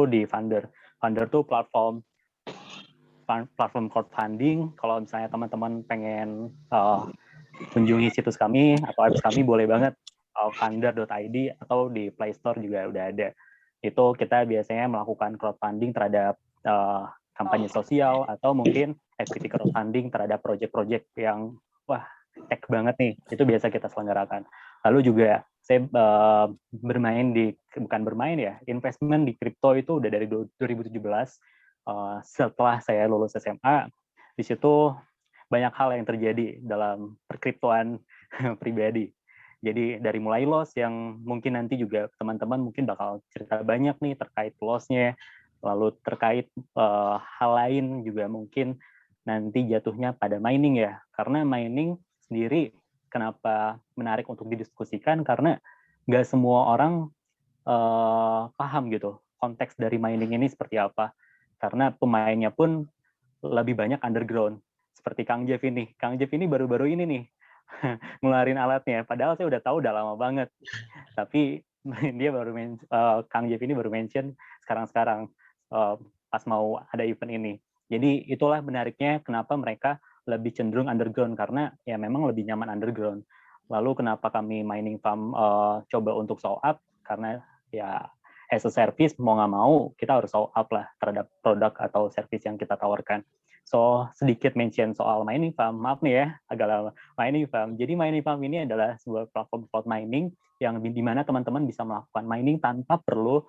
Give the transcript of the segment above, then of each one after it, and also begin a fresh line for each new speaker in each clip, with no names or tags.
di Funder. Funder tuh platform crowdfunding. Kalau misalnya teman-teman pengen kunjungi situs kami atau apps kami, boleh banget funder.id atau di Play Store juga udah ada. Itu kita biasanya melakukan crowdfunding terhadap kampanye sosial atau mungkin equity crowdfunding terhadap project-project yang wah tech banget nih. Itu biasa kita selenggarakan. Lalu juga saya investment di kripto itu udah dari 2017. Setelah saya lulus SMA, di situ banyak hal yang terjadi dalam perkriptoan pribadi. Jadi dari mulai loss yang mungkin nanti juga teman-teman mungkin bakal cerita banyak nih terkait loss-nya, lalu terkait hal lain juga mungkin nanti jatuhnya pada mining ya. Karena mining sendiri kenapa menarik untuk didiskusikan, karena nggak semua orang paham gitu konteks dari mining ini seperti apa. Karena pemainnya pun lebih banyak underground. Seperti Kang Jeff ini. Kang Jeff ini baru-baru ini nih ngeluarin alatnya. Padahal saya udah tahu udah lama banget. Tapi dia Kang Jeff ini baru mention sekarang-sekarang pas mau ada event ini. Jadi itulah menariknya kenapa mereka lebih cenderung underground, karena ya memang lebih nyaman underground. Lalu kenapa kami mining farm coba untuk show up, karena ya as a service mau nggak mau kita harus show up lah terhadap produk atau service yang kita tawarkan. So sedikit mention soal mining farm, maaf nih ya agak lama. Mining farm. Jadi mining farm ini adalah sebuah platform cloud mining yang di mana teman-teman bisa melakukan mining tanpa perlu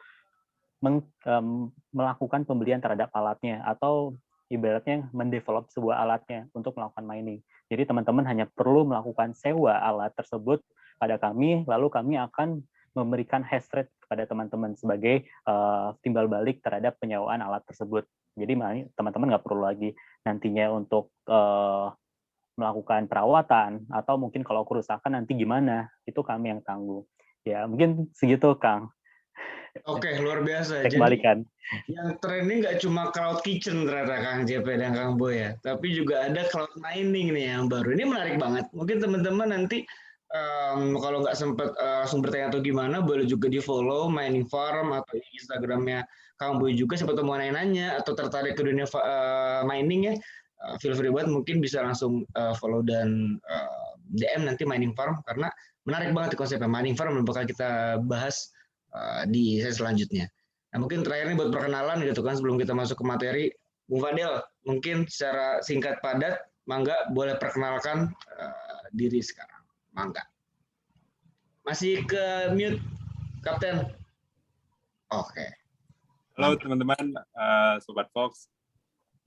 melakukan pembelian terhadap alatnya atau ibaratnya mendevelop sebuah alatnya untuk melakukan mining. Jadi teman-teman hanya perlu melakukan sewa alat tersebut pada kami, lalu kami akan memberikan hash rate kepada teman-teman sebagai timbal balik terhadap penyewaan alat tersebut. Jadi teman-teman nggak perlu lagi nantinya untuk melakukan perawatan atau mungkin kalau kerusakan nanti gimana, itu kami yang tanggung. Ya mungkin segitu Kang.
Oke, luar biasa.
Saya kembalikan.
Jadi yang trending nggak cuma cloud kitchen ternyata Kang JP dan Kang Boy ya, tapi juga ada cloud mining nih yang baru. Ini menarik banget. Mungkin teman-teman nanti kalau nggak sempat langsung bertanya atau gimana, boleh juga di follow Mining Farm atau Instagramnya Kang Boy juga. Siapa tahu mau nanya atau tertarik ke dunia mining ya, feel free banget. Mungkin bisa langsung follow dan DM nanti Mining Farm karena menarik banget konsepnya Mining Farm yang bakal kita bahas di sesi selanjutnya. Nah, mungkin terakhir ini buat perkenalan gitu kan sebelum kita masuk ke materi, Bung Fadel, mungkin secara singkat padat, mangga boleh perkenalkan diri sekarang, mangga. Masih ke mute, Kapten. Oke.
Halo teman-teman, Sobat Fox.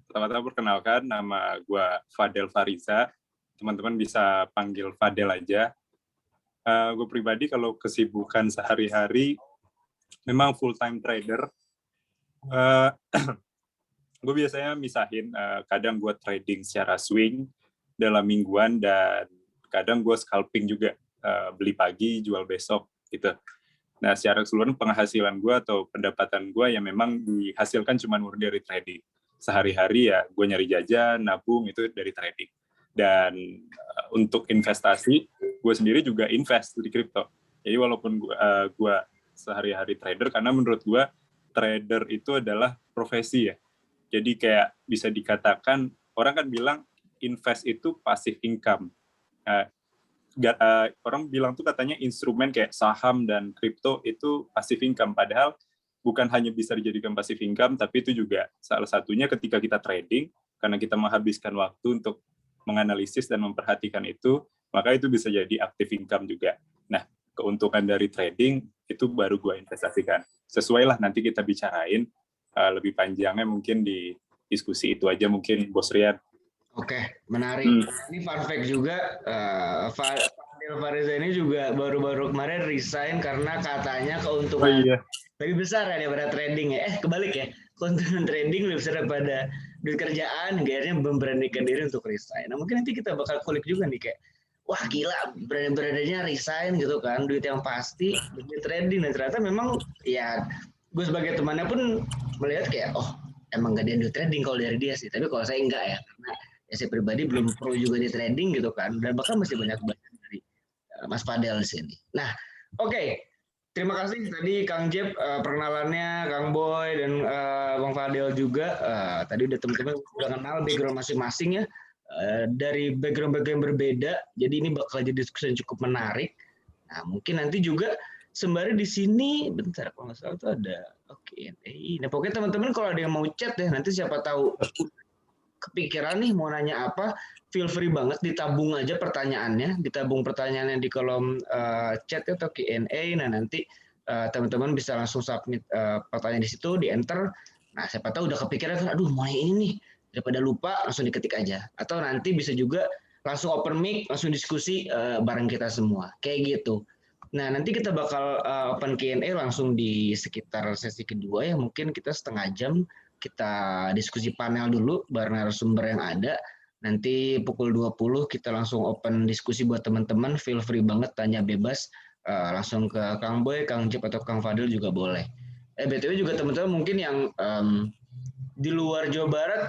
Pertama-tama perkenalkan, nama gue Fadel Fariza. Teman-teman bisa panggil Fadel aja. Gue pribadi kalau kesibukan sehari-hari, memang full-time trader. Gue biasanya misahin, kadang gue trading secara swing dalam mingguan, dan kadang gue scalping juga, beli pagi, jual besok, gitu. Nah, secara keseluruhan penghasilan gue atau pendapatan gue yang memang dihasilkan cuma murni dari trading. Sehari-hari ya gue nyari jajan, nabung, itu dari trading. Dan untuk investasi, gue sendiri juga invest di kripto. Jadi walaupun gue sehari-hari trader, karena menurut gue trader itu adalah profesi ya. Jadi kayak bisa dikatakan, orang kan bilang invest itu passive income. Orang bilang tuh katanya instrumen kayak saham dan kripto itu passive income, padahal bukan hanya bisa dijadikan passive income, tapi itu juga salah satunya ketika kita trading, karena kita menghabiskan waktu untuk menganalisis dan memperhatikan itu, maka itu bisa jadi active income juga. Nah, keuntungan dari trading itu baru gue investasikan. Sesuai lah nanti kita bicarain lebih panjangnya mungkin di diskusi itu aja mungkin, Bos Rian.
Oke, menarik. Ini fun fact juga, Fadel Fariza ini juga baru-baru kemarin resign karena katanya keuntungan lebih besar ya daripada trading ya. Kebalik ya, keuntungan trading lebih besar daripada duit kerjaan, akhirnya memberanikan diri untuk resign. Nah mungkin nanti kita bakal kulik juga nih kayak, wah gila berani-beraninya resign gitu kan, duit yang pasti, duit trading. Dan ternyata memang ya gue sebagai temannya pun melihat kayak, oh emang gak ada duit trading kalau dari dia sih. Tapi kalau saya enggak ya, karena ya saya pribadi belum pro juga di trading gitu kan, dan bahkan masih banyak belajar dari Mas Fadel di sini. Nah, oke. Terima kasih tadi Kang Jeb perkenalannya, Kang Boy dan Bang Fadel juga. Tadi udah teman-teman udah kenal background masing-masing ya. Dari background-background berbeda, jadi ini bakal jadi diskusi yang cukup menarik. Nah, mungkin nanti juga sembari di sini, bentar kalau nggak salah itu ada Q&A. Nah, pokoknya teman-teman kalau ada yang mau chat deh, nanti siapa tahu kepikiran nih mau nanya apa, feel free banget ditabung aja pertanyaannya, ditabung pertanyaannya di kolom chat atau Q&A. Nah, nanti teman-teman bisa langsung submit pertanyaan di situ, di enter. Nah, siapa tahu udah kepikiran, aduh mau yang ini nih, daripada lupa langsung diketik aja. Atau nanti bisa juga langsung open mic, langsung diskusi bareng kita semua, kayak gitu. Nah, nanti kita bakal open Q&A langsung di sekitar sesi kedua ya, mungkin kita setengah jam kita diskusi panel dulu bareng narasumber yang ada. Nanti pukul 20 kita langsung open diskusi buat teman-teman, feel free banget tanya bebas, langsung ke Kang Boy, Kang Jep atau Kang Fadil juga boleh. BTW juga teman-teman mungkin yang di luar Jawa Barat,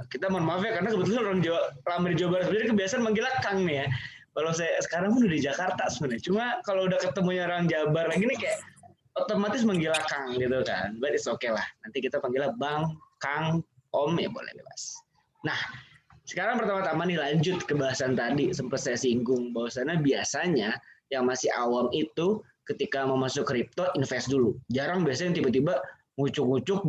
kita mohon maaf ya karena kebetulan orang Jawa, lama di Jawa Barat sendiri kebiasaan manggil Kang nih ya. Kalau saya sekarang pun udah di Jakarta sebenarnya. Cuma kalau udah ketemunya orang Jabar lagi nih kayak otomatis manggil Kang gitu kan. But it's okay lah. Nanti kita panggilnya Bang, Kang, Om ya boleh bebas. Nah, sekarang pertama-tama nih lanjut ke bahasan tadi sempat saya singgung bahwasannya biasanya yang masih awam itu ketika mau masuk kripto invest dulu. Jarang biasanya yang tiba-tiba ngucuk-ngucuk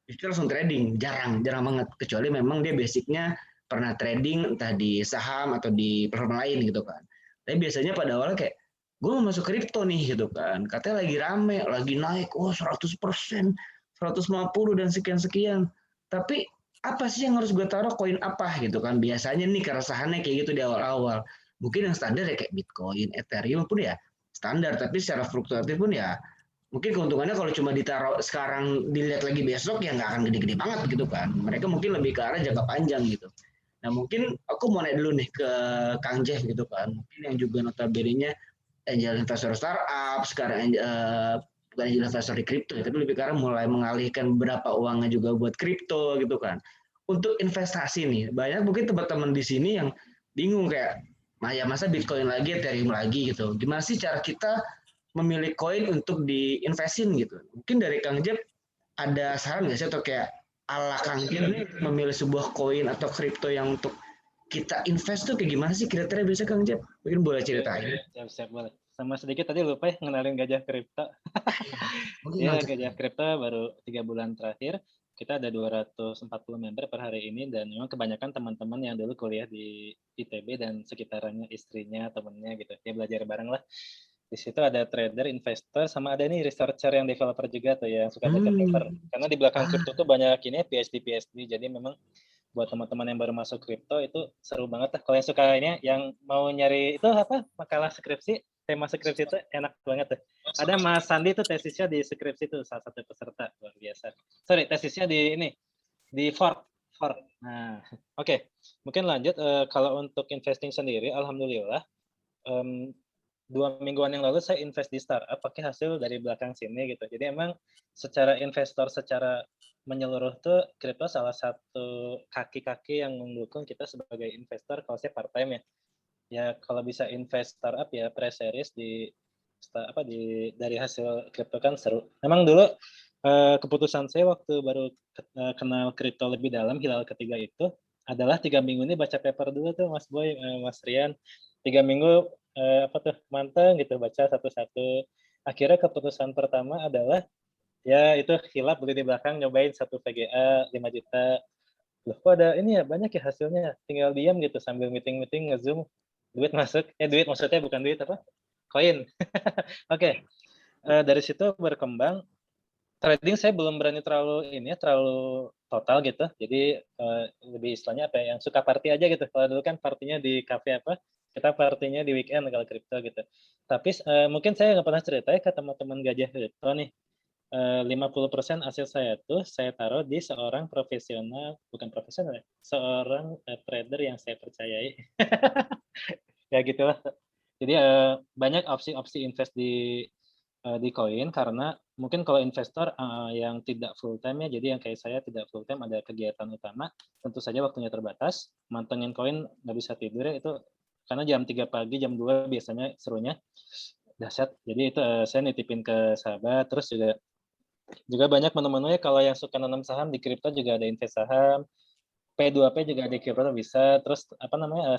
justru langsung trading, jarang banget kecuali memang dia basicnya pernah trading entah di saham atau di platform lain gitu kan. Tapi biasanya pada awalnya kayak gue mau masuk kripto nih gitu kan, katanya lagi rame, lagi naik, 100%, 150 dan sekian-sekian. Tapi apa sih yang harus gue taruh, koin apa gitu kan? Biasanya nih keresahannya kayak gitu di awal-awal. Mungkin yang standar ya kayak Bitcoin, Ethereum pun ya standar, tapi secara fluktuatif pun ya mungkin keuntungannya kalau cuma ditaruh sekarang dilihat lagi besok ya nggak akan gede-gede banget gitu kan. Mereka mungkin lebih ke arah jangka panjang gitu. Nah mungkin aku mau naik dulu nih ke Kang Jeff gitu kan. Mungkin yang juga notabene-nya angel investor startup, sekarang bukan angel investor di kripto, tapi lebih ke arah mulai mengalihkan beberapa uangnya juga buat kripto gitu kan. Untuk investasi nih, banyak mungkin teman-teman di sini yang bingung kayak, ya masa Bitcoin lagi, Ethereum lagi gitu. Gimana sih cara kita memilih koin untuk diinvestin gitu. Mungkin dari Kang Jeb ada saran nggak sih atau kayak ala Kang Jeb nih memilih sebuah koin atau kripto yang untuk kita invest tuh kayak gimana sih kira-kira biasa Kang Jeb? Mungkin boleh ceritain.
Siap, boleh. Sama sedikit tadi lupa ya ngenalin gajah kripto. Ya, gajah kripto baru 3 bulan terakhir. Kita ada 240 member per hari ini dan memang kebanyakan teman-teman yang dulu kuliah di ITB dan sekitarannya, istrinya, temennya gitu. Ya belajar bareng lah. Di situ ada trader, investor, sama ada nih researcher yang developer juga tuh yang suka baca paper. Karena di belakang kripto tuh banyak ini PhD, jadi memang buat teman-teman yang baru masuk kripto itu seru banget lah. Kalau yang suka ini, yang mau nyari itu apa makalah skripsi, tema skripsi itu enak banget tuh. Ada Mas Sandi tuh tesisnya di skripsi tuh salah satu peserta luar biasa. Sorry, tesisnya di ini di Ford. Nah, oke. Mungkin lanjut kalau untuk investing sendiri, alhamdulillah 2 mingguan yang lalu saya invest di startup pakai hasil dari belakang sini gitu. Jadi emang secara investor, secara menyeluruh tuh kripto salah satu kaki-kaki yang mendukung kita sebagai investor kalau saya part time ya. Ya kalau bisa invest startup ya press series di dari hasil kripto kan seru. Memang dulu keputusan saya waktu baru kenal kripto lebih dalam hilal ketiga itu adalah 3 minggu ini baca paper dulu tuh Mas Boy, Mas Rian. 3 minggu manteng gitu baca satu-satu. Akhirnya keputusan pertama adalah ya itu hilap beli di belakang nyobain 1 VGA 5 juta. Loh kok ada ini ya banyak ya hasilnya. Tinggal diam gitu sambil meeting nge-Zoom duit masuk. Duit maksudnya bukan duit apa? Koin. Oke. Dari situ berkembang trading saya belum berani terlalu total gitu. Jadi lebih istilahnya apa ya, yang suka party aja gitu. Kalau dulu kan partinya di kafe apa, kita partinya di weekend kalau kripto gitu. Tapi mungkin saya nggak pernah cerita ya ke teman-teman gajah kripto nih. 50% hasil saya tuh saya taruh di seorang bukan profesional ya, seorang trader yang saya percayai. Ya gitulah. Jadi banyak opsi-opsi invest di koin karena mungkin kalau investor yang tidak full time ya, jadi yang kayak saya tidak full time ada kegiatan utama, tentu saja waktunya terbatas, mantengin koin nggak bisa tidur ya itu karena jam 3 pagi, jam 2 biasanya serunya. dahsyat. Jadi itu saya nitipin ke sahabat, terus juga banyak menu-menunya. Kalau yang suka nanam saham di kripto juga ada invest saham, P2P juga di kripto bisa, terus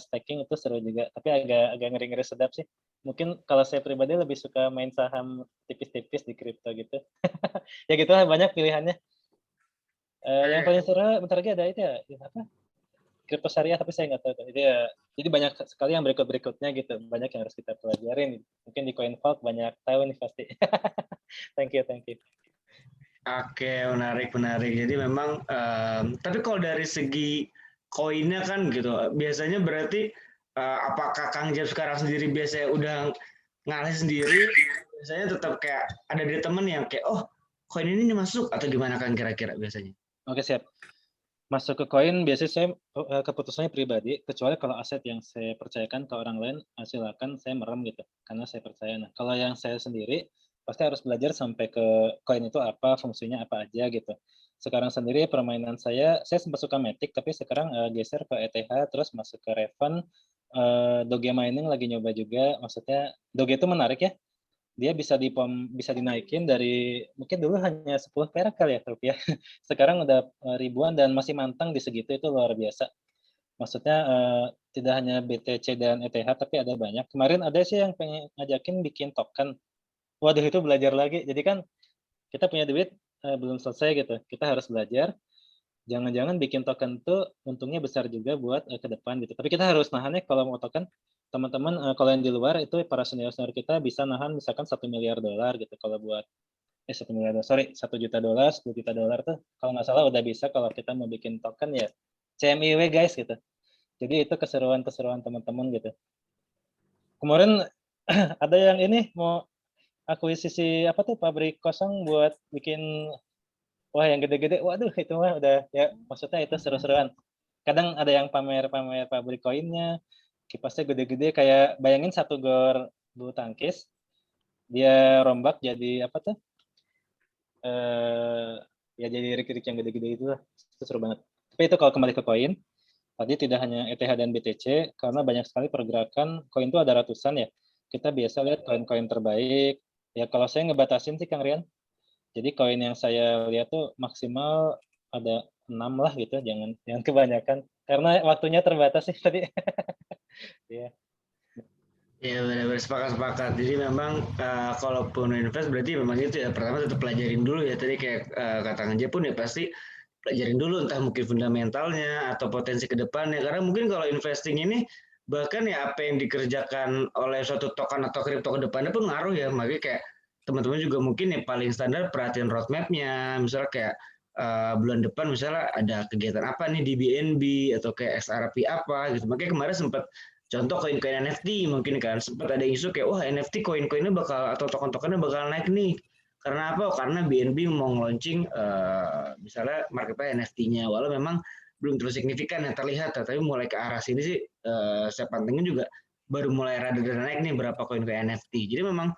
staking itu seru juga, tapi agak ngeri-ngeri sedap sih. Mungkin kalau saya pribadi lebih suka main saham tipis-tipis di kripto gitu. Ya gitulah, banyak pilihannya. Yang paling seru bentar lagi ada itu ya, apa? Kripto syariah, tapi saya nggak tahu. Jadi banyak sekali yang berikutnya gitu, banyak yang harus kita pelajarin. Mungkin di CoinVault banyak tahu nih pasti. Thank you.
Oke, menarik. Jadi memang, tapi kalau dari segi koinnya kan gitu, biasanya berarti apakah Kang Jeff sekarang sendiri biasanya udah ngalih sendiri, biasanya tetap kayak ada dari temen yang kayak, oh koin ini masuk, atau gimana Kang kira-kira biasanya?
Oke, siap. Masuk ke koin biasanya saya keputusannya pribadi, kecuali kalau aset yang saya percayakan ke orang lain, silakan saya merem gitu, karena saya percaya. Nah, kalau yang saya sendiri pasti harus belajar sampai ke koin itu apa, fungsinya apa aja gitu. Sekarang sendiri permainan saya sempat suka Matic, tapi sekarang geser ke ETH, terus masuk ke Raven, Doge mining lagi nyoba juga. Maksudnya Doge itu menarik ya, dia bisa dinaikin dari mungkin dulu hanya 10 perak kali ya rupiah. Sekarang udah ribuan dan masih mantang di segitu, itu luar biasa. Maksudnya tidak hanya BTC dan ETH, tapi ada banyak. Kemarin ada sih yang pengen ngajakin bikin token. Waduh, itu belajar lagi. Jadi kan kita punya duit belum selesai gitu. Kita harus belajar. Jangan-jangan bikin token tuh untungnya besar juga buat ke depan gitu. Tapi kita harus nahannya kalau mau token. Teman-teman kalau yang di luar itu para senior-senior kita bisa nahan misalkan $1 miliar gitu. Kalau buat $1 miliar, sorry, $1 juta, $10 juta tuh kalau nggak salah udah bisa kalau kita mau bikin token ya CMIW guys gitu. Jadi itu keseruan teman-teman gitu. Kemarin ada yang ini mau akuisisi apa tuh pabrik kosong buat bikin yang gede-gede. Waduh, itu mah udah ya, maksudnya itu seru-seruan. Kadang ada yang pamer pabrik koinnya, kipasnya gede-gede, kayak bayangin satu gor bulu tangkis, dia rombak jadi apa tuh? Ya jadi rik-rik yang gede-gede itu lah. Itu seru banget. Tapi itu kalau kembali ke koin, tadi tidak hanya ETH dan BTC, karena banyak sekali pergerakan, koin itu ada ratusan ya. Kita biasa lihat koin-koin terbaik. Ya kalau saya ngebatasin sih Kang Rian. Jadi koin yang saya lihat tuh maksimal ada 6 lah gitu, jangan kebanyakan. Karena waktunya terbatas sih tadi. Iya.
Ya benar-benar sepakat. Jadi memang kalaupun invest berarti memang itu ya, pertama tetap pelajarin dulu ya, tadi kayak kata Anja pun ya pasti pelajarin dulu entah mungkin fundamentalnya atau potensi ke depannya, karena mungkin kalau investing ini bahkan ya apa yang dikerjakan oleh suatu token atau kripto ke depannya pun ngaruh ya. Makanya kayak teman-teman juga mungkin yang paling standar perhatiin roadmap-nya, misalnya kayak bulan depan misalnya ada kegiatan apa nih di BNB atau kayak XRP apa gitu. Makanya kemarin sempat contoh koin-koin NFT mungkin kan sempat ada isu kayak wah NFT koin-koinnya bakal atau token-tokennya bakal naik nih. Karena apa? Karena BNB mau launching misalnya marketnya NFT-nya, walau memang belum terlalu signifikan yang terlihat, tapi mulai ke arah sini sih saya pantengin juga baru mulai rada naik nih berapa koin-koin NFT. Jadi memang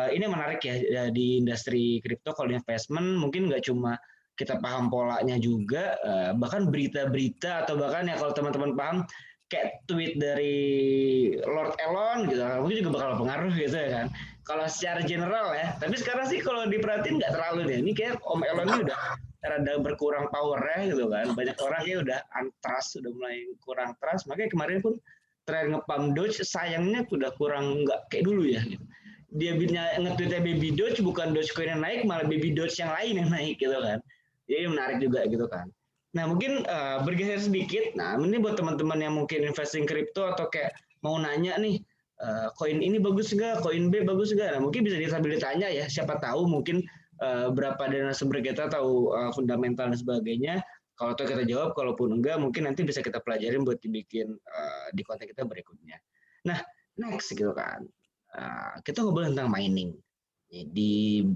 ini menarik ya di industri kripto. Kalau investment mungkin nggak cuma kita paham polanya juga, bahkan berita-berita atau bahkan ya kalau teman-teman paham kayak tweet dari Lord Elon gitu, mungkin juga bakal pengaruh gitu ya kan. Kalau secara general ya, tapi sekarang sih kalau diperhatiin nggak terlalu deh. Ini kayak Om Elon ini udah rada berkurang powernya gitu kan. Banyak orang ya udah untrust, udah mulai kurang trust. Makanya kemarin pun tren ngepam Doge sayangnya udah kurang nggak kayak dulu ya gitu. Dia nge-tweetnya Baby Doge, bukan Dogecoin yang naik, malah Baby Doge yang lain yang naik gitu kan. Jadi menarik juga gitu kan. Nah mungkin bergeser sedikit, nah ini buat teman-teman yang mungkin investing kripto atau kayak mau nanya nih, koin ini bagus nggak, koin B bagus nggak, nah mungkin bisa sambil ditanya ya, siapa tahu mungkin berapa dana sumber kita tahu fundamental dan sebagainya. Kalau tahu kita jawab, kalaupun enggak mungkin nanti bisa kita pelajarin buat dibikin di konten kita berikutnya. Nah next gitu kan, kita ngobrol tentang mining. Di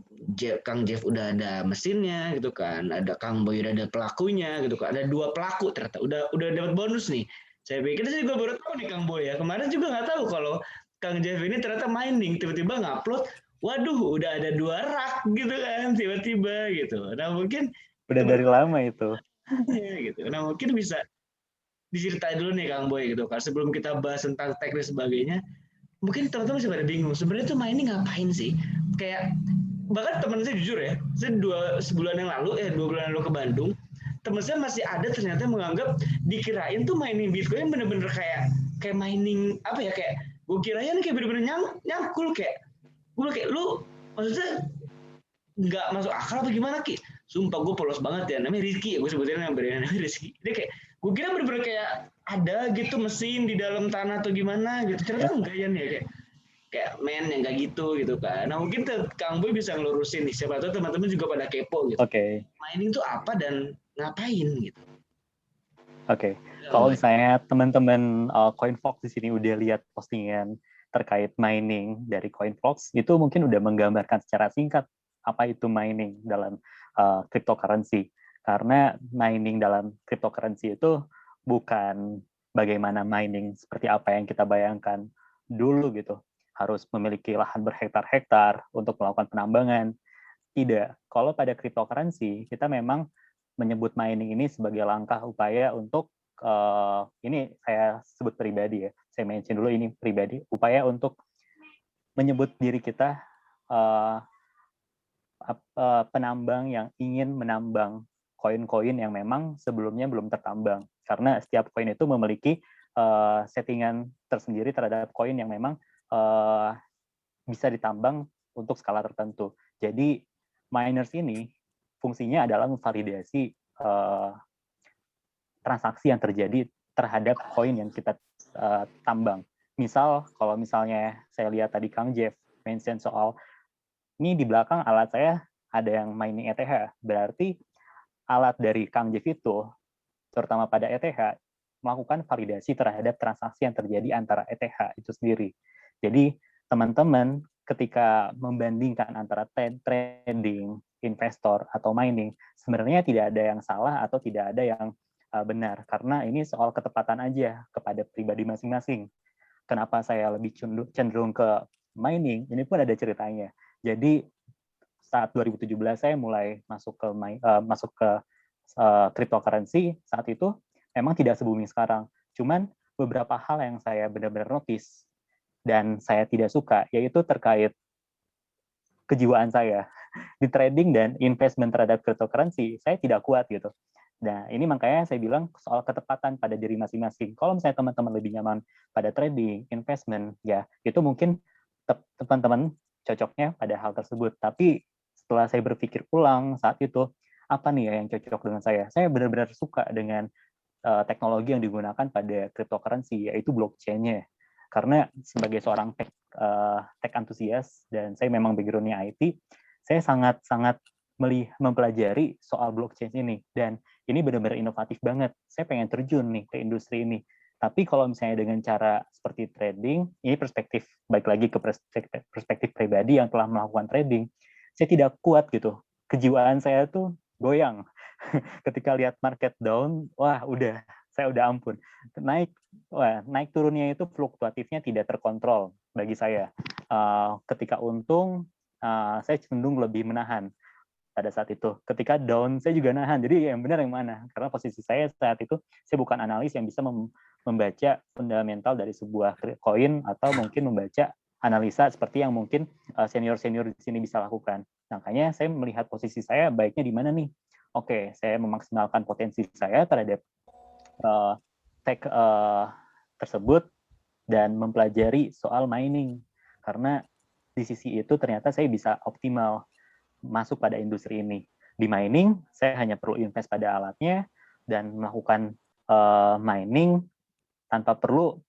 Kang Jeff udah ada mesinnya gitu kan, ada Kang Boy udah ada pelakunya gitu kan, ada 2 pelaku ternyata udah dapat bonus nih. Saya pikir saya juga baru tahu nih Kang Boy ya, kemarin juga nggak tahu kalau Kang Jeff ini ternyata mining, tiba-tiba ngupload, waduh udah ada 2 rak gitu kan tiba-tiba gitu. Nah mungkin
udah dari lama itu.
Gitu. Nah mungkin bisa diceritain dulu nih Kang Boy gitu kan, sebelum kita bahas tentang teknis sebagainya. mungkin teman-teman masih pada bingung, sebenarnya tuh mining ngapain sih? Kayak bahkan teman saya jujur ya, saya 2 bulan yang lalu 2 bulan lalu ke Bandung, teman saya masih ada ternyata menganggap dikirain tuh mining Bitcoin bener-bener kayak mining apa ya, kayak gue kirain kayak bener-bener nyangkul, kayak gue kayak lu maksudnya nggak masuk akal apa gimana Ki? Sumpah gue polos banget ya, namanya Rizky ya, gue sebutin namanya Rizky. Dia kayak gue kira bener-bener kayak ada gitu mesin di dalam tanah atau gimana gitu, ternyata enggak ya nih, kayak men yang kayak gitu kan. Nah mungkin Kang Boy bisa ngelurusin nih, siapa tahu teman-teman juga pada kepo gitu.
Oke.
Mining itu apa dan ngapain gitu.
Oke. Kalau misalnya teman-teman CoinFox di sini udah lihat postingan terkait mining dari CoinFox, itu mungkin udah menggambarkan secara singkat apa itu mining dalam cryptocurrency. Karena mining dalam cryptocurrency itu bukan bagaimana mining seperti apa yang kita bayangkan dulu gitu. Harus memiliki lahan berhektar-hektar untuk melakukan penambangan. Tidak. Kalau pada cryptocurrency, kita memang menyebut mining ini sebagai langkah upaya untuk ini saya sebut pribadi ya, saya mention dulu ini pribadi, upaya untuk menyebut diri kita penambang yang ingin menambang koin-koin yang memang sebelumnya belum tertambang, karena setiap koin itu memiliki settingan tersendiri terhadap koin yang memang bisa ditambang untuk skala tertentu. Jadi miners ini fungsinya adalah memvalidasi transaksi yang terjadi terhadap koin yang kita tambang. Misal, kalau misalnya saya lihat tadi Kang Jeff mention soal, ini di belakang alat saya ada yang mining ETH, berarti alat dari Kang Jeff itu, terutama pada ETH, melakukan validasi terhadap transaksi yang terjadi antara ETH itu sendiri. Jadi, teman-teman ketika membandingkan antara trading, investor, atau mining, sebenarnya tidak ada yang salah atau tidak ada yang benar, karena ini soal ketepatan aja kepada pribadi masing-masing. Kenapa saya lebih cenderung ke mining, ini pun ada ceritanya. Jadi saat 2017 saya mulai masuk ke cryptocurrency, saat itu memang tidak se-booming sekarang. Cuman beberapa hal yang saya benar-benar notice dan saya tidak suka, yaitu terkait kejiwaan saya di trading dan investment terhadap cryptocurrency, saya tidak kuat gitu. Nah, ini makanya saya bilang soal ketepatan pada diri masing-masing. Kalau misalnya teman-teman lebih nyaman pada trading, investment, ya itu mungkin teman-teman cocoknya pada hal tersebut. Tapi setelah saya berpikir ulang saat itu, apa nih ya yang cocok dengan saya? Saya benar-benar suka dengan teknologi yang digunakan pada cryptocurrency, yaitu blockchain-nya. Karena sebagai seorang tech enthusiast, dan saya memang background-nya IT, saya sangat-sangat mempelajari soal blockchain ini, dan ini benar-benar inovatif banget. Saya pengen terjun nih ke industri ini. Tapi kalau misalnya dengan cara seperti trading, ini perspektif, baik lagi ke perspektif pribadi yang telah melakukan trading, saya tidak kuat gitu. Kejiwaan saya tuh goyang. Ketika lihat market down, wah saya udah ampun. Naik turunnya itu fluktuatifnya tidak terkontrol bagi saya. Ketika untung, saya cenderung lebih menahan pada saat itu. Ketika down, saya juga nahan. Jadi yang benar yang mana? Karena posisi saya saat itu, saya bukan analis yang bisa membaca fundamental dari sebuah koin, atau mungkin membaca analisa seperti yang mungkin senior-senior di sini bisa lakukan. Makanya saya melihat posisi saya baiknya di mana nih? Oke, saya memaksimalkan potensi saya terhadap tech tersebut dan mempelajari soal mining. Karena di sisi itu ternyata saya bisa optimal masuk pada industri ini. Di mining, saya hanya perlu invest pada alatnya dan melakukan mining tanpa perlu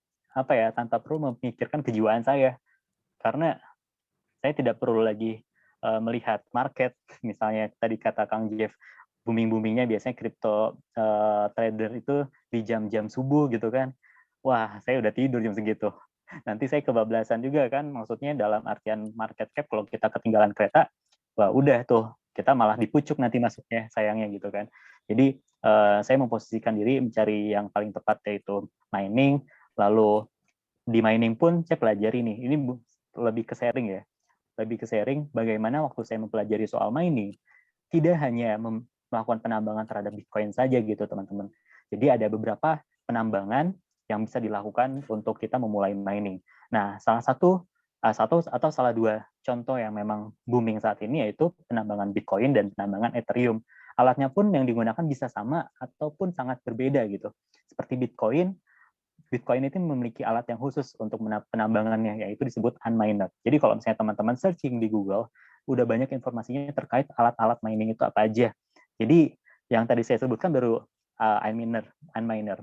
memikirkan kejiwaan saya. Karena saya tidak perlu lagi melihat market, misalnya tadi kata Kang Jeff, booming-boomingnya biasanya crypto trader itu di jam-jam subuh gitu kan. Wah, saya udah tidur jam segitu. Nanti saya kebablasan juga kan, maksudnya dalam artian market cap, kalau kita ketinggalan kereta, wah udah tuh, kita malah dipucuk nanti masuknya, sayangnya gitu kan. Jadi saya memposisikan diri mencari yang paling tepat, yaitu mining. Lalu di mining pun saya pelajari nih, ini lebih ke sharing ya, lebih ke sharing bagaimana waktu saya mempelajari soal mining, tidak hanya melakukan penambangan terhadap Bitcoin saja gitu teman-teman. Jadi ada beberapa penambangan yang bisa dilakukan untuk kita memulai mining. Nah, salah dua contoh yang memang booming saat ini yaitu penambangan Bitcoin dan penambangan Ethereum. Alatnya pun yang digunakan bisa sama ataupun sangat berbeda gitu. Seperti Bitcoin itu memiliki alat yang khusus untuk penambangannya, yaitu disebut unminer. Jadi kalau misalnya teman-teman searching di Google, udah banyak informasinya terkait alat-alat mining itu apa aja. Jadi yang tadi saya sebutkan baru unminer,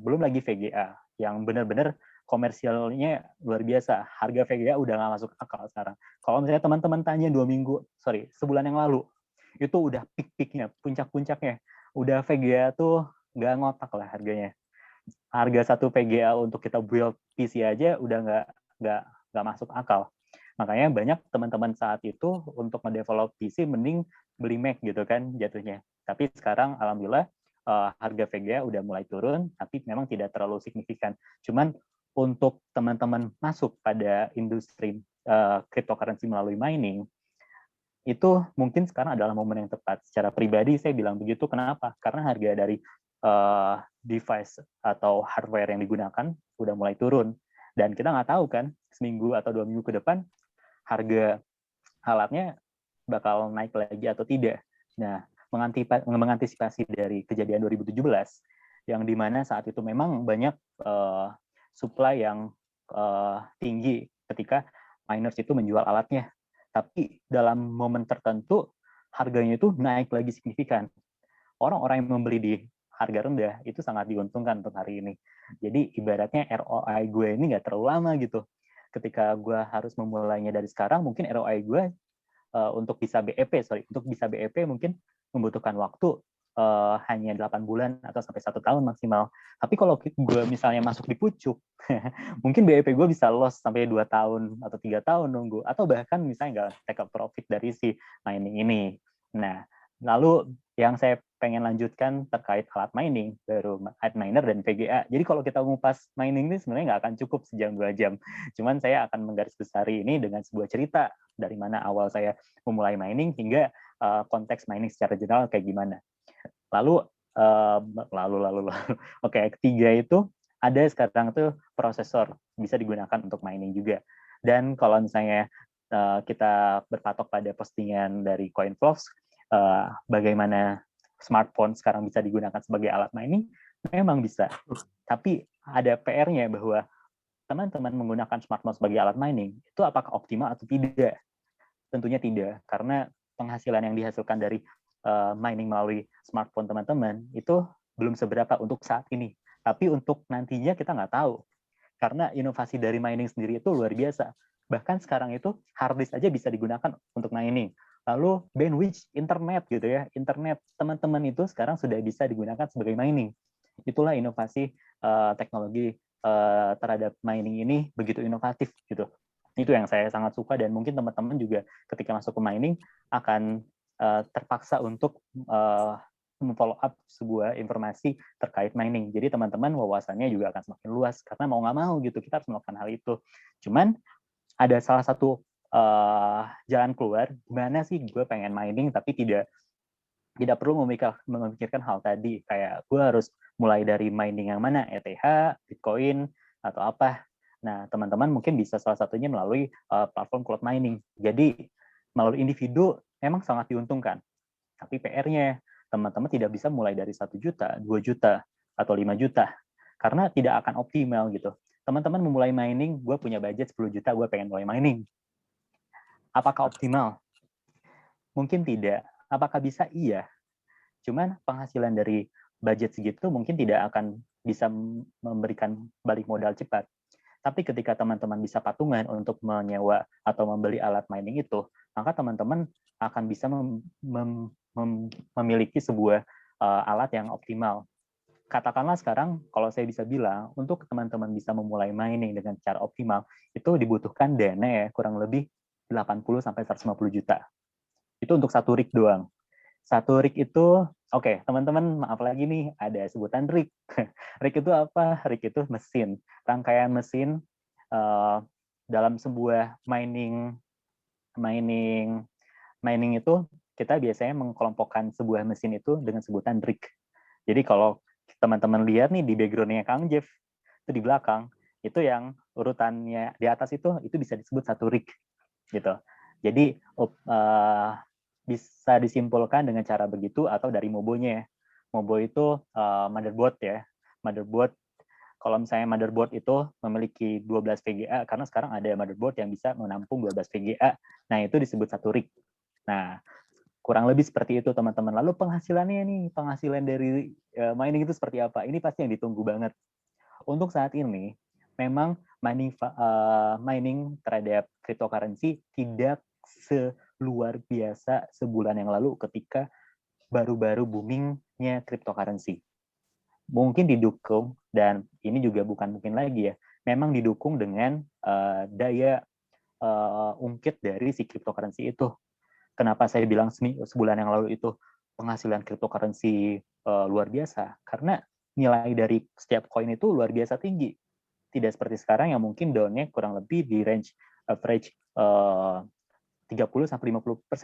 belum lagi VGA yang benar-benar komersialnya luar biasa. Harga VGA udah nggak masuk akal sekarang. Kalau misalnya teman-teman tanya sebulan yang lalu, itu udah peak-peaknya, puncak-puncaknya. Udah VGA tuh nggak ngotak lah harganya. Harga satu VGA untuk kita build PC aja udah nggak masuk akal. Makanya banyak teman-teman saat itu untuk mendevelop PC mending beli Mac gitu kan jatuhnya. Tapi sekarang alhamdulillah harga VGA udah mulai turun, tapi memang tidak terlalu signifikan. Cuman untuk teman-teman masuk pada industri cryptocurrency melalui mining, itu mungkin sekarang adalah momen yang tepat. Secara pribadi saya bilang begitu, kenapa? Karena harga dari device atau hardware yang digunakan udah mulai turun. Dan kita nggak tahu kan, seminggu atau 2 minggu ke depan, harga alatnya bakal naik lagi atau tidak. Nah, mengantisipasi dari kejadian 2017, yang dimana saat itu memang banyak supply yang tinggi ketika miners itu menjual alatnya. Tapi dalam momen tertentu, harganya itu naik lagi signifikan. Orang-orang yang membeli di harga rendah itu sangat diuntungkan untuk hari ini. Jadi ibaratnya ROI gue ini nggak terlalu lama gitu. Ketika gue harus memulainya dari sekarang, mungkin ROI gue untuk bisa BEP mungkin membutuhkan waktu hanya 8 bulan atau sampai 1 tahun maksimal. Tapi kalau gue misalnya masuk di pucuk, mungkin BEP gue bisa loss sampai 2 tahun atau 3 tahun nunggu. Atau bahkan misalnya nggak take a profit dari si mining ini. Nah, lalu yang saya pengen lanjutkan terkait alat mining, baru Antminer dan VGA. Jadi kalau kita ngupas mining ini sebenarnya nggak akan cukup sejam 2 jam. Cuman saya akan menggarisbesari ini dengan sebuah cerita dari mana awal saya memulai mining hingga konteks mining secara general kayak gimana. Lalu oke, ketiga itu ada sekarang tuh prosesor bisa digunakan untuk mining juga. Dan kalau misalnya kita berpatok pada postingan dari CoinFlows, bagaimana smartphone sekarang bisa digunakan sebagai alat mining, memang bisa. Tapi ada PR-nya bahwa teman-teman menggunakan smartphone sebagai alat mining, itu apakah optimal atau tidak? Tentunya tidak, karena penghasilan yang dihasilkan dari mining melalui smartphone teman-teman itu belum seberapa untuk saat ini. Tapi untuk nantinya kita nggak tahu. Karena inovasi dari mining sendiri itu luar biasa. Bahkan sekarang itu hard disk aja bisa digunakan untuk mining. Lalu bandwidth, internet gitu ya. Internet teman-teman itu sekarang sudah bisa digunakan sebagai mining. Itulah inovasi teknologi terhadap mining ini begitu inovatif gitu. Itu yang saya sangat suka dan mungkin teman-teman juga ketika masuk ke mining akan terpaksa untuk memfollow up sebuah informasi terkait mining. Jadi teman-teman wawasannya juga akan semakin luas karena mau nggak mau gitu kita harus melakukan hal itu. Cuman ada salah satu jalan keluar gimana sih gue pengen mining tapi tidak perlu memikirkan hal tadi kayak gue harus mulai dari mining yang mana, ETH, Bitcoin atau apa. Nah, teman-teman mungkin bisa salah satunya melalui platform cloud mining. Jadi melalui individu memang sangat diuntungkan. Tapi PR-nya teman-teman tidak bisa mulai dari 1 juta, 2 juta, atau 5 juta. Karena tidak akan optimal gitu. Teman-teman memulai mining, gue punya budget 10 juta, gue pengen mulai mining. Apakah optimal? Mungkin tidak. Apakah bisa? Iya. Cuman penghasilan dari budget segitu mungkin tidak akan bisa memberikan balik modal cepat. Tapi ketika teman-teman bisa patungan untuk menyewa atau membeli alat mining itu, maka teman-teman akan bisa memiliki sebuah alat yang optimal. Katakanlah sekarang, kalau saya bisa bilang, untuk teman-teman bisa memulai mining dengan cara optimal, itu dibutuhkan dana ya, kurang lebih 80-150 juta. Itu untuk 1 rig doang. 1 rig itu, oke, teman-teman maaf lagi nih, ada sebutan rig. Rig itu apa? Rig itu mesin. Rangkaian mesin dalam sebuah mining itu kita biasanya mengkelompokkan sebuah mesin itu dengan sebutan rig. Jadi kalau teman-teman lihat nih di background-nya Kang Jeff, itu di belakang, itu yang urutannya di atas itu bisa disebut satu rig gitu. Jadi bisa disimpulkan dengan cara begitu atau dari Mobo-nya. Mobo itu motherboard ya. Motherboard, kalau misalnya motherboard itu memiliki 12 VGA, karena sekarang ada motherboard yang bisa menampung 12 VGA. Nah, itu disebut satu rig. Nah, kurang lebih seperti itu teman-teman. Lalu penghasilan dari mining itu seperti apa? Ini pasti yang ditunggu banget. Untuk saat ini, memang mining terhadap cryptocurrency tidak seluar biasa sebulan yang lalu ketika baru-baru boomingnya cryptocurrency. Mungkin didukung, dan ini juga bukan mungkin lagi ya, memang didukung dengan daya ungkit dari si cryptocurrency itu. Kenapa saya bilang sebulan yang lalu itu penghasilan cryptocurrency luar biasa? Karena nilai dari setiap koin itu luar biasa tinggi. Tidak seperti sekarang yang mungkin down-nya kurang lebih di range average 30-50%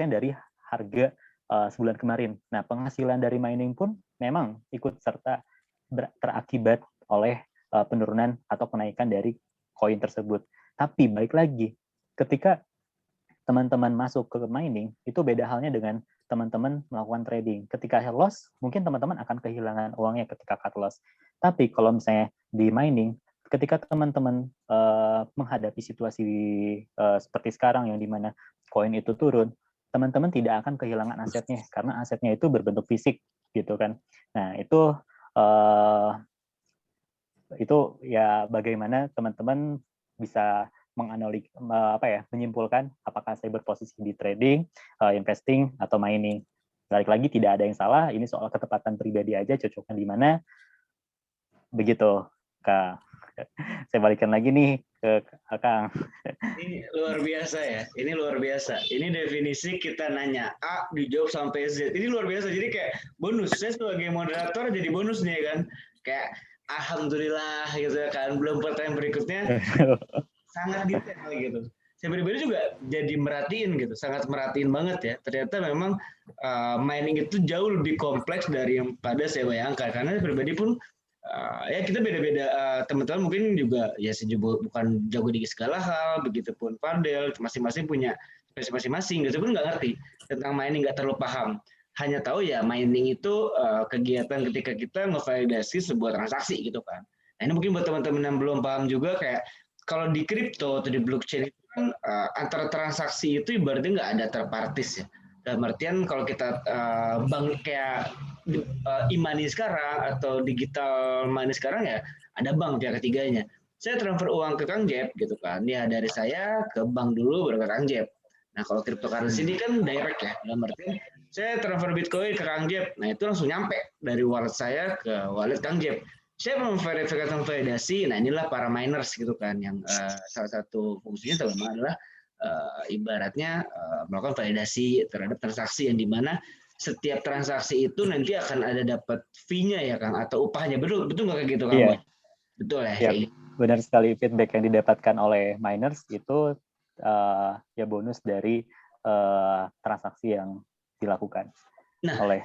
dari harga sebulan kemarin. Nah, penghasilan dari mining pun memang ikut serta terakibat oleh penurunan atau kenaikan dari koin tersebut. Tapi balik lagi, ketika teman-teman masuk ke mining, itu beda halnya dengan teman-teman melakukan trading. Ketika loss, mungkin teman-teman akan kehilangan uangnya ketika cut loss. Tapi kalau misalnya di mining, ketika teman-teman menghadapi situasi seperti sekarang yang dimana koin itu turun, teman-teman tidak akan kehilangan asetnya karena asetnya itu berbentuk fisik gitu kan. Nah, itu ya bagaimana teman-teman bisa menyimpulkan apakah saya berposisi di trading, investing atau mining. Balik lagi tidak ada yang salah, ini soal ketepatan pribadi aja, cocoknya di mana. Begitu, Kak. Saya balikan lagi nih ke Kang.
Ini luar biasa ya. Ini luar biasa. Ini definisi kita nanya A dijawab sampai Z. Ini luar biasa. Jadi kayak bonus. Saya sebagai moderator jadi bonus nih kan. Kayak alhamdulillah gitu kan. Belum pertanyaan berikutnya sangat detail gitu. Saya pribadi juga jadi merhatiin gitu. Sangat merhatiin banget ya. Ternyata memang mining itu jauh lebih kompleks dari yang pada saya bayangkan. Karena saya pribadi pun ya kita beda-beda, teman-teman mungkin juga ya bukan jago di segala hal, begitupun Fadel, masing-masing punya spesies masing-masing, gitu pun nggak ngerti tentang mining, nggak terlalu paham, hanya tahu ya mining itu kegiatan ketika kita ngevalidasi sebuah transaksi gitu kan. Nah ini mungkin buat teman-teman yang belum paham juga, kayak kalau di kripto atau di blockchain itu kan antara transaksi itu ibaratnya nggak ada third parties ya. Dalam artian kalau kita bank kayak e-money sekarang atau digital money sekarang ya ada bank pihak ketiganya. Saya transfer uang ke Kang Jeb gitu kan. Ya dari saya ke bank dulu baru ke Kang Jeb. Nah kalau cryptocurrency ini kan direct ya. Dalam artian saya transfer Bitcoin ke Kang Jeb. Nah itu langsung nyampe dari wallet saya ke wallet Kang Jeb. Saya memverifikasi validasi. Nah inilah para miners gitu kan, yang salah satu fungsinya terutama adalah ibaratnya melakukan validasi terhadap transaksi yang dimana setiap transaksi itu nanti akan ada dapat fee-nya ya Kang, atau upahnya. Betul nggak kayak gitu Kang?
Iya.
Betul ya.
Yep. Benar sekali, feedback yang didapatkan oleh miners itu ya bonus dari transaksi yang dilakukan.
Nah,
oleh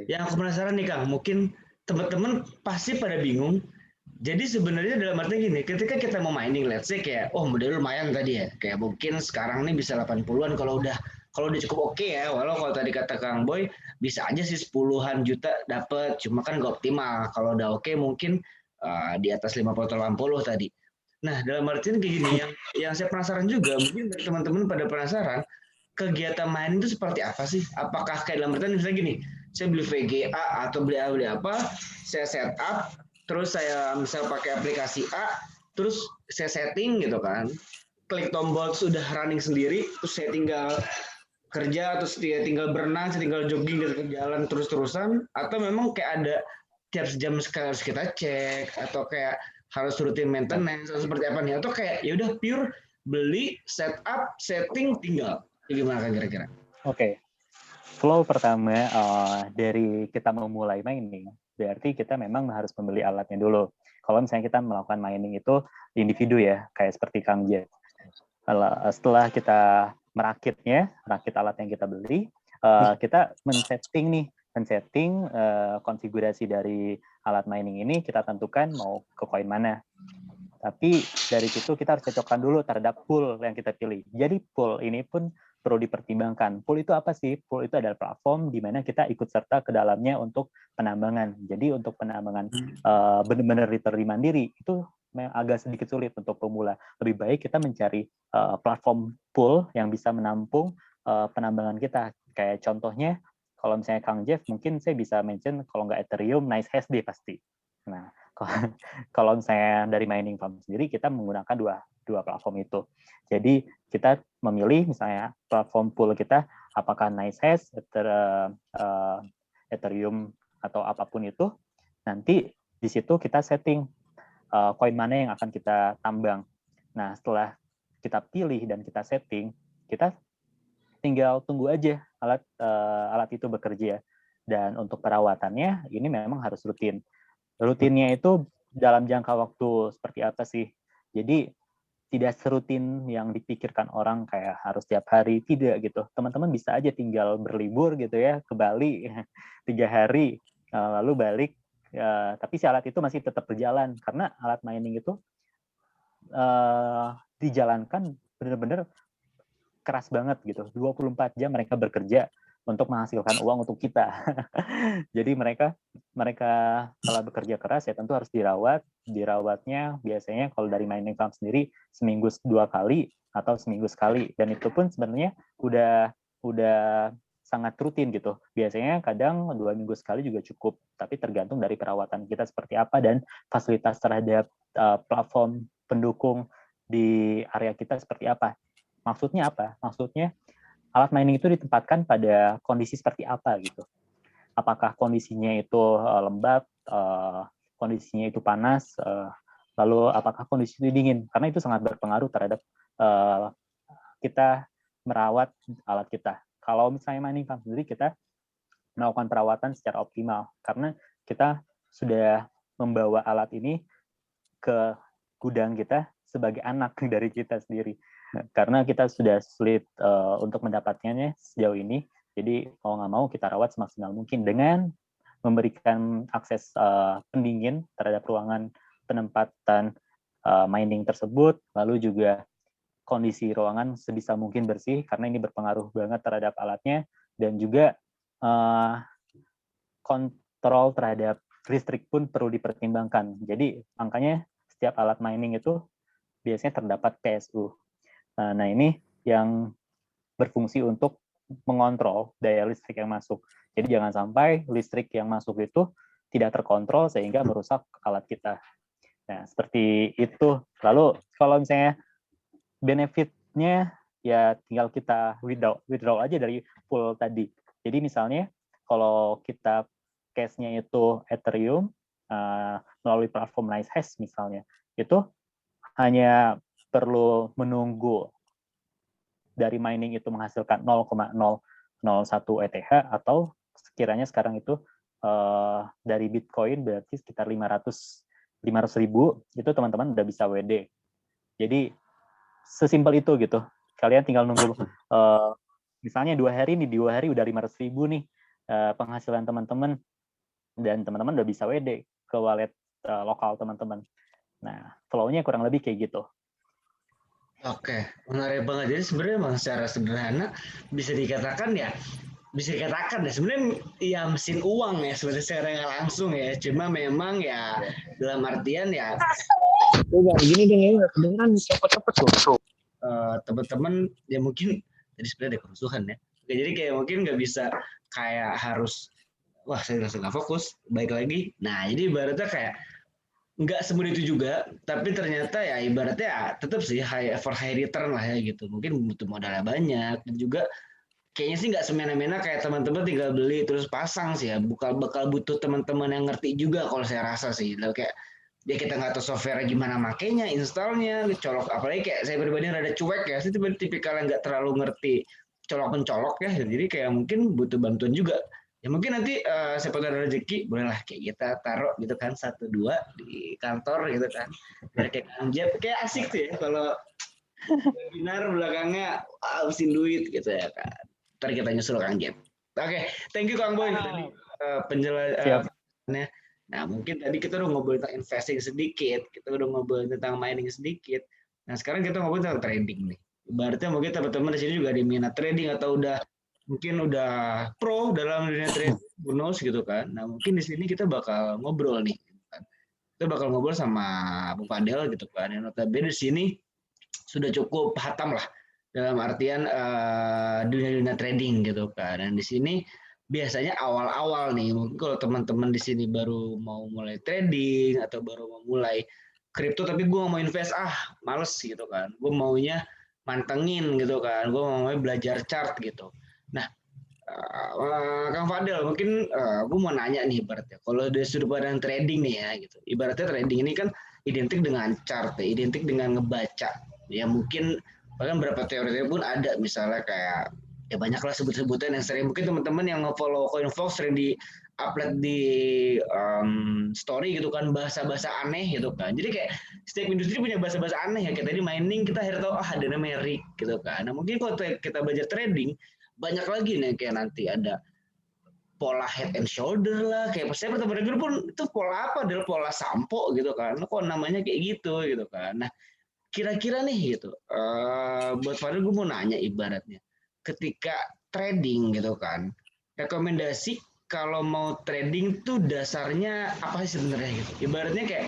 yang aku penasaran nih Kang, mungkin teman-teman pasti pada bingung. Jadi sebenarnya dalam arti gini, ketika kita mau mining, let's say kayak, modal lumayan tadi ya, kayak mungkin sekarang nih bisa 80-an kalau udah cukup oke ya, walau kalau tadi kata Kang Boy, bisa aja sih 10-an juta dapat, cuma kan nggak optimal. Kalau udah oke mungkin di atas 50-80 tadi. Nah, dalam artian kayak gini, yang saya penasaran juga, mungkin teman-teman pada penasaran, kegiatan mining itu seperti apa sih? Apakah kayak dalam artian misalnya gini, saya beli VGA atau beli apa, saya setup, terus saya misal pakai aplikasi A, terus saya setting gitu kan, klik tombol sudah running sendiri, terus saya tinggal kerja, terus dia tinggal berenang, saya tinggal jogging gitu, jalan terus-terusan, atau memang kayak ada tiap sejam sekali harus kita cek, atau kayak harus rutin maintenance, atau seperti apa nih, atau kayak ya udah pure beli, setup, setting, tinggal. Gimana kan kira-kira?
Oke. Flow pertama dari kita memulai mining, berarti kita memang harus membeli alatnya dulu. Kalau misalnya kita melakukan mining itu individu ya, kayak seperti Kang Jet. Setelah kita merakit alat yang kita beli, kita men-setting konfigurasi dari alat mining ini, kita tentukan mau ke koin mana. Tapi dari situ kita harus cocokkan dulu terhadap pool yang kita pilih. Jadi pool ini pun perlu dipertimbangkan. Pool itu apa sih? Pool itu adalah platform di mana kita ikut serta ke dalamnya untuk penambangan. Jadi untuk penambangan benar-benar literally mandiri itu agak sedikit sulit untuk pemula. Lebih baik kita mencari platform pool yang bisa menampung penambangan kita. Kayak contohnya, kalau misalnya Kang Jeff, mungkin saya bisa mention kalau nggak Ethereum, NiceHashed pasti. Nah, kalau misalnya dari mining farm sendiri, kita menggunakan dua platform itu. Jadi kita memilih misalnya platform pool kita, apakah NiceHashed, Ethereum, atau apapun itu, nanti di situ kita setting koin mana yang akan kita tambang. Nah, setelah kita pilih dan kita setting, kita tinggal tunggu aja alat itu bekerja. Dan untuk perawatannya, ini memang harus rutin. Rutinnya itu dalam jangka waktu seperti apa sih? Jadi tidak serutin yang dipikirkan orang kayak harus tiap hari, tidak gitu. Teman-teman bisa aja tinggal berlibur gitu ya ke Bali 3 hari, lalu balik, tapi si alat itu masih tetap berjalan karena alat mining itu dijalankan benar-benar keras banget gitu. 24 jam mereka bekerja untuk menghasilkan uang untuk kita. Jadi mereka setelah bekerja keras ya tentu harus dirawat. Dirawatnya biasanya kalau dari mining farm sendiri seminggu 2 kali atau seminggu sekali. Dan itu pun sebenarnya udah sangat rutin gitu. Biasanya kadang 2 minggu sekali juga cukup. Tapi tergantung dari perawatan kita seperti apa dan fasilitas terhadap platform pendukung di area kita seperti apa. Maksudnya apa? Maksudnya alat mining itu ditempatkan pada kondisi seperti apa gitu. Apakah kondisinya itu lembab, kondisinya itu panas, lalu apakah kondisi itu dingin? Karena itu sangat berpengaruh terhadap kita merawat alat kita. Kalau misalnya mining farm sendiri, kita melakukan perawatan secara optimal karena kita sudah membawa alat ini ke gudang kita sebagai anak dari kita sendiri. Karena kita sudah sulit untuk mendapatkannya sejauh ini, jadi mau nggak mau kita rawat semaksimal mungkin dengan memberikan akses pendingin terhadap ruangan penempatan mining tersebut, lalu juga kondisi ruangan sebisa mungkin bersih, karena ini berpengaruh banget terhadap alatnya, dan juga kontrol terhadap listrik pun perlu dipertimbangkan. Jadi makanya setiap alat mining itu biasanya terdapat PSU. Nah, ini yang berfungsi untuk mengontrol daya listrik yang masuk. Jadi jangan sampai listrik yang masuk itu tidak terkontrol sehingga merusak alat kita. Nah, seperti itu. Lalu kalau misalnya benefitnya ya tinggal kita withdraw aja dari pool tadi. Jadi misalnya kalau kita case-nya itu Ethereum melalui platform NiceHashed misalnya, itu hanya perlu menunggu dari mining itu menghasilkan 0,001 ETH atau sekiranya sekarang itu dari Bitcoin berarti sekitar 500.000 itu teman-teman udah bisa WD. Jadi sesimpel itu gitu. Kalian tinggal nunggu misalnya 2 hari nih, di 2 hari udah 500.000 nih penghasilan teman-teman dan teman-teman udah bisa WD ke wallet lokal teman-teman. Nah, flow-nya kurang lebih kayak gitu.
Oke, menarik banget. Jadi sebenarnya memang secara sederhana bisa dikatakan ya sebenarnya ya mesin uang ya sebenarnya secara nggak langsung ya. Cuma memang ya dalam artian ya gini deh ya kedengeran cepet-cepet tuh. Teman-teman ya mungkin jadi sebenarnya ada kerusuhan ya. Oke, jadi kayak mungkin nggak bisa kayak harus wah saya langsung nggak fokus baik lagi. Nah jadi ibaratnya kayak nggak semudah itu juga, tapi ternyata ya ibaratnya ya tetap sih high return lah ya gitu. Mungkin butuh modalnya banyak dan juga kayaknya sih nggak semena-mena kayak teman-teman tinggal beli terus pasang sih ya. Bakal butuh teman-teman yang ngerti juga kalau saya rasa sih. Lalu kayak ya kita nggak tahu software gimana makainya, installnya, colok apalagi kayak saya pribadi rada cuek ya, saya tipikal yang nggak terlalu ngerti colok-mencolok ya, jadi kayak mungkin butuh bantuan juga. Ya mungkin nanti siapa ada rezeki bolehlah kayak kita taruh gitu kan 1-2 di kantor gitu kan biar kayak anjir kayak asik sih ya kalau webinar belakangnya habisin duit gitu ya kan. Ntar kita nyusul Kang Jep. Oke, thank you Kang Boy tadi penjelasannya Nah, mungkin tadi kita udah ngobrolin tentang investing sedikit, kita udah ngobrolin tentang mining sedikit. Nah, sekarang kita ngobrolin tentang trading nih. Ibaratnya mungkin teman-teman di sini juga ada minat trading atau mungkin udah pro dalam dunia trading, who knows gitu kan. Nah, mungkin di sini kita bakal ngobrol nih. Kita bakal ngobrol sama Bung Fadel gitu kan. Yang notabene di sini sudah cukup hatam lah dalam artian dunia-dunia trading gitu kan. Dan di sini biasanya awal-awal nih, mungkin kalau teman-teman di sini baru mau mulai trading atau baru mau mulai kripto, tapi gue mau invest, males gitu kan. Gue maunya mantengin gitu kan. Gue mau belajar chart gitu. Nah, Kang Fadel, mungkin gue mau nanya nih ibaratnya, kalau dari sudut pandang trading nih ya gitu, ibaratnya trading ini kan identik dengan chart, ya, identik dengan ngebaca, ya mungkin bahkan beberapa teori pun ada, misalnya kayak ya banyaklah sebut-sebutan yang sering mungkin teman-teman yang nge-follow CoinFox sering di upload di story gitu kan, bahasa-bahasa aneh gitu kan. Jadi kayak setiap industri punya bahasa-bahasa aneh ya. Kayak tadi mining kita akhirnya tahu ada namanya rig gitu kan. Nah mungkin kalau kita belajar trading banyak lagi nih kayak nanti ada pola head and shoulder lah, kayak saya pertama dulu pun itu pola apa, adalah pola sampo gitu kan, kok namanya kayak gitu kan. Nah kira-kira nih gitu, buat Fadil gue mau nanya ibaratnya, ketika trading gitu kan, rekomendasi kalau mau trading tuh dasarnya apa sih sebenarnya gitu, ibaratnya kayak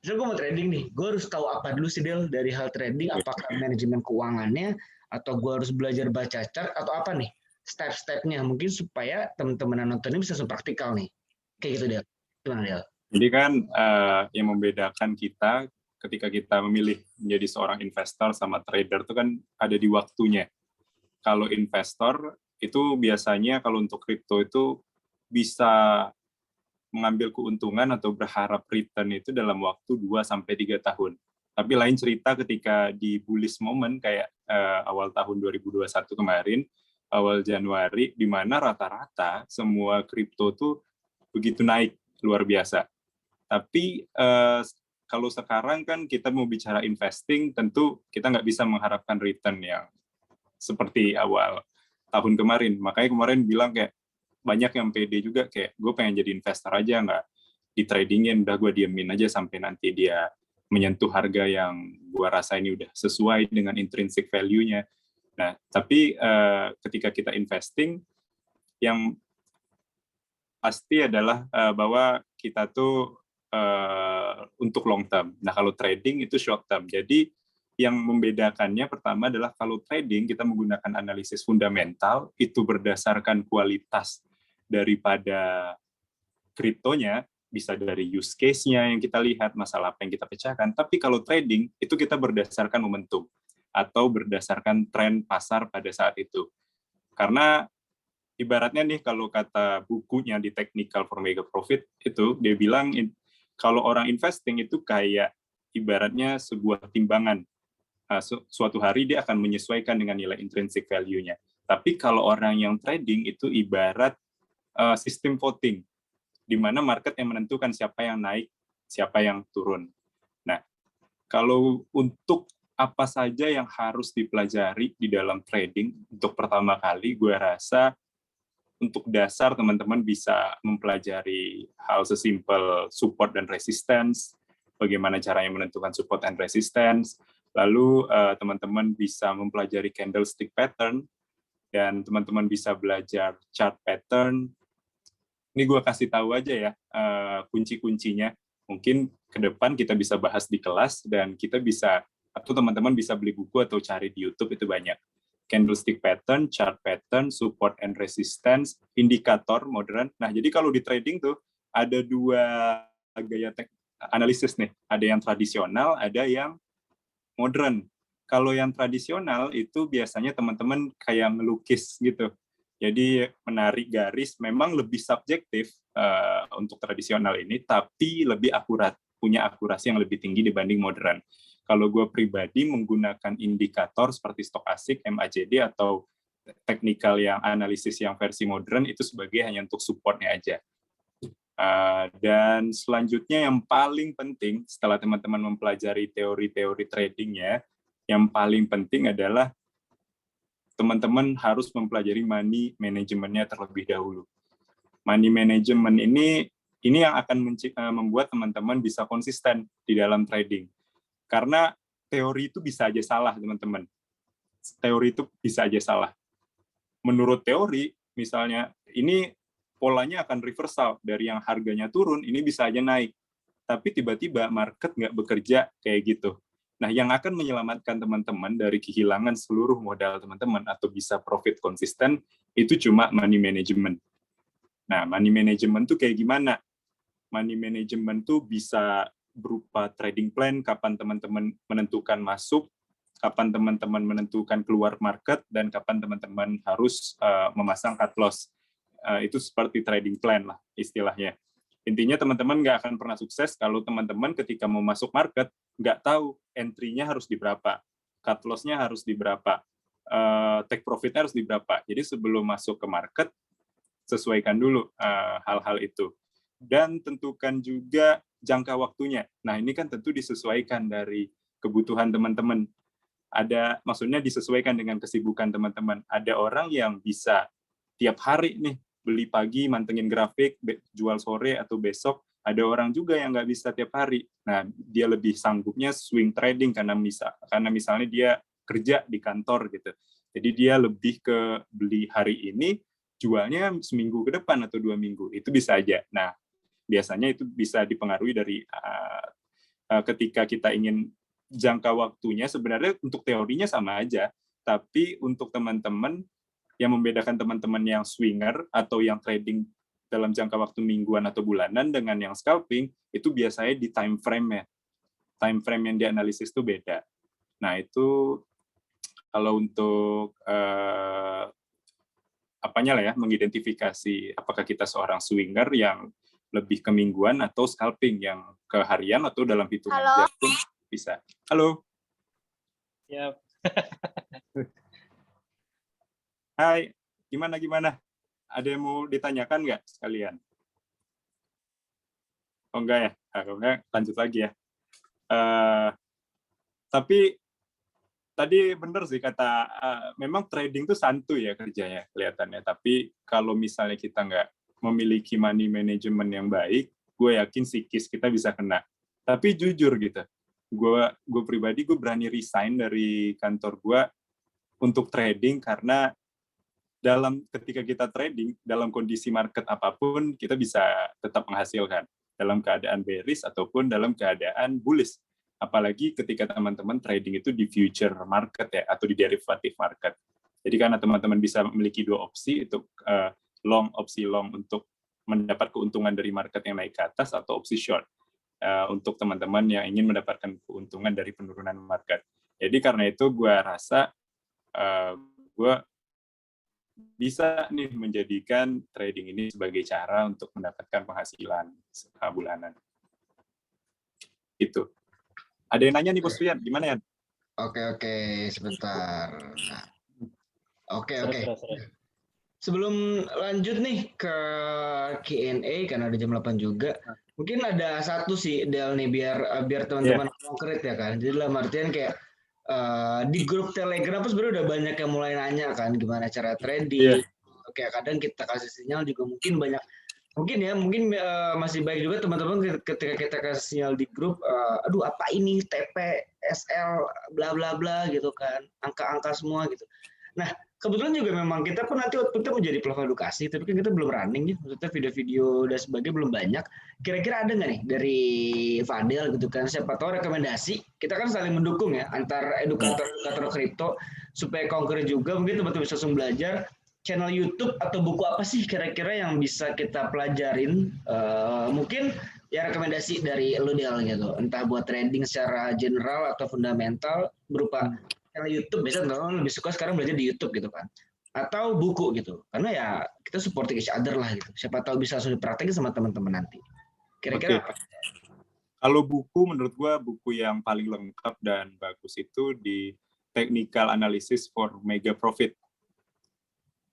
misalnya gue mau trading nih, gue harus tahu apa dulu sih Del dari hal trading, apakah manajemen keuangannya, atau gue harus belajar baca chart, atau apa nih step-stepnya, mungkin supaya teman-teman yang nonton ini bisa langsung praktikal nih, kayak gitu Del. Gimana Del?
Jadi kan yang membedakan kita ketika kita memilih menjadi seorang investor sama trader itu kan ada di waktunya. Kalau investor itu biasanya kalau untuk kripto itu bisa mengambil keuntungan atau berharap return itu dalam waktu 2-3 tahun. Tapi lain cerita ketika di bullish moment kayak awal tahun 2021 kemarin, awal Januari, di mana rata-rata semua kripto tuh begitu naik, luar biasa. Tapi kalau sekarang kan kita mau bicara investing, tentu kita nggak bisa mengharapkan return yang seperti awal tahun kemarin. Makanya kemarin bilang kayak banyak yang pede juga, kayak gue pengen jadi investor aja, nggak di tradingin, udah gue diemin aja sampai nanti dia menyentuh harga yang gue rasa ini udah sesuai dengan intrinsic value-nya. Nah, tapi ketika kita investing, yang pasti adalah bahwa kita tuh untuk long term. Nah, kalau trading itu short term. Jadi yang membedakannya pertama adalah kalau trading kita menggunakan analisis fundamental, itu berdasarkan kualitas daripada kriptonya, bisa dari use case-nya yang kita lihat, masalah apa yang kita pecahkan. Tapi kalau trading, itu kita berdasarkan momentum atau berdasarkan tren pasar pada saat itu. Karena ibaratnya nih, kalau kata bukunya di Technical for Mega Profit, itu dia bilang kalau orang investing itu kayak ibaratnya sebuah timbangan. Suatu hari dia akan menyesuaikan dengan nilai intrinsic value-nya. Tapi kalau orang yang trading itu ibarat sistem voting, di mana market yang menentukan siapa yang naik, siapa yang turun. Nah, kalau untuk apa saja yang harus dipelajari di dalam trading, untuk pertama kali gue rasa untuk dasar teman-teman bisa mempelajari hal sesimpel support dan resistance, bagaimana caranya menentukan support and resistance, lalu teman-teman bisa mempelajari candlestick pattern, dan teman-teman bisa belajar chart pattern. Ini gue kasih tahu aja ya kunci-kuncinya. Mungkin ke depan kita bisa bahas di kelas, dan kita bisa, atau teman-teman bisa beli buku atau cari di YouTube, itu banyak. Candlestick pattern, chart pattern, support and resistance, indikator modern. Nah, jadi kalau di trading tuh ada dua gaya analisis nih. Ada yang tradisional, ada yang modern. Kalau yang tradisional itu biasanya teman-teman kayak melukis gitu. Jadi menarik garis memang lebih subjektif untuk tradisional ini, tapi lebih akurat, punya akurasi yang lebih tinggi dibanding modern. Kalau gue pribadi menggunakan indikator seperti stokastik, MACD, atau teknikal yang analisis yang versi modern, itu sebagai hanya untuk supportnya aja. Dan selanjutnya yang paling penting setelah teman-teman mempelajari teori-teori tradingnya, yang paling penting adalah teman-teman harus mempelajari money management-nya terlebih dahulu. Money management ini Ini yang akan membuat teman-teman bisa konsisten di dalam trading. Karena teori itu bisa aja salah, teman-teman. Teori itu bisa aja salah. Menurut teori, misalnya, ini polanya akan reversal. Dari yang harganya turun, ini bisa aja naik. Tapi tiba-tiba market nggak bekerja kayak gitu. Nah, yang akan menyelamatkan teman-teman dari kehilangan seluruh modal teman-teman atau bisa profit konsisten, itu cuma money management. Nah, money management tuh kayak gimana? Money management tuh bisa berupa trading plan, kapan teman-teman menentukan masuk, kapan teman-teman menentukan keluar market, dan kapan teman-teman harus memasang cut loss. Itu seperti trading plan lah istilahnya. Intinya teman-teman nggak akan pernah sukses kalau teman-teman ketika mau masuk market nggak tahu entry-nya harus di berapa, cut loss-nya harus di berapa, take profit-nya harus di berapa. Jadi sebelum masuk ke market, sesuaikan dulu hal-hal itu. Dan tentukan juga jangka waktunya. Nah, ini kan tentu disesuaikan dari kebutuhan teman-teman. Maksudnya disesuaikan dengan kesibukan teman-teman. Ada orang yang bisa tiap hari nih, beli pagi, mantengin grafik, jual sore atau besok. Ada orang juga yang nggak bisa tiap hari. Nah, dia lebih sanggupnya swing trading karena misalnya dia kerja di kantor gitu. Jadi dia lebih ke beli hari ini, jualnya seminggu ke depan atau 2 minggu. Itu bisa aja. Nah, biasanya itu bisa dipengaruhi dari ketika kita ingin jangka waktunya, sebenarnya untuk teorinya sama aja, tapi untuk teman-teman, yang membedakan teman-teman yang swinger atau yang trading dalam jangka waktu mingguan atau bulanan dengan yang scalping, itu biasanya di time frame-nya. Time frame yang dianalisis itu beda. Nah, itu kalau untuk mengidentifikasi apakah kita seorang swinger yang lebih ke mingguan atau scalping yang ke harian atau dalam hitungan jam pun bisa. Halo.
Ya.
Hai, gimana? Ada yang mau ditanyakan nggak sekalian? Oh enggak ya? Kalau enggak, lanjut lagi ya. Tapi tadi benar sih kata, memang trading itu santuy ya kerjanya kelihatannya. Tapi kalau misalnya kita nggak memiliki money management yang baik, gue yakin psikis kita bisa kena. Tapi jujur gitu, gue pribadi gue berani resign dari kantor gue untuk trading karena ketika kita trading dalam kondisi market apapun kita bisa tetap menghasilkan dalam keadaan bearish ataupun dalam keadaan bullish. Apalagi ketika teman-teman trading itu di future market ya atau di derivative market. Jadi karena teman-teman bisa memiliki 2 opsi untuk opsi long untuk mendapat keuntungan dari market yang naik ke atas atau opsi short untuk teman-teman yang ingin mendapatkan keuntungan dari penurunan market. Jadi karena itu gue rasa gue bisa nih menjadikan trading ini sebagai cara untuk mendapatkan penghasilan bulanan. Itu. Ada yang nanya nih Bos Rian, gimana ya?
Oke, sebentar. Nah. Oke.
Seru.
Sebelum lanjut nih ke Q&A karena udah jam 8 juga. Mungkin ada satu sih Del nih biar teman-teman konkret ya kan. Jadi dalam artian kayak di grup Telegram sebenarnya udah banyak yang mulai nanya kan gimana cara trading. Oke, kadang kita kasih sinyal juga mungkin banyak. Mungkin masih baik juga teman-teman ketika kita kasih sinyal di grup, aduh apa ini TP, SL, bla bla bla gitu kan, angka-angka semua gitu. Nah, kebetulan juga memang kita pun nanti waktu itu menjadi platform edukasi, tapi kan kita belum running ya, maksudnya video-video dan sebagainya belum banyak. Kira-kira ada nggak nih dari Fadel gitu kan, siapa tahu rekomendasi, kita kan saling mendukung ya, antar edukator kripto, supaya konkret juga, mungkin teman-teman bisa langsung belajar, channel YouTube atau buku apa sih kira-kira yang bisa kita pelajarin? Mungkin ya rekomendasi dari lu Del gitu, entah buat trading secara general atau fundamental berupa channel YouTube. Biasanya teman-teman lebih suka sekarang belajar di YouTube gitu kan, atau buku gitu, karena ya kita supporting each other lah gitu. Siapa tahu bisa langsung dipraktekin sama teman-teman nanti. Kira-kira apa?
Kalau buku, menurut gue buku yang paling lengkap dan bagus itu di Technical Analysis for Mega Profit.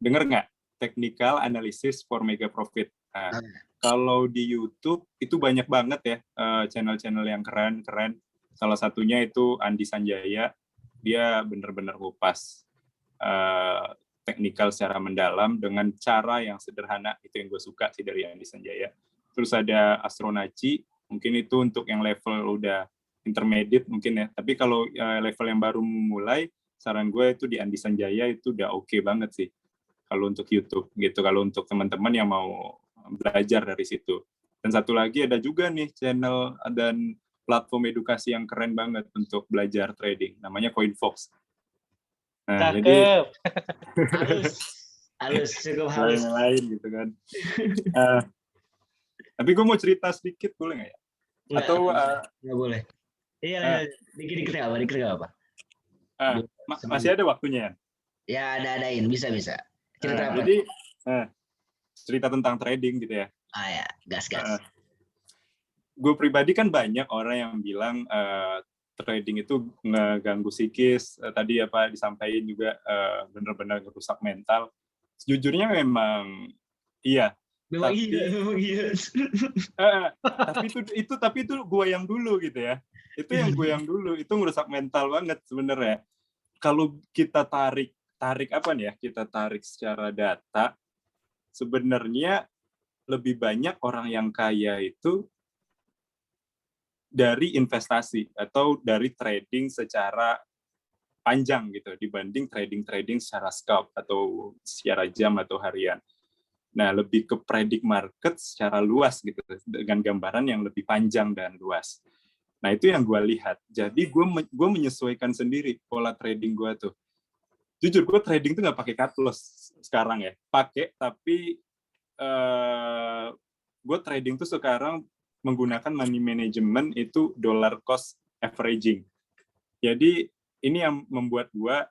Dengar nggak? Technical Analysis for Mega Profit. Nah, kalau di YouTube itu banyak banget ya channel-channel yang keren-keren. Salah satunya itu Andi Sanjaya. Dia benar-benar ngupas teknikal secara mendalam dengan cara yang sederhana. Itu yang gue suka sih dari Andi Sanjaya. terus ada Astronaci, mungkin itu untuk yang level udah intermediate mungkin ya. Tapi kalau level yang baru mulai, saran gue itu di Andi Sanjaya itu udah oke banget sih. Kalau untuk YouTube gitu, kalau untuk teman-teman yang mau belajar dari situ. Dan satu lagi ada juga nih channel dan platform edukasi yang keren banget untuk belajar trading, namanya CoinFox. Nah, jadi
halus, cukup halus.
Lain gitu kan. Tapi gue mau cerita sedikit, boleh nggak ya? Atau
nggak boleh. Iya, dikit-dikit nggak apa.
Masih ada waktunya
ya? Ya, adain, bisa. Cerita apa?
Jadi cerita tentang trading gitu ya.
Ya, gas.
Gue pribadi kan banyak orang yang bilang trading itu ngeganggu psikis. Tadi apa disampaikan juga benar-benar ngerusak mental. Sejujurnya memang iya.
Memang iya.
Tapi itu gue yang dulu gitu ya. Itu yang gue yang dulu. Itu ngerusak mental banget sebenarnya. Kalau kita tarik apa nih ya? Kita tarik secara data. Sebenarnya lebih banyak orang yang kaya itu dari investasi atau dari trading secara panjang gitu dibanding trading secara scalp atau secara jam atau harian. Nah, lebih ke predict market secara luas gitu dengan gambaran yang lebih panjang dan luas. Nah, itu yang gue lihat. Jadi gue menyesuaikan sendiri pola trading gue tuh. Jujur gue trading tuh nggak pakai cut loss sekarang ya. Pakai, tapi gue trading tuh sekarang menggunakan money management itu dollar cost averaging. Jadi ini yang membuat gue,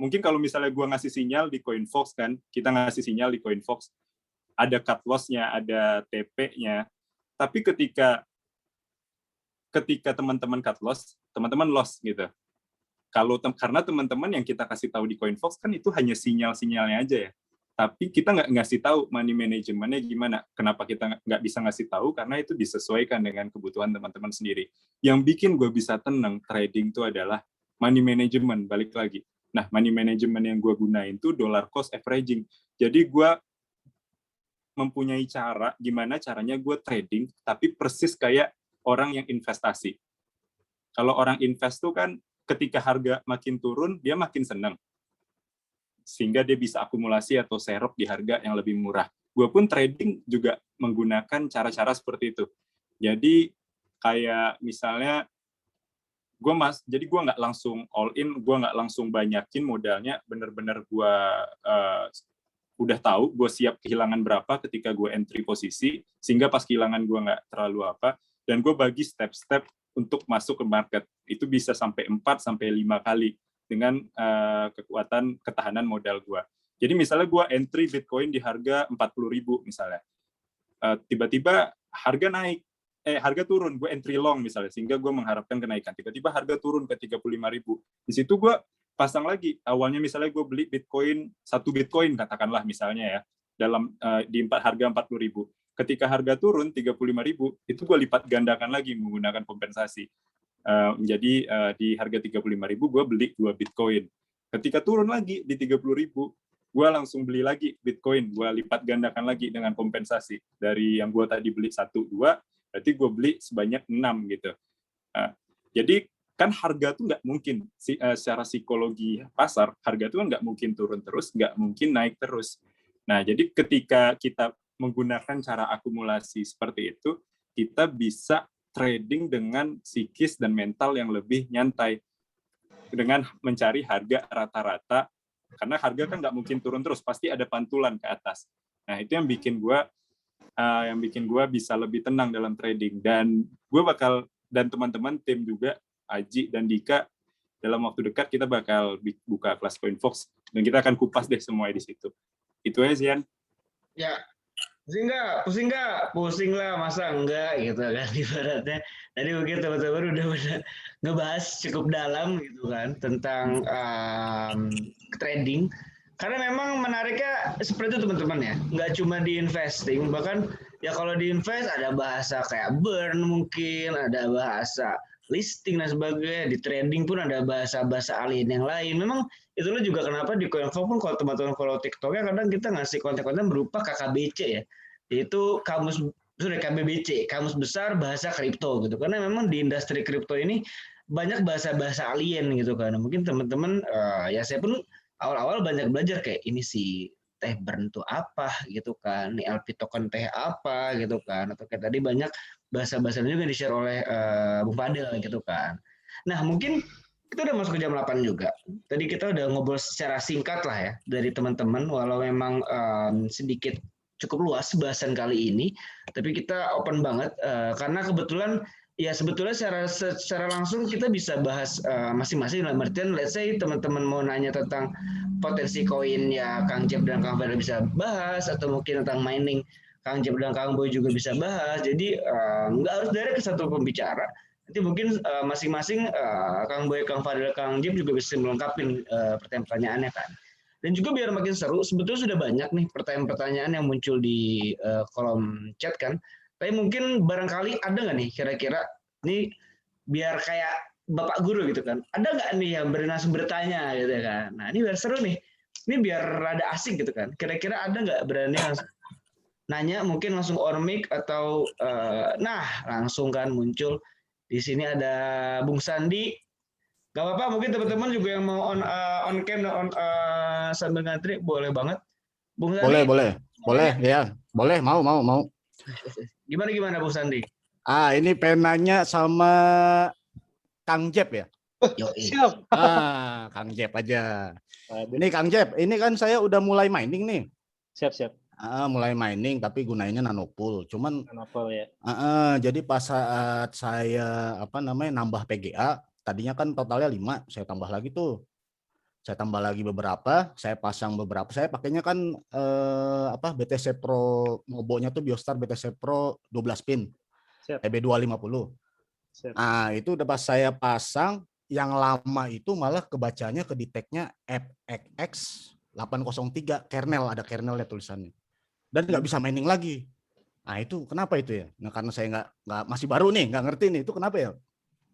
mungkin kalau misalnya gue ngasih sinyal di CoinFox kan, kita ngasih sinyal di CoinFox, ada cut loss-nya, ada TP-nya. Tapi ketika teman-teman cut loss, teman-teman loss gitu. Karena teman-teman yang kita kasih tahu di CoinFox kan itu hanya sinyal-sinyalnya aja ya. Tapi kita nggak ngasih tahu money manajemennya gimana. Kenapa kita nggak bisa ngasih tahu? Karena itu disesuaikan dengan kebutuhan teman-teman sendiri. Yang bikin gue bisa tenang trading itu adalah money management, balik lagi. Nah, money management yang gue gunain itu dollar cost averaging. Jadi gue mempunyai cara, gimana caranya gue trading, tapi persis kayak orang yang investasi. Kalau orang invest tuh kan ketika harga makin turun, dia makin senang. Sehingga dia bisa akumulasi atau serok di harga yang lebih murah. Gue pun trading juga menggunakan cara-cara seperti itu. Jadi kayak misalnya jadi gue nggak langsung all in, gue nggak langsung banyakin modalnya, bener-bener gue udah tahu gue siap kehilangan berapa ketika gue entry posisi, sehingga pas kehilangan gue nggak terlalu apa, dan gue bagi step-step untuk masuk ke market. Itu bisa sampai 4-5 kali dengan kekuatan ketahanan modal gue. Jadi misalnya gue entry Bitcoin di harga 40.000 misalnya. Tiba-tiba harga naik, harga turun, gue entry long misalnya, sehingga gue mengharapkan kenaikan. Tiba-tiba harga turun ke 35.000. Di situ gue pasang lagi. Awalnya misalnya gue beli Bitcoin, 1 Bitcoin katakanlah misalnya ya, di harga 40.000. Ketika harga turun 35.000, itu gue lipat gandakan lagi menggunakan kompensasi. Menjadi di harga 35.000 gue beli 2 Bitcoin. Ketika turun lagi di 30.000, gue langsung beli lagi Bitcoin, gue lipat gandakan lagi dengan kompensasi. Dari yang gue tadi beli 1-2, berarti gue beli sebanyak 6 gitu. Jadi kan harga tuh nggak mungkin, secara psikologi pasar, harga tuh kan nggak mungkin turun terus, nggak mungkin naik terus. Nah, jadi ketika kita menggunakan cara akumulasi seperti itu, kita bisa trading dengan psikis dan mental yang lebih nyantai dengan mencari harga rata-rata, karena harga kan nggak mungkin turun terus, pasti ada pantulan ke atas. Nah, itu yang bikin gue bisa lebih tenang dalam trading. Dan gue dan teman-teman tim juga, Aji dan Dika, dalam waktu dekat kita bakal buka kelas CoinFox dan kita akan kupas deh semua di situ. Itu aja, Zian.
Ya. Pusing lah, masa enggak gitu kan ibaratnya. Tadi mungkin teman-teman udah ngebahas cukup dalam gitu kan tentang trading. Karena memang menariknya seperti itu teman-teman ya. Nggak cuma di investing, bahkan ya kalau di invest ada bahasa kayak burn mungkin, ada bahasa listing dan sebagainya. Di trading pun ada bahasa-bahasa alien yang lain. Memang itulah juga kenapa di CoinFox pun kalau teman-teman follow TikToknya kadang kita ngasih konten-konten berupa KKBC ya, yaitu kamus KBBC, Kamus Besar Bahasa Kripto gitu. Karena memang di industri kripto ini banyak bahasa-bahasa alien gitu kan. Mungkin teman-teman ya saya pun awal-awal banyak belajar kayak ini sih teh burn itu apa gitu kan, nih LP token teh apa gitu kan, atau kayak tadi banyak bahasa-bahasa juga di-share oleh Bung Fadil gitu kan. Nah mungkin kita udah masuk ke jam 8 juga. Tadi kita udah ngobrol secara singkat lah ya dari teman-teman, walau memang sedikit cukup luas bahasan kali ini, tapi kita open banget karena kebetulan ya sebetulnya secara langsung kita bisa bahas masing-masing dalam artian let's say teman-teman mau nanya tentang potensi koin ya Kang Jeb dan Kang Fadil bisa bahas, atau mungkin tentang mining Kang Jeb dan Kang Boy juga bisa bahas. Jadi nggak harus direct ke satu pembicara. Nanti mungkin masing-masing Kang Boy, Kang Fadil, Kang Jeb juga bisa melengkapi pertanyaan-pertanyaannya kan. Dan juga biar makin seru, sebetulnya sudah banyak nih pertanyaan-pertanyaan yang muncul di kolom chat kan. Tapi mungkin barangkali ada nggak nih kira-kira nih biar kayak Bapak Guru gitu kan. Ada nggak nih yang langsung bertanya gitu kan. Nah ini biar seru nih. Ini biar rada asik gitu kan. Kira-kira ada nggak berani langsung nanya, mungkin langsung on mic atau nah langsung kan muncul. Di sini ada Bung Sandi. Gak apa-apa, mungkin teman-teman juga yang mau on cam dan sambil ngantri boleh banget. Bung Sandi.
Boleh ya. Boleh, mau.
Gimana Bung Sandi?
Ini penanya sama Kang Jeb ya?
Siap.
Kang Jeb aja. Ini Kang Jeb, ini kan saya udah mulai mining nih.
Siap.
Mulai mining tapi gunainnya nanopool. Cuman
Nanopool ya.
Jadi pas saat saya nambah PGA, tadinya kan totalnya 5, saya tambah lagi tuh. Saya tambah lagi beberapa, saya pasang beberapa. Saya pakainya kan BTC Pro Mobo-nya tuh Biostar BTC Pro 12 pin. EB250. Nah, itu udah pas saya pasang, yang lama itu malah kebacanya ke detect-nya FXX 803 kernel, ada kernelnya tulisannya. Dan nggak bisa mining lagi. Nah, itu kenapa itu ya? Nah, karena saya nggak masih baru nih, nggak ngerti nih, itu kenapa ya,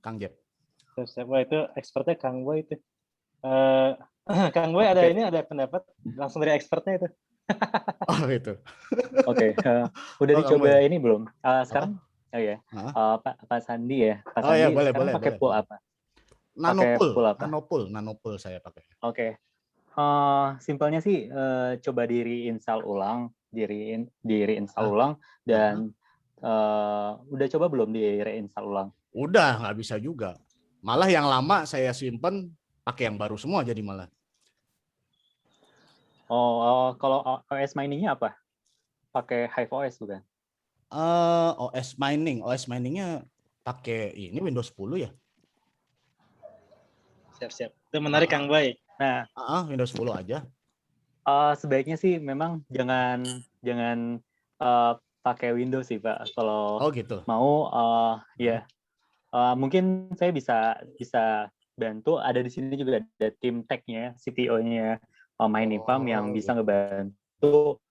Kang Jeb?
Wah, itu expertnya Kang Boy itu. Kang Boy ada ini, ada pendapat langsung dari expertnya itu.
Oh gitu.
Oke, udah dicoba ini belum? Sekarang? Oh ya, Pak Sandi ya. Pak Sandi sekarang pakai pool apa?
Nanopool saya pakai.
Oke. Simpelnya sih coba di-reinstall ulang, ulang dan udah coba belum di-reinstall ulang?
Udah, nggak bisa juga. Malah yang lama saya simpen pakai yang baru semua jadi malah.
Kalau OS miningnya apa? Pakai Hive OS bukan?
OS miningnya pakai ini Windows 10 ya?
Siap. Itu menarik Kang Boy.
Nah,
Windows 10 aja.
Sebaiknya sih memang jangan pakai Windows sih Pak. Kalau
gitu.
Mau ya mungkin saya bisa bantu. Ada di sini juga ada tim tech-nya, CTO-nya Minifam yang bisa ngebantu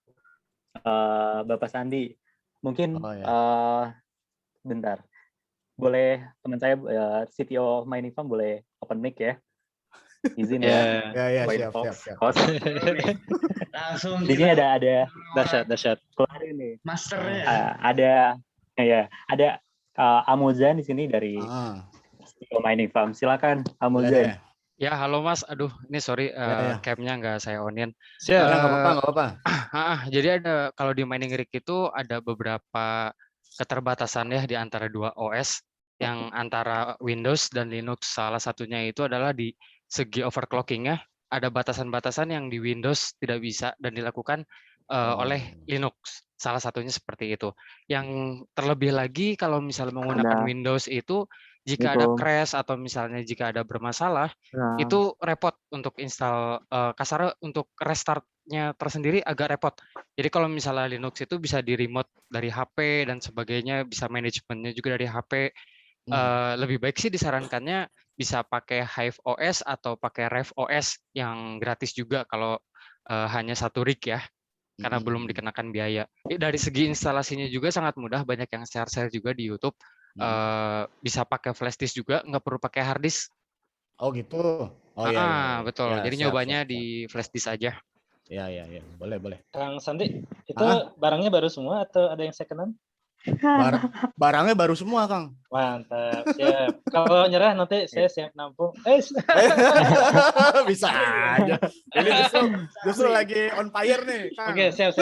Bapak Sandi. Mungkin bentar. Boleh teman saya CTO Minifam boleh open mic ya? Izin ya.
Ya, siap.
Langsung
di sini ada
dahsyat.
Keluarin nih. Masternya.
Ada Amozan di sini dari CTO Minifam. Silakan Amozan.
Ya, halo Mas. Aduh, ini sorry cam-nya nggak saya on-in.
Nggak apa-apa.
Jadi kalau di Mining Rig itu ada beberapa keterbatasan ya di antara dua OS, yang antara Windows dan Linux. Salah satunya itu adalah di segi overclocking-nya. Ada batasan-batasan yang di Windows tidak bisa dan dilakukan oleh Linux. Salah satunya seperti itu. Yang terlebih lagi kalau misalnya menggunakan Windows itu, jika ada crash atau misalnya jika ada bermasalah, itu repot untuk install, kasarnya untuk restart-nya tersendiri agak repot. Jadi kalau misalnya Linux itu bisa di remote dari HP dan sebagainya, bisa manajemennya juga dari HP. Lebih baik sih disarankannya bisa pakai Hive OS atau pakai Rev OS yang gratis juga kalau hanya satu rig ya, karena belum dikenakan biaya. Dari segi instalasinya juga sangat mudah, banyak yang share juga di YouTube. Bisa pakai flash disk juga, nggak perlu pakai hard disk.
Oh gitu. Iya.
Betul. Ya, jadi nyobanya di flash disk aja.
Iya. Boleh.
Kang Sandi, itu barangnya baru semua atau ada yang second hand?
Barangnya baru semua, Kang.
Mantap, siap. Kalau nyerah nanti saya siap nampung.
Bisa aja. Ini justru lagi on fire nih, Kang.
Oke, siap.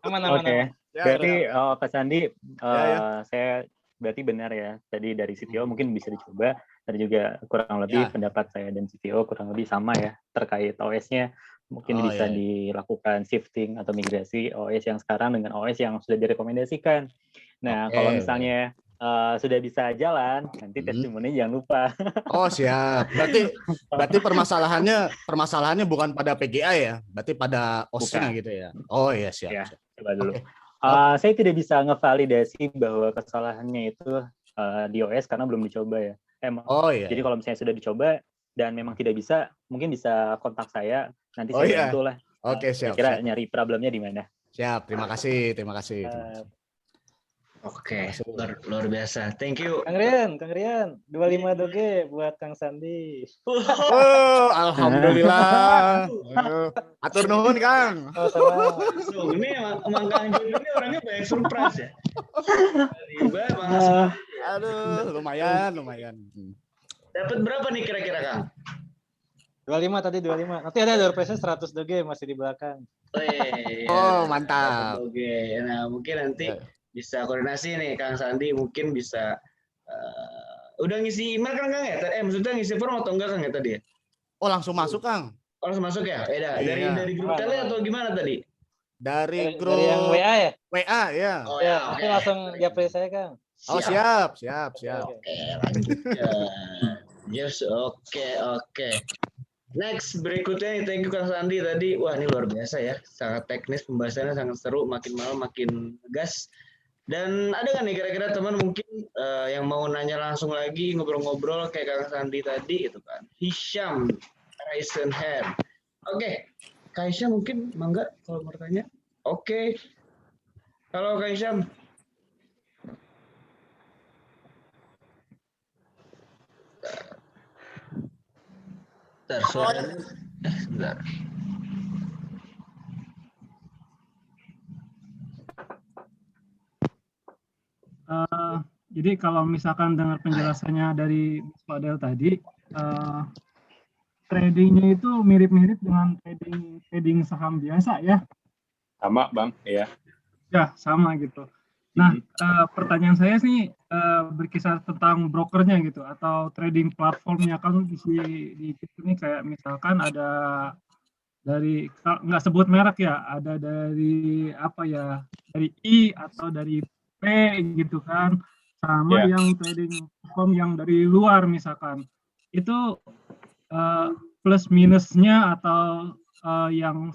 Aman.
Oke.
Ya,
Berarti Pak Sandi,
Ya.
saya berarti benar ya. Tadi dari CTO mungkin bisa dicoba. Tadi juga kurang lebih pendapat saya dan CTO kurang lebih sama ya terkait OS-nya. Mungkin bisa dilakukan shifting atau migrasi OS yang sekarang dengan OS yang sudah direkomendasikan. Nah, kalau misalnya sudah bisa jalan, nanti testimoni jangan lupa.
Oh, siap. Berarti permasalahannya bukan pada PGA ya, berarti pada OS-nya gitu ya. Oh iya, siap.
Ya, coba dulu.
Okay.
Saya tidak bisa ngevalidasi bahwa kesalahannya itu di OS karena belum dicoba ya. Jadi kalau misalnya sudah dicoba dan memang tidak bisa, mungkin bisa kontak saya, nanti saya bantu lah.
Oke, siap.
Kira nyari problemnya di mana.
Siap, terima kasih.
Oke, luar biasa. Thank you.
Kang Rian, 25 doge buat Kang Sandi.
Oh, alhamdulillah. Atur nuhun, Kang.
Ini emang Kang Jun ini orangnya banyak surprise ya.
Aduh, lumayan.
Dapat berapa nih kira-kira, Kang?
25 tadi 25. Nanti ada door prize 100 doge masih di belakang.
Oh, mantap.
Oke, nah mungkin nanti bisa koordinasi nih Kang Sandi, mungkin bisa udah ngisi email kan Kang ya? Maksudnya ngisi form atau enggak Kang ya tadi ya?
Oh, langsung masuk, Kang.
Oh, langsung masuk ya? Dari grup tele atau gimana tadi?
Dari grup
dari yang WA ya?
WA ya.
Oh
ya, nanti langsung japri saya Kang.
Oh, siap.
Oke, lanjut. Yes, oke. Next, berikutnya nih, thank you Kang Sandi tadi. Wah, ini luar biasa ya. Sangat teknis, pembahasannya sangat seru. Makin malam makin gas. Dan ada nggak nih kira-kira teman mungkin yang mau nanya langsung lagi, ngobrol-ngobrol kayak Kang Sandi tadi itu kan. Hisham, Raisenher. Oke, Kak Hisham mungkin mangga kalau mau tanya. Oke. Halo Kak Hisham. Suaranya. Bentar.
Jadi kalau misalkan dengar penjelasannya dari Mas Fadel tadi, tradingnya itu mirip-mirip dengan trading saham biasa ya?
Sama Bang, ya.
Ya, sama gitu. Nah, pertanyaan saya sih berkisar tentang brokernya gitu atau trading platformnya. Kan di sini kayak misalkan ada dari, nggak sebut merek ya, ada dari apa ya, dari I atau dari P gitu kan, sama yang trading platform yang dari luar misalkan. Itu plus minusnya atau yang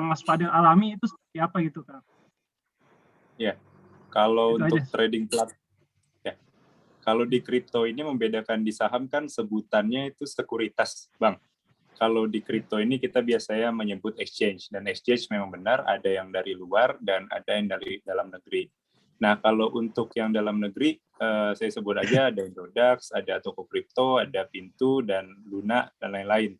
Mas Fadel alami itu seperti apa gitu kan?
Ya, kalau
itu
untuk trading platform, ya, kalau di kripto ini membedakan di saham kan sebutannya itu sekuritas, Bang. Kalau di kripto ini kita biasanya menyebut exchange, dan exchange memang benar ada yang dari luar dan ada yang dari dalam negeri. Nah, kalau untuk yang dalam negeri, saya sebut aja ada Indodax, ada Toko Kripto, ada Pintu, dan Luna, dan lain-lain.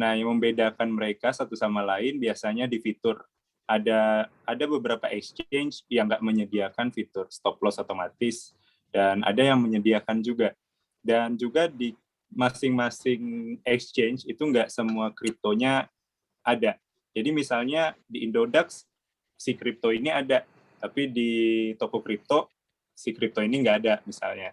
Nah, yang membedakan mereka satu sama lain biasanya di fitur. Ada beberapa exchange yang nggak menyediakan fitur stop loss otomatis, dan ada yang menyediakan juga. Dan juga di masing-masing exchange itu nggak semua kriptonya ada. Jadi misalnya di Indodax, si kripto ini ada, tapi di Toko Kripto, si kripto ini nggak ada misalnya.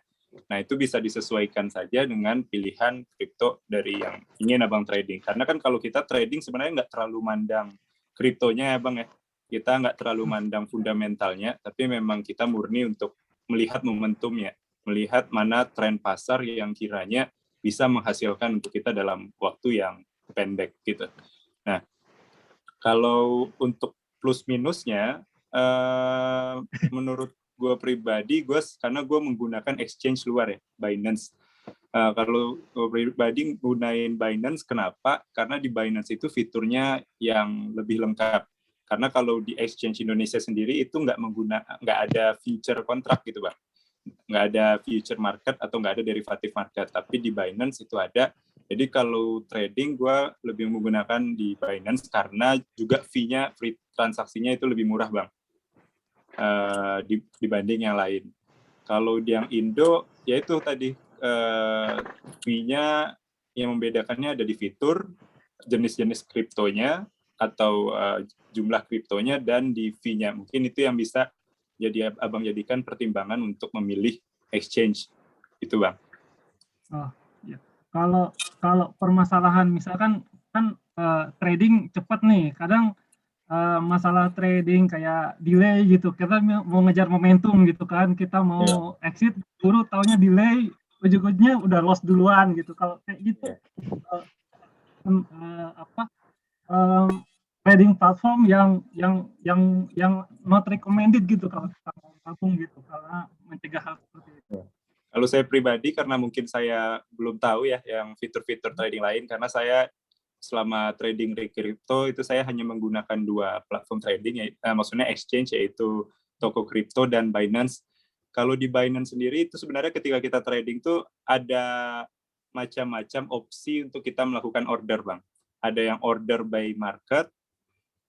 Nah, itu bisa disesuaikan saja dengan pilihan kripto dari yang ingin Abang trading. Karena kan kalau kita trading sebenarnya nggak terlalu mandang kriptonya ya Bang ya. Kita nggak terlalu mandang fundamentalnya, tapi memang kita murni untuk melihat momentumnya, melihat mana tren pasar yang kiranya bisa menghasilkan untuk kita dalam waktu yang pendek gitu. Nah, kalau untuk plus minusnya, menurut gue pribadi, karena gue menggunakan exchange luar ya, Binance. Kalau gue pribadi gunain Binance, kenapa? Karena di Binance itu fiturnya yang lebih lengkap. Karena kalau di exchange Indonesia sendiri itu nggak ada future kontrak gitu Bang. Nggak ada future market atau nggak ada derivative market. Tapi di Binance itu ada. Jadi kalau trading gue lebih menggunakan di Binance karena juga fee-nya, free transaksinya itu lebih murah Bang. dibanding yang lain. Kalau yang Indo, ya itu tadi fee-nya yang membedakannya ada di fitur, jenis-jenis kriptonya, atau jumlah kriptonya, dan di fee-nya. Mungkin itu yang bisa jadi Abang jadikan pertimbangan untuk memilih exchange. Itu Bang.
Oh, ya. Kalau permasalahan misalkan kan trading cepat nih, kadang masalah trading kayak delay gitu, kita mau ngejar momentum gitu kan, kita mau exit, buru taunya delay, ujung-ujungnya udah loss duluan gitu. Kalau kayak gitu trading platform yang not recommended gitu kalau kita mau gabung gitu, karena mencegah hal seperti itu.
Kalau saya pribadi, karena mungkin saya belum tahu ya yang fitur-fitur trading lain, karena saya selama trading di kripto itu saya hanya menggunakan 2 platform trading, maksudnya exchange, yaitu Toko Kripto dan Binance. Kalau di Binance sendiri itu sebenarnya ketika kita trading tuh ada macam-macam opsi untuk kita melakukan order, Bang. Ada yang order by market,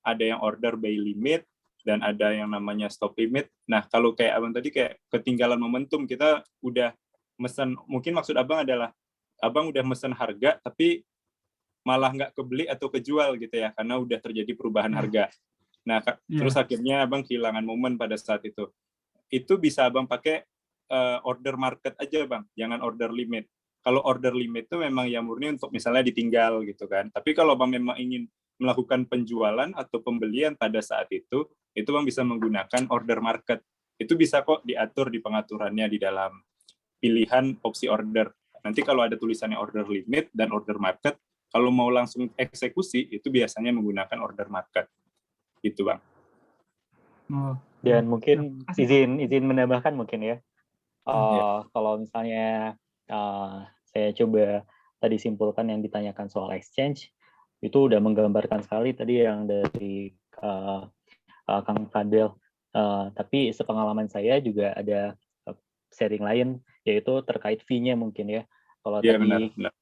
ada yang order by limit, dan ada yang namanya stop limit. Nah, kalau kayak Abang tadi kayak ketinggalan momentum, kita udah mesen, mungkin maksud Abang adalah Abang udah mesen harga tapi malah nggak kebeli atau kejual gitu ya, karena udah terjadi perubahan harga. Nah, terus akhirnya Abang kehilangan momen pada saat itu. Itu bisa Abang pakai order market aja Bang, jangan order limit. Kalau order limit itu memang ya murni untuk misalnya ditinggal gitu kan. Tapi kalau Bang memang ingin melakukan penjualan atau pembelian pada saat itu Bang bisa menggunakan order market. Itu bisa kok diatur di pengaturannya di dalam pilihan opsi order. Nanti kalau ada tulisannya order limit dan order market, kalau mau langsung eksekusi, itu biasanya menggunakan order market. Gitu, Bang.
Dan mungkin izin menambahkan mungkin ya. Kalau misalnya saya coba tadi simpulkan yang ditanyakan soal exchange, itu udah menggambarkan sekali tadi yang dari Kang Fadel. Tapi sepengalaman saya juga ada sharing lain, yaitu terkait fee-nya mungkin ya. Kalau tadi
benar.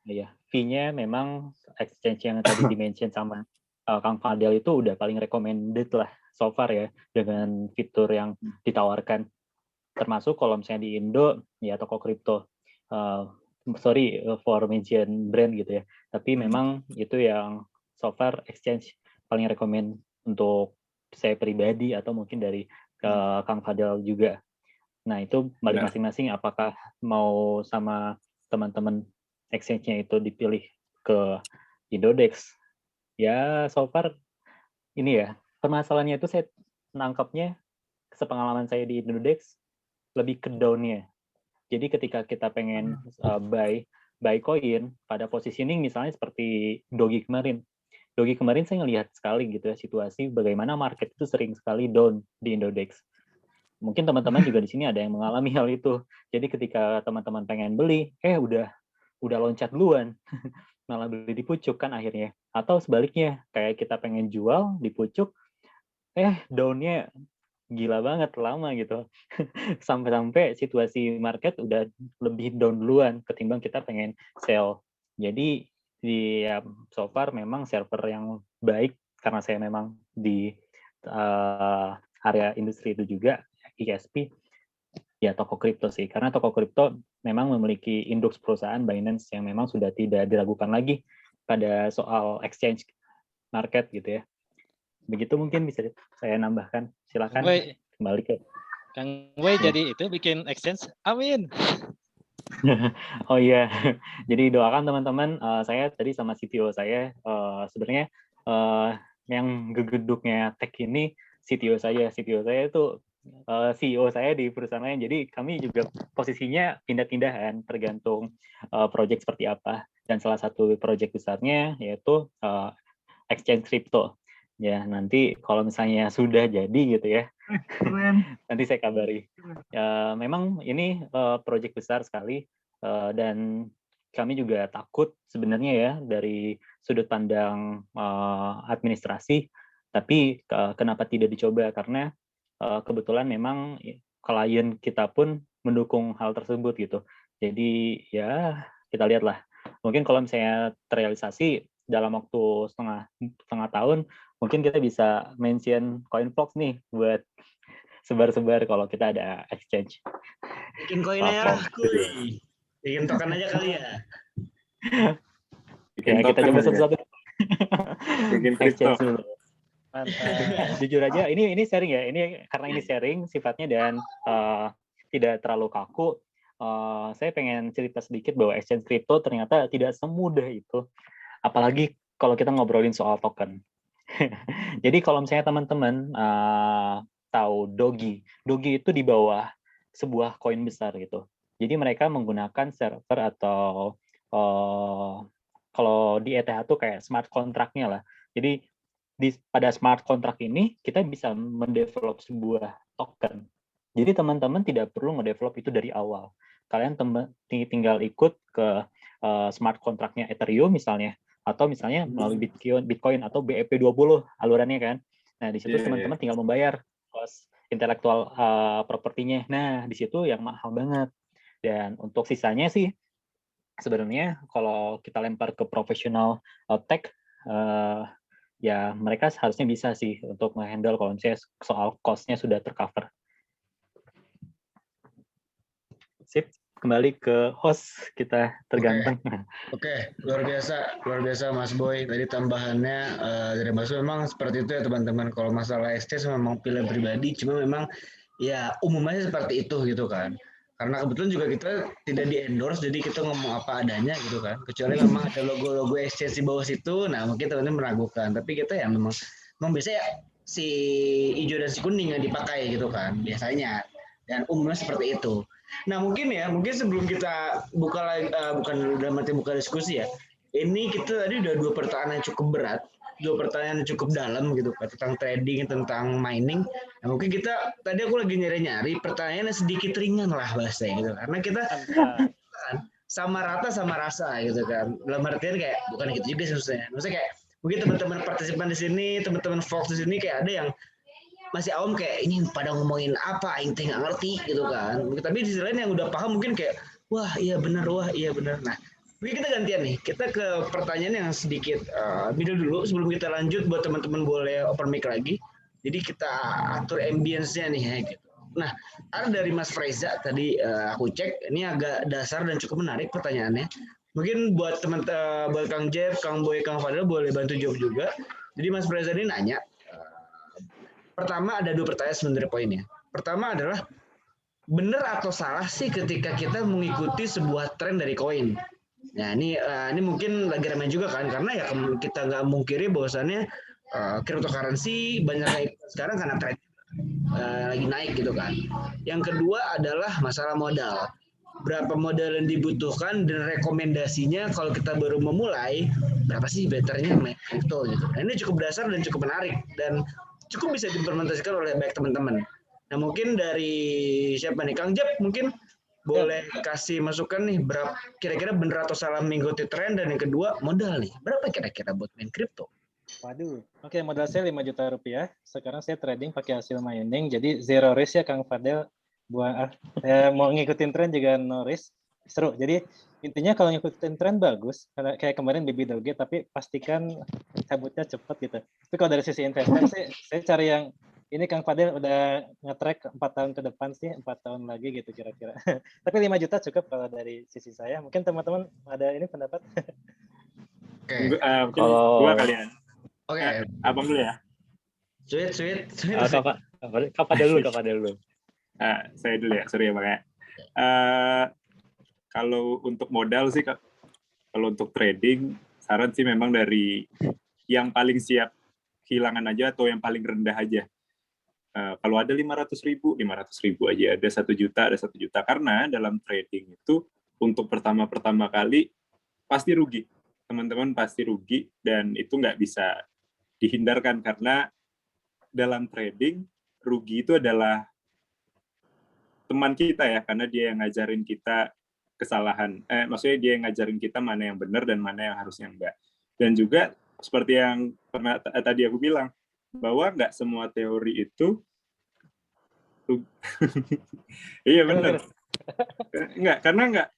Ya, fee-nya memang exchange yang tadi di-mention sama Kang Fadel itu udah paling recommended lah so far ya, dengan fitur yang ditawarkan. Termasuk kalau misalnya di Indo, ya Toko Kripto. Sorry for mention brand gitu ya. Tapi memang itu yang so far exchange paling recommend untuk saya pribadi atau mungkin dari Kang Fadel juga. Nah, itu balik masing-masing apakah mau sama teman-teman exchange-nya itu dipilih ke Indodex. Ya, so far ini ya, permasalahannya itu saya nangkapnya, sepengalaman saya di Indodex, lebih ke down-nya. Jadi ketika kita pengen buy coin pada positioning misalnya seperti Dogi kemarin. Dogi kemarin saya ngelihat sekali gitu ya situasi bagaimana market itu sering sekali down di Indodex. Mungkin teman-teman juga di sini ada yang mengalami hal itu. Jadi ketika teman-teman pengen beli, udah loncat duluan, malah beli di pucuk kan akhirnya. Atau sebaliknya, kayak kita pengen jual di pucuk, down-nya gila banget lama gitu. Sampai-sampai situasi market udah lebih down duluan ketimbang kita pengen sell. Jadi di so far memang server yang baik, karena saya memang di area industri itu juga, ISP, ya Toko Kripto sih, karena Toko Kripto memang memiliki induk perusahaan Binance yang memang sudah tidak diragukan lagi pada soal exchange market gitu ya. Begitu mungkin bisa saya nambahkan. Silakan kembali ke
Kang Wei jadi itu bikin exchange. Amin.
Oh iya, jadi doakan teman-teman. Saya tadi sama CTO saya sebenarnya yang gegeduknya tech ini CTO saya itu CEO saya di perusahaan lain. Jadi kami juga posisinya pindah-pindahan tergantung project seperti apa. Dan salah satu project besarnya yaitu exchange crypto. Ya, nanti kalau misalnya sudah jadi gitu ya, nanti saya kabari. Memang ini project besar sekali dan kami juga takut sebenarnya ya dari sudut pandang administrasi, tapi kenapa tidak dicoba, karena kebetulan memang klien kita pun mendukung hal tersebut gitu. Jadi ya kita lihatlah. Mungkin kalau misalnya terrealisasi dalam waktu setengah tahun, mungkin kita bisa mention CoinFlux nih buat sebar-sebar kalau kita ada exchange.
Bikin koin aja lah, kuy. Bikin token aja kali ya.
Bikin
Ya, kita
token
coba
aja.
satu-satu.
Bikin kripto.
Exchange dulu.
Mantap.
Jujur aja, ini sharing ya. Ini karena ini sharing sifatnya dan tidak terlalu kaku. Saya pengen cerita sedikit bahwa exchange crypto ternyata tidak semudah itu. Apalagi kalau kita ngobrolin soal token. Jadi kalau misalnya teman-teman tahu Dogi itu di bawah sebuah koin besar gitu. Jadi mereka menggunakan server atau kalau di ETH tuh kayak smart contract-nya lah. Jadi pada smart contract ini kita bisa mendevelop sebuah token. Jadi teman-teman tidak perlu ngedevelop itu dari awal. Kalian tinggal ikut ke smart contract-nya Ethereum misalnya, atau misalnya melalui Bitcoin atau BEP20 alurannya kan. Nah, di situ teman-teman tinggal membayar cost intellectual property-nya. Nah, di situ yang mahal banget. Dan untuk sisanya sih sebenarnya kalau kita lempar ke profesional tech ya mereka seharusnya bisa sih untuk menghandle kalau misalnya soal cost-nya sudah tercover. Sip, kembali ke host kita tergantung.
Oke, luar biasa Mas Boy. Tadi tambahannya dari Mas Boy memang seperti itu ya teman-teman. Kalau masalah exchange memang pilihan pribadi, cuma memang ya umumnya seperti itu gitu kan. Karena kebetulan juga kita tidak di-endorse, jadi kita ngomong apa adanya gitu kan. Kecuali memang ada logo-logo exchange di bawah situ, nah mungkin teman-teman meragukan. Tapi kita ya memang biasanya si hijau dan si kuning yang dipakai gitu kan, biasanya. Dan umumnya seperti itu. Nah mungkin sebelum kita buka lagi, bukan dalam arti buka diskusi ya. Ini kita tadi udah 2 pertanyaan yang cukup berat, 2 pertanyaan yang cukup dalam gitu kan, tentang trading, tentang mining. Nah mungkin kita tadi aku lagi nyari pertanyaan yang sedikit ringan lah bahasanya gitu, karena kita kan sama rata sama rasa gitu kan. Dalam artian kayak bukan gitu juga sih maksudnya kayak mungkin teman-teman partisipan di sini, teman-teman Fox di sini kayak ada yang masih awam kayak ini pada ngomongin apa, aing teh nggak ngerti gitu kan. Tapi di sisi lain yang udah paham mungkin kayak wah iya benar. Nah, mungkin kita gantian nih. Kita ke pertanyaan yang sedikit middle dulu sebelum kita lanjut buat teman-teman boleh open mic lagi. Jadi kita atur ambience-nya nih ya gitu. Nah, ada dari Mas Freza tadi aku cek ini agak dasar dan cukup menarik pertanyaannya. Mungkin buat buat Kang Jeff, Kang Boy, Kang Fadel boleh bantu jawab juga. Jadi Mas Freza ini nanya, pertama ada 2 pertanyaan sebenarnya poinnya. Pertama adalah benar atau salah sih ketika kita mengikuti sebuah tren dari koin. Nah ini mungkin lagi ramai juga kan karena ya kita nggak mungkiri bahwasannya cryptocurrency banyak sekarang karena tren lagi naik gitu kan. Yang kedua adalah masalah modal. Berapa modal yang dibutuhkan dan rekomendasinya kalau kita baru memulai berapa sih betternya main crypto gitu. Nah, ini cukup dasar dan cukup menarik dan cukup bisa diimplementasikan oleh baik teman-teman. Nah mungkin dari siapa nih Kang Jep mungkin boleh kasih masukan nih berapa kira-kira benar atau salah mengikuti tren dan yang kedua modal nih berapa kira-kira buat main kripto?
Waduh, oke modal saya 5 juta rupiah. Sekarang saya trading pakai hasil mining, jadi zero risk ya Kang Fadel. Mau ngikutin tren juga no risk, seru. Jadi intinya kalau ngikutin tren bagus, kayak kemarin Bibi Doge, tapi pastikan cabutnya cepat gitu. Tapi kalau dari sisi investor sih, saya cari yang ini Kang Fadel udah nge-track 4 tahun ke depan sih, 4 tahun lagi gitu kira-kira. Tapi 5 juta cukup kalau dari sisi saya. Mungkin teman-teman ada ini pendapat?
Oke.
Kalau gua kalian.
Oke.
Abang dulu ya.
Sweet.
Kapan dulu.
Saya dulu ya, sorry ya Bang ya. Kalau untuk modal sih, kalau untuk trading, saran sih memang dari yang paling siap kehilangan aja atau yang paling rendah aja. Kalau ada 500.000 aja, ada 1 juta, karena dalam trading itu untuk pertama kali pasti rugi, teman-teman pasti rugi dan itu nggak bisa dihindarkan karena dalam trading rugi itu adalah teman kita ya, karena dia yang ngajarin kita kesalahan, maksudnya dia yang ngajarin kita mana yang benar dan mana yang harusnya enggak. Dan juga seperti yang pernah tadi aku bilang bahwa nggak semua teori itu iya benar. Karena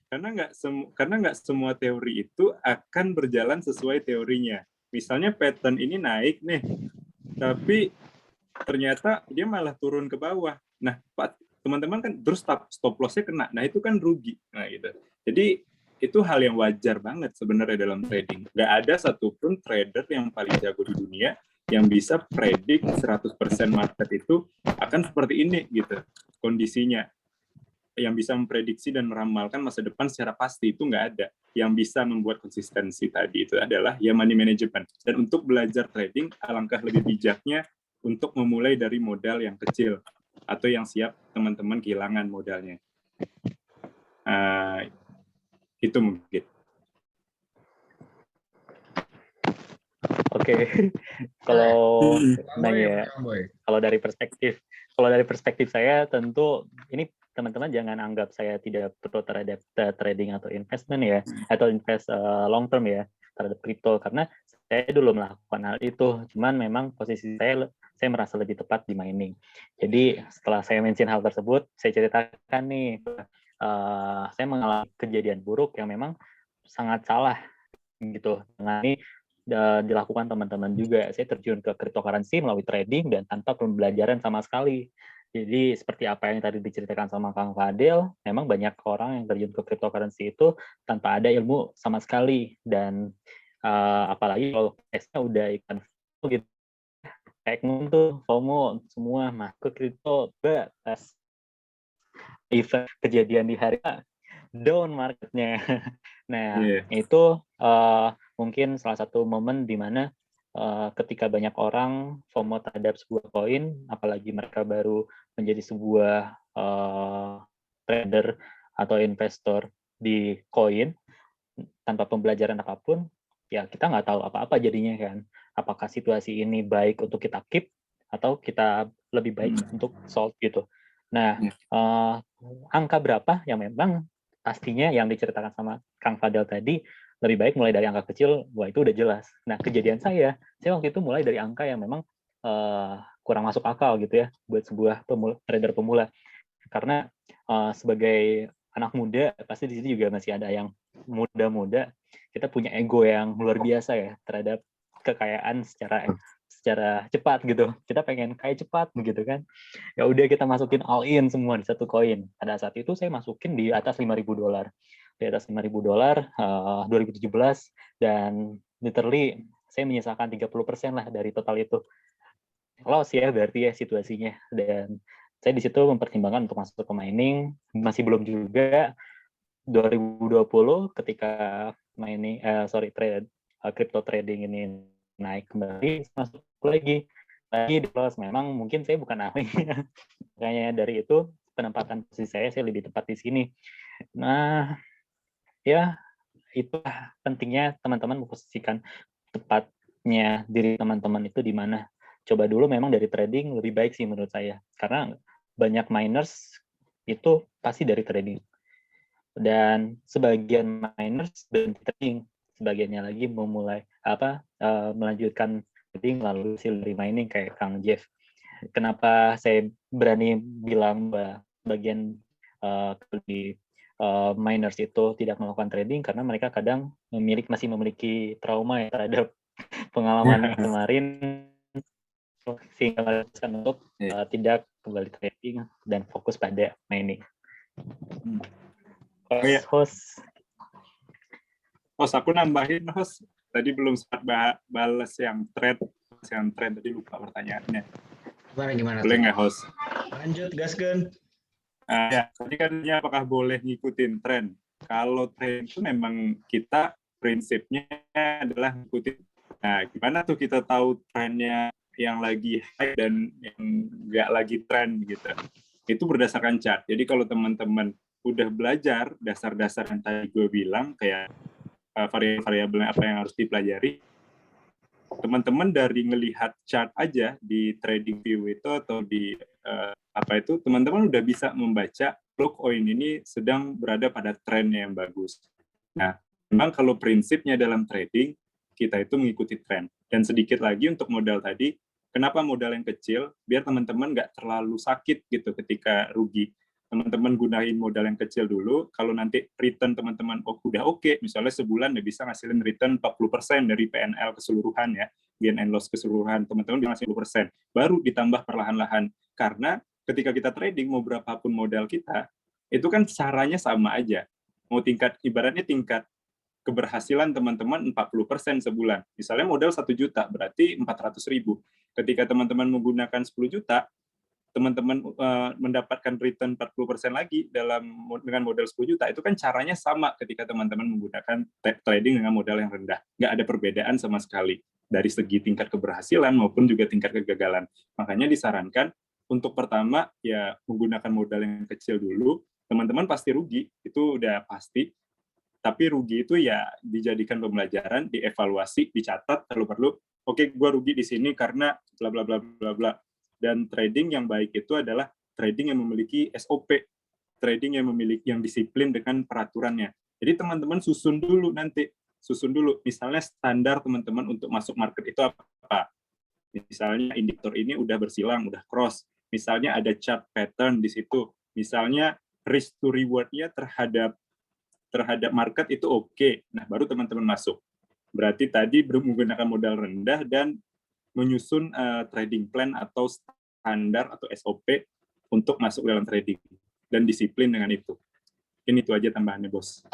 nggak semua teori itu akan berjalan sesuai teorinya. Misalnya pattern ini naik nih, tapi ternyata dia malah turun ke bawah. Nah, teman-teman kan terus stop loss-nya kena. Nah, itu kan rugi. Nah, gitu. Jadi itu hal yang wajar banget sebenarnya dalam trading. Nggak ada satupun trader yang paling jago di dunia yang bisa predik 100% market itu akan seperti ini gitu kondisinya. Yang bisa memprediksi dan meramalkan masa depan secara pasti itu nggak ada. Yang bisa membuat konsistensi tadi itu adalah ya money management. Dan untuk belajar trading, alangkah lebih bijaknya untuk memulai dari modal yang kecil atau yang siap teman-teman kehilangan modalnya. Itu mungkin.
Oke, kalau nanya, kalau dari perspektif saya tentu ini teman-teman jangan anggap saya tidak pro terhadap trading atau investment ya, atau invest long term ya terhadap kripto, karena saya dulu melakukan hal itu, cuman memang posisi saya merasa lebih tepat di mining. Jadi setelah saya mention hal tersebut, saya ceritakan nih, saya mengalami kejadian buruk yang memang sangat salah gitu. Dengan ini dilakukan teman-teman juga. Saya terjun ke cryptocurrency melalui trading dan tanpa pembelajaran sama sekali. Jadi seperti apa yang tadi diceritakan sama Kang Fadil, memang banyak orang yang terjun ke cryptocurrency itu tanpa ada ilmu sama sekali, dan apalagi kalau tesnya udah ikan gitu, kayak tuh FOMO semua masuk kripto, pas event kejadian di hari down marketnya. Nah, itu mungkin salah satu momen di mana ketika banyak orang FOMO terhadap sebuah koin, apalagi mereka baru menjadi sebuah trader atau investor di koin tanpa pembelajaran apapun, ya kita nggak tahu apa-apa jadinya kan. Apakah situasi ini baik untuk kita keep atau kita lebih baik untuk sold gitu. Nah, angka berapa yang memang pastinya yang diceritakan sama Kang Fadel tadi, lebih baik mulai dari angka kecil, wah itu udah jelas. Nah, kejadian saya waktu itu mulai dari angka yang memang kurang masuk akal gitu ya, buat sebuah trader pemula. Karena sebagai anak muda, pasti di sini juga masih ada yang muda-muda, kita punya ego yang luar biasa ya, terhadap kekayaan secara cepat gitu. Kita pengen kaya cepat begitu kan. Ya udah kita masukin all in semua di satu koin. Pada saat itu saya masukin di atas $5.000. Di atas $5.000 2017, dan literally saya menyisakan 30% lah dari total itu. Loss ya berarti ya situasinya. Dan saya di situ mempertimbangkan untuk masuk ke mining, masih belum juga. 2020 ketika crypto trading ini naik kembali, masuk lagi di loss. Memang mungkin saya bukan ahli, makanya dari itu penempatan posisi saya lebih tepat di sini. Nah, ya itulah pentingnya teman-teman memposisikan tepatnya diri teman-teman itu di mana. Coba dulu memang dari trading lebih baik sih menurut saya, karena banyak miners itu pasti dari trading, dan sebagian miners dan trading, sebagiannya lagi memulai melanjutkan trading lalu hasil dari mining kayak Kang Jeff. Kenapa saya berani bilang bahwa bagian miners itu tidak melakukan trading, karena mereka kadang masih memiliki trauma ya terhadap pengalaman kemarin, sehingga memutuskan untuk tidak kembali trading dan fokus pada mining. Host,
aku nambahin host. Tadi belum sempat balas yang trend tadi lupa pertanyaannya.
Gimana?
Boleh nggak host?
Lanjut, gaskan.
Ya, tadi kan apakah boleh ngikutin tren? Kalau tren itu memang kita prinsipnya adalah ngikutin. Nah, gimana tuh kita tahu trennya yang lagi hype dan yang nggak lagi tren gitu? Itu berdasarkan chart. Jadi kalau teman-teman udah belajar dasar-dasar yang tadi gue bilang, kayak variabel apa yang harus dipelajari, teman-teman dari ngelihat chart aja di TradingView itu atau di teman-teman udah bisa membaca koin ini sedang berada pada tren yang bagus. Nah, memang kalau prinsipnya dalam trading, kita itu mengikuti tren. Dan sedikit lagi untuk modal tadi, kenapa modal yang kecil? Biar teman-teman nggak terlalu sakit gitu ketika rugi. Teman-teman gunain modal yang kecil dulu, kalau nanti return teman-teman udah oke, misalnya sebulan udah bisa ngasilin return 40% dari PNL keseluruhan ya, gain and loss keseluruhan, teman-teman bisa ngasih 10%, baru ditambah perlahan-lahan. Karena ketika kita trading mau berapapun modal kita, itu kan caranya sama aja. Mau ibaratnya tingkat keberhasilan teman-teman 40% sebulan. Misalnya modal 1 juta, berarti 400.000. Ketika teman-teman menggunakan 10 juta, teman-teman mendapatkan return 40% lagi dengan modal 10 juta, itu kan caranya sama ketika teman-teman menggunakan trading dengan modal yang rendah. Nggak ada perbedaan sama sekali dari segi tingkat keberhasilan maupun juga tingkat kegagalan. Makanya disarankan untuk pertama ya menggunakan modal yang kecil dulu. Teman-teman pasti rugi, itu udah pasti. Tapi rugi itu ya dijadikan pembelajaran, dievaluasi, dicatat kalau perlu. Oke, gue rugi di sini karena bla bla bla bla bla. Dan trading yang baik itu adalah trading yang memiliki SOP, trading yang disiplin dengan peraturannya. Jadi teman-teman susun dulu. Misalnya standar teman-teman untuk masuk market itu apa? Misalnya indikator ini udah bersilang, udah cross. Misalnya ada chart pattern di situ. Misalnya risk to reward-nya terhadap market itu oke. Nah, baru teman-teman masuk. Berarti tadi menggunakan modal rendah dan menyusun trading plan atau standar atau SOP untuk masuk dalam trading dan disiplin dengan itu. Ini itu aja tambahannya, Bos.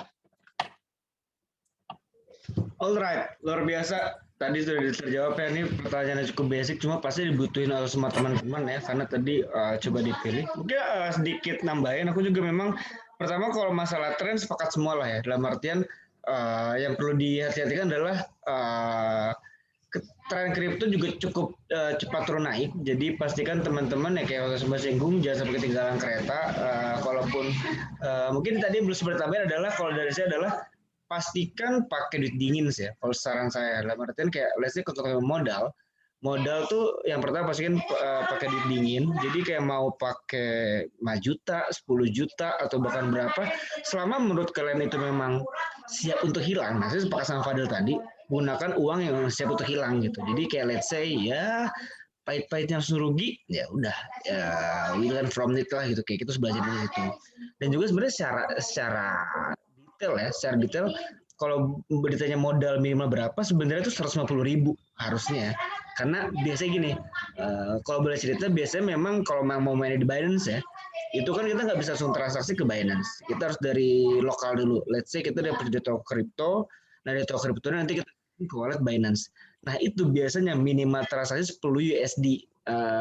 Alright, luar biasa. Tadi sudah terjawab ya, ini pertanyaannya cukup basic, cuma pasti dibutuhin oleh semua teman-teman ya, karena tadi coba dipilih. Mungkin sedikit nambahin, aku juga memang pertama kalau masalah tren sepakat semua lah ya, dalam artian yang perlu dihati-hatikan adalah tren kripto juga cukup cepat turun naik, jadi pastikan teman-teman ya kayak waktu sempat singgung jangan sampai ketinggalan kereta. Kalaupun mungkin tadi belum sempat tambahin adalah kalau dari saya adalah pastikan pakai duit dingin sih ya. Kalau saran saya dalam artian kayak let's say untuk modal tuh yang pertama pastikan pakai duit dingin. Jadi kayak mau pakai 5 juta, 10 juta atau bahkan berapa, selama menurut kalian itu memang siap untuk hilang. Nah, saya sepakat sama Fadil tadi, gunakan uang yang siap untuk hilang gitu. Jadi kayak let's say ya pahit-pahitnya harus rugi, ya udah ya we learn from it lah gitu, kayak kita harus belajar dari situ. Dan juga sebenarnya secara detail kalau ditanya modal minimal berapa, sebenarnya itu 150.000 harusnya. Karena biasanya gini, kalau boleh cerita, biasanya memang kalau mau main di Binance ya, itu kan kita nggak bisa langsung transaksi ke Binance. Kita harus dari lokal dulu. Let's say kita dapat di toko kripto, nah di toko kripto nanti kita ke wallet Binance. Nah itu biasanya minimal transaksi 10 USD.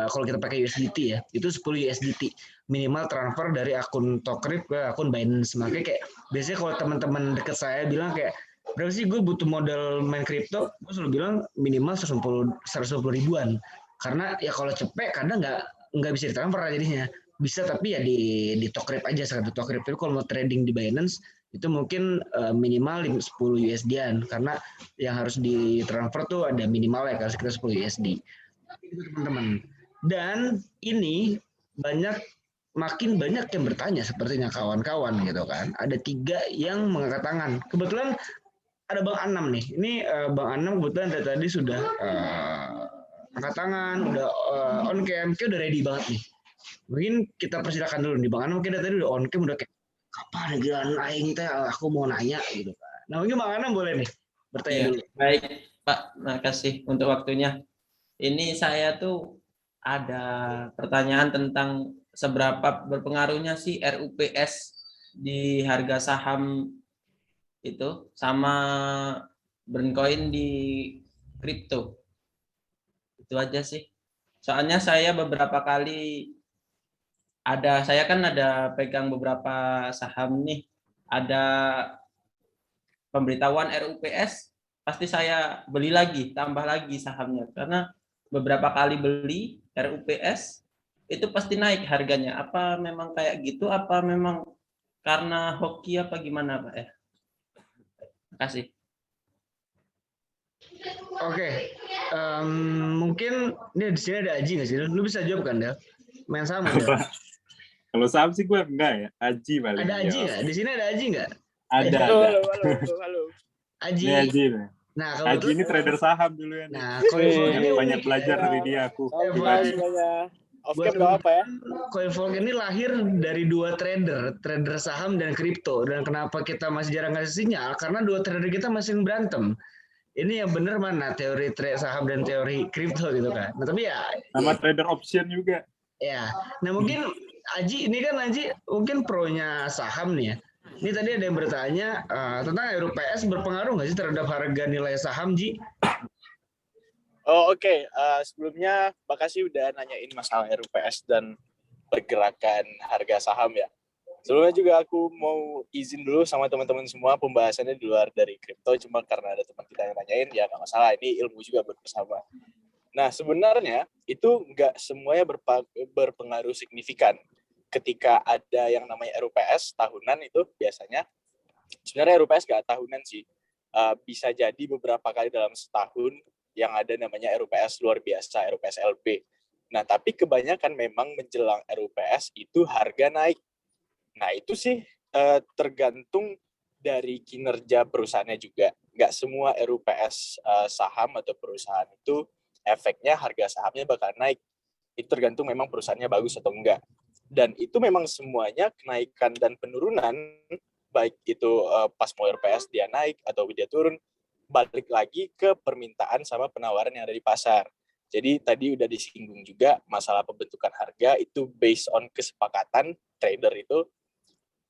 Kalau kita pakai USDT ya, itu 10 USDT minimal transfer dari akun Tokrip ke akun Binance. Makanya kayak biasanya kalau teman-teman deket saya bilang kayak berapa sih gue butuh modal main kripto, gue selalu bilang minimal 150 ribuan. Karena ya kalau cepet kadang nggak bisa ditransfer jadinya. Bisa tapi ya di Tokrip aja, satu Tokrip. Tapi kalau mau trading di Binance itu mungkin minimal 10 USD-an karena yang harus ditransfer tuh ada minimal ya, kalau sekitar 10 USD. Itu teman-teman. Dan ini makin banyak yang bertanya sepertinya kawan-kawan gitu kan. Ada 3 yang mengangkat tangan. Kebetulan ada Bang Anam nih. Ini Bang Anam kebetulan dari tadi sudah angkat tangan, udah on cam, kayak udah ready banget nih. Mungkin kita persilakan dulu nih Bang Anam, mungkin dari tadi udah on cam, udah kayak kapan giliran aing teh aku mau nanya gitu kan. Nah, mungkin Bang Anam boleh nih bertanya dulu.
Baik, Pak. Makasih untuk waktunya. Ini saya tuh ada pertanyaan tentang seberapa berpengaruhnya sih RUPS di harga saham itu sama Brandcoin di kripto. Itu aja sih. Soalnya saya beberapa kali saya kan ada pegang beberapa saham nih. Ada pemberitahuan RUPS, pasti saya beli lagi, tambah lagi sahamnya karena beberapa kali beli RUPS itu pasti naik harganya. Apa memang kayak gitu? Apa memang karena hoki apa gimana, Pak ya? Terima kasih.
Oke, mungkin ini di sini ada Aji nggak sih? Lu bisa jawab kan, Del? Main saham Del?
Kalau saham sih gue enggak ya. Aji paling.
Ada Aji nggak? Di sini ada Aji nggak?
Ada.
Halo.
Aji.
Ini Aji.
Nah,
Aji ini trader saham dulu ya.
Nah,
banyak belajar dari dia aku.
Oke, nggak apa ya.
Coinvolk ini lahir dari 2 trader saham dan kripto. Dan kenapa kita masih jarang ngasih sinyal? Karena 2 trader kita masih berantem. Ini yang benar mana teori saham dan teori kripto gitu kan. Nah, tapi ya
sama trader option juga.
Ya, nah mungkin Aji ini kan Aji mungkin pronya saham nih ya. Ini tadi ada yang bertanya tentang RUPS berpengaruh nggak sih terhadap harga nilai saham, Ji?
Oh oke. Sebelumnya makasih udah nanyain masalah RUPS dan pergerakan harga saham ya. Sebelumnya juga aku mau izin dulu sama teman-teman semua, pembahasannya di luar dari kripto, cuma karena ada teman kita yang nanyain, ya nggak masalah, ini ilmu juga bersama. Nah sebenarnya itu nggak semuanya berpengaruh signifikan. Ketika ada yang namanya RUPS tahunan itu biasanya, sebenarnya RUPS nggak tahunan sih, bisa jadi beberapa kali dalam setahun yang ada namanya RUPS luar biasa, RUPS LB. Nah tapi kebanyakan memang menjelang RUPS itu harga naik. Nah itu sih tergantung dari kinerja perusahaannya juga. Nggak semua RUPS saham atau perusahaan itu efeknya harga sahamnya bakal naik. Itu tergantung memang perusahaannya bagus atau enggak. Dan itu memang semuanya kenaikan dan penurunan, baik itu pas mau RUPS dia naik atau dia turun, balik lagi ke permintaan sama penawaran yang ada di pasar. Jadi tadi udah disinggung juga masalah pembentukan harga itu based on kesepakatan trader itu.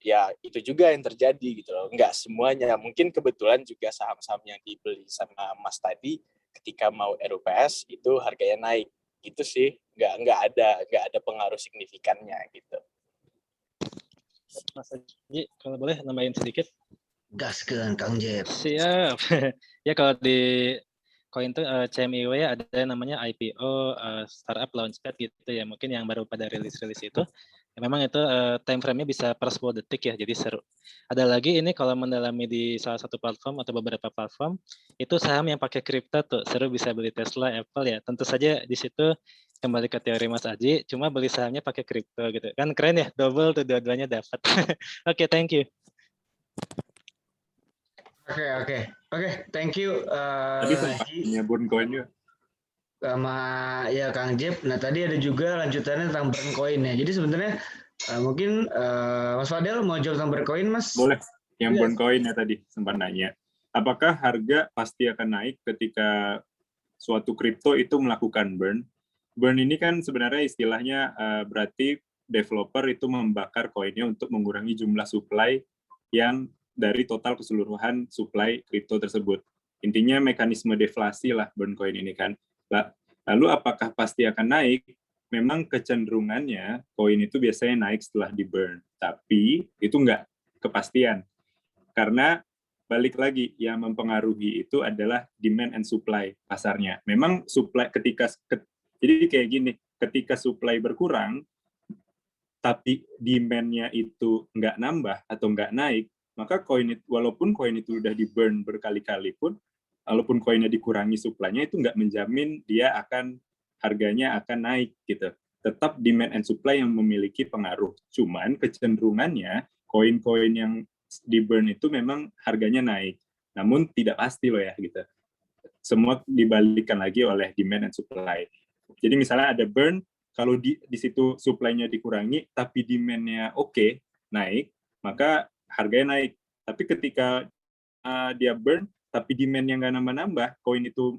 Ya itu juga yang terjadi gitu loh, nggak semuanya, mungkin kebetulan juga saham-saham yang dibeli sama Mas tadi ketika mau RUPS itu harganya naik, gitu sih, nggak ada pengaruh signifikannya gitu.
Mas Aji, kalau boleh nambahin sedikit.
Gaskeun Kang Jep.
Siap. Ya kalau di koin tuh CMIW ada namanya IPO startup launchpad gitu ya, mungkin yang baru pada rilis itu. Ya, memang itu time frame-nya bisa per 10 detik ya, jadi seru. Ada lagi ini kalau mendalami di salah satu platform atau beberapa platform, itu saham yang pakai kripto tuh, seru, bisa beli Tesla, Apple ya. Tentu saja di situ kembali ke teori Mas Aji, cuma beli sahamnya pakai kripto gitu. Kan keren ya, double tuh dua-duanya dapat. Oke, thank you.
Oke, thank you.
Tadi sempat punya Burncoin juga.
Sama ya Kang Jep. Nah tadi ada juga lanjutannya tentang Burncoin ya. Jadi sebenarnya mungkin Mas Fadel mau jawab tentang Burncoin, Mas?
Boleh. Yang
Yes.
Burncoin ya tadi sempat nanya. Apakah harga pasti akan naik ketika suatu kripto itu melakukan burn? Burn ini kan sebenarnya istilahnya berarti developer itu membakar koinnya untuk mengurangi jumlah supply yang dari total keseluruhan supply kripto tersebut. Intinya mekanisme deflasi lah Burncoin ini kan. Lalu apakah pasti akan naik? Memang kecenderungannya koin itu biasanya naik setelah di burn, tapi itu enggak kepastian. Karena balik lagi yang mempengaruhi itu adalah demand and supply pasarnya. Memang supply jadi kayak gini, ketika supply berkurang tapi demand-nya itu nggak nambah atau nggak naik, maka koin itu, walaupun koin itu udah di burn berkali-kali pun, walaupun koinnya dikurangi supply-nya, itu nggak menjamin dia harganya akan naik gitu. Tetap demand and supply yang memiliki pengaruh. Cuman kecenderungannya koin-koin yang di burn itu memang harganya naik. Namun tidak pasti loh ya gitu. Semua dibalikan lagi oleh demand and supply. Jadi misalnya ada burn, kalau di situ supply-nya dikurangi, tapi demand-nya oke, naik, maka harganya naik. Tapi ketika dia burn, tapi demand-nya nggak nambah-nambah, koin itu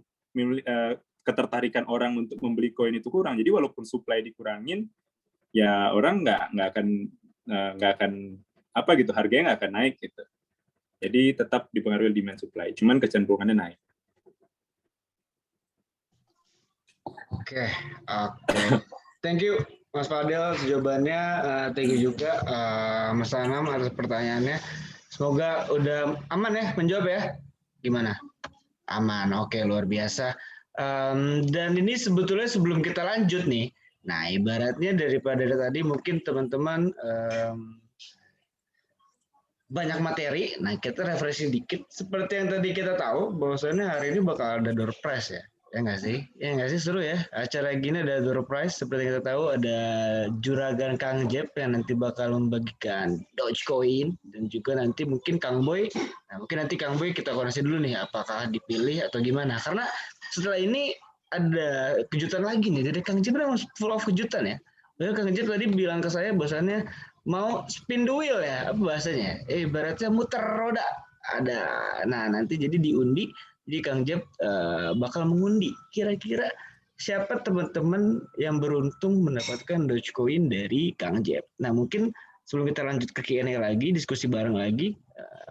ketertarikan orang untuk membeli koin itu kurang. Jadi walaupun supply dikurangin, ya orang nggak akan apa gitu, harganya nggak akan naik gitu. Jadi tetap dipengaruhi demand supply, cuman kecenderungannya naik.
Oke. Thank you Mas Fadel jawabannya. Thank you juga Mas Anam atas pertanyaannya. Semoga udah aman ya menjawab ya. Gimana? Aman. Oke, luar biasa. Dan ini sebetulnya sebelum kita lanjut nih. Nah, ibaratnya daripada tadi mungkin teman-teman banyak materi. Nah, kita refreshing dikit. Seperti yang tadi kita tahu, bahwasannya hari ini bakal ada door prize ya. Ya nggak sih? Ya nggak sih, seru ya. Acara gini ada door prize. Seperti yang kita tahu, ada juragan Kang Jep yang nanti bakal membagikan Dogecoin. Dan juga nanti mungkin Kang Boy. Nah, mungkin nanti Kang Boy kita koreksi dulu nih, apakah dipilih atau gimana. Karena setelah ini ada kejutan lagi nih. Jadi Kang Jep memang full of kejutan ya. Lalu Kang Jep tadi bilang ke saya bahwasannya mau spin the wheel ya, apa bahasanya? Ibaratnya muter roda. Ada. Nah, nanti jadi diundi. Jadi Kang Jep bakal mengundi. Kira-kira siapa teman-teman yang beruntung mendapatkan Dogecoin dari Kang Jeb. Nah, mungkin sebelum kita lanjut ke Q&A lagi, diskusi bareng lagi,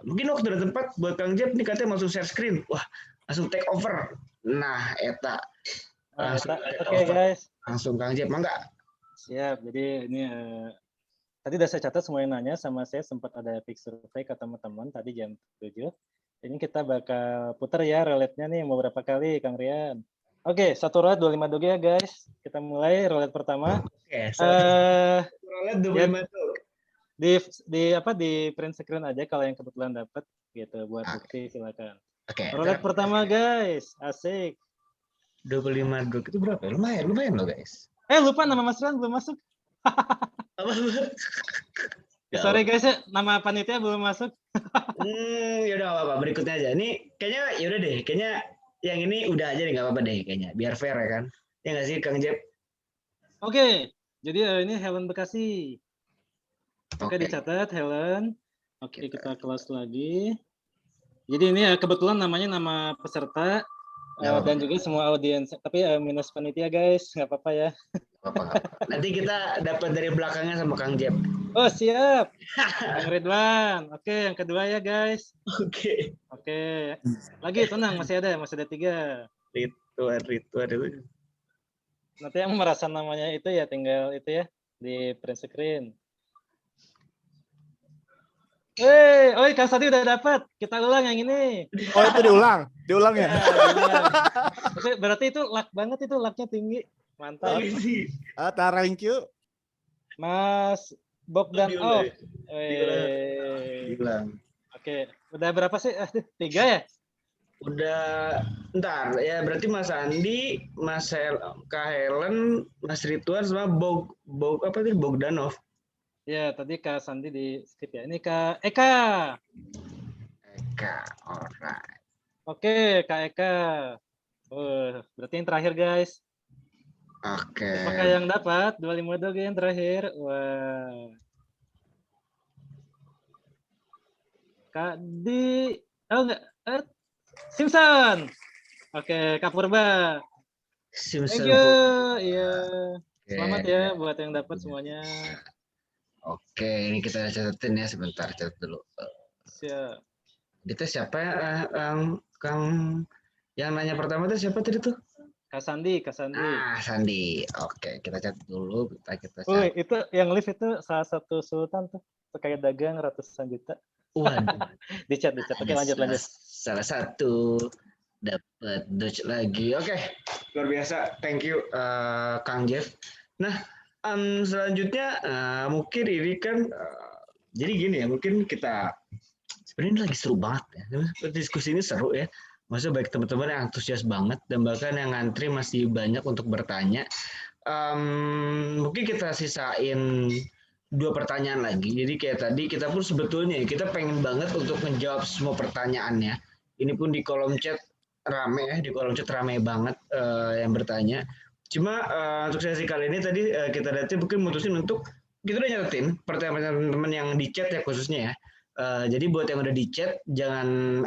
mungkin waktu dan tempat buat Kang Jeb nih katanya langsung share screen. Wah, langsung take over. Nah, eta.
Oke, guys.
Langsung Kang Jeb, mangga.
Siap. Jadi ini tadi udah saya catat semua yang nanya sama saya, sempat ada quick survey ke teman-teman tadi jam 7. Ini kita bakal putar ya roulette-nya nih beberapa kali, Kang Rian. Oke, satu roulette 25 doge ya guys. Kita mulai roulette pertama.
Oke,
roulette 25 doge. Di print screen aja kalau yang kebetulan dapat gitu buat bukti silakan.
Oke.
Roulette pertama guys, asik.
25 doge itu berapa? Lumayan loh guys.
Lupa nama Mas Rian belum masuk. Sorry guys ya, nama panitia belum masuk.
Yaudah nggak apa-apa, berikutnya aja. Ini kayaknya yaudah deh, kayaknya yang ini udah aja deh, nggak apa-apa deh kayaknya. Biar fair ya kan? Ya nggak sih Kang Jeb?
Oke, jadi ini Helen Bekasi. Oke, dicatat Helen. Oke, kita close lagi. Jadi ini kebetulan namanya nama peserta dan juga semua audiens. Tapi minus panitia guys, nggak apa-apa ya.
Nanti kita dapat dari belakangnya sama Kang Jeb.
Oh siap, Kang Ridwan. Oke, yang kedua ya guys.
Oke.
Lagi tenang, masih ada 3.
Ridwan itu.
Nanti yang merasa namanya itu ya tinggal itu ya di print screen. Kang Sadi udah dapat. Kita ulang yang ini.
Oh itu diulang ya?
Berarti itu luck banget, itu lucknya tinggi. Mantap.
Thank you.
Mas Bogdan
Diulang.
Oke, udah berapa sih? 3 ya?
Udah, ntar ya berarti Mas Andi, Kak Helen, Mas Ridwan sama Bogdanov.
Ya, tadi Kak Sandi di skip ya. Ini Kak Eka,
alright.
Oke, Kak Eka. Berarti yang terakhir guys.
Oke.
Apakah yang dapat 25 doge yang terakhir? Wah. Kak Di, Simpson. Oke, Kak Purba.
Simpson.
Thank you. Iya. Selamat ya buat yang dapat semuanya.
Oke, ini kita catatin ya, sebentar catat dulu.
Siap.
Itu siapa ya, Kang yang nanya pertama itu siapa tadi tuh?
Kak Sandi.
Sandi. Oke, kita catat dulu. Kita catat.
Itu yang live itu salah satu sultan tuh, kayak dagang ratusan juta.
Waduh.
Dicat. Oke, lanjut.
Salah satu dapat Doge lagi. Oke, luar biasa. Thank you Kang Jeff. Nah, selanjutnya mungkin ini kan jadi gini ya, mungkin kita sebenarnya ini lagi seru banget ya. Diskusi ini seru ya. Maksudnya baik teman-teman yang antusias banget dan bahkan yang ngantri masih banyak untuk bertanya. Mungkin kita sisain 2 pertanyaan lagi. Jadi kayak tadi kita pun sebetulnya kita pengen banget untuk menjawab semua pertanyaannya. Ini pun di kolom chat rame ya, banget yang bertanya. Cuma untuk sesi kali ini tadi kita mungkin mutusin untuk kita udah nyatetin pertanyaan teman-teman yang di chat ya khususnya ya. Jadi buat yang udah di chat jangan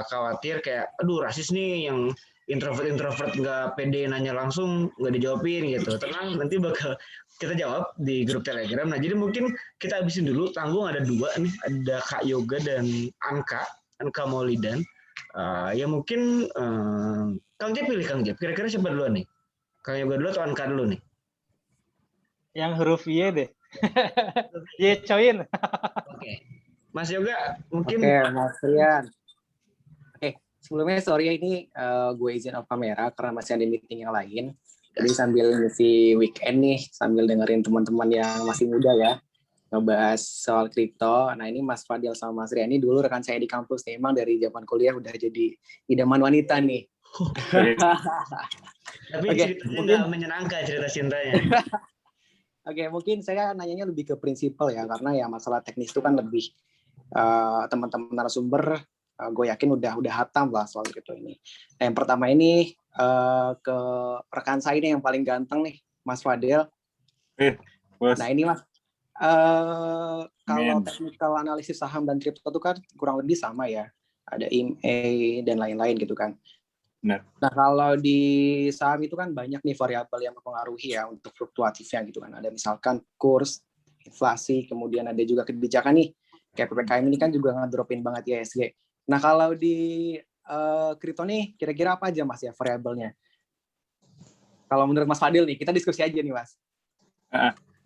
khawatir kayak aduh rasis nih yang introvert nggak pede nanya langsung nggak dijawabin gitu. Tenang, nanti bakal kita jawab di grup Telegram. Nah jadi mungkin kita habisin dulu, tanggung ada 2 nih, ada Kak Yoga dan Anka Maulidan. Ya mungkin Kang Jep pilih Kang Jep. Kira-kira siapa dulu nih? Kang Yoga dulu atau Anka dulu nih?
Yang huruf Y deh. Y coin.
Oke. Mas Yoga, mungkin.
Oke, Mas Rian. Oke, sebelumnya sorry ya ini gue izin off kamera karena masih ada meeting yang lain. Jadi sambil ngisi weekend nih, sambil dengerin teman-teman yang masih muda ya, ngebahas soal kripto. Nah ini Mas Fadil sama Mas Rian ini dulu rekan saya di kampus nih, emang dari zaman kuliah udah jadi idaman wanita nih.
Tapi ceritanya mungkin menyenangkan cerita cintanya.
Oke, mungkin saya nanyanya lebih ke prinsipal ya, karena ya masalah teknis itu kan lebih teman-teman narasumber gue yakin udah hatam lah soal kripto ini. Nah, yang pertama ini ke rekan saya ini yang paling ganteng nih, Mas Fadil. Nah ini Mas, kalau technical analisis saham dan kripto itu kan kurang lebih sama ya, ada IMA dan lain-lain gitu kan.
Benar.
Nah, kalau di saham itu kan banyak nih variabel yang mempengaruhi ya untuk fluktuatifnya gitu kan. Ada misalkan kurs, inflasi, kemudian ada juga kebijakan nih. Kayak PPKM ini kan juga ngedropin banget IHSG. Nah, kalau di kripto nih, kira-kira apa aja Mas ya variabelnya? Kalau menurut Mas Fadil nih, kita diskusi aja nih Mas.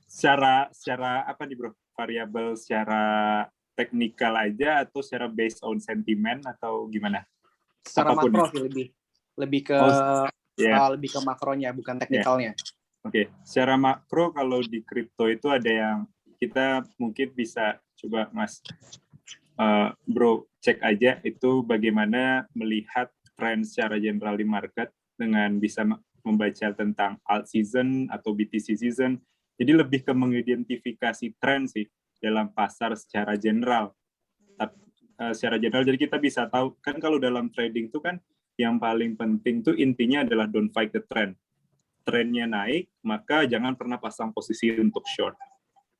Secara apa nih bro? Variabel secara teknikal aja atau secara based on sentiment atau gimana?
Secara
Apapun
makro
ya?
sih lebih ke lebih ke makronya bukan teknikalnya.
Oke. Secara makro kalau di kripto itu ada yang kita mungkin bisa coba Mas bro cek aja itu bagaimana melihat tren secara general di market dengan bisa membaca tentang alt season atau BTC season. Jadi lebih ke mengidentifikasi tren sih dalam pasar secara general. Secara general jadi kita bisa tahu kan kalau dalam trading itu kan yang paling penting tuh intinya adalah don't fight the trend. Trennya naik, maka jangan pernah pasang posisi untuk short.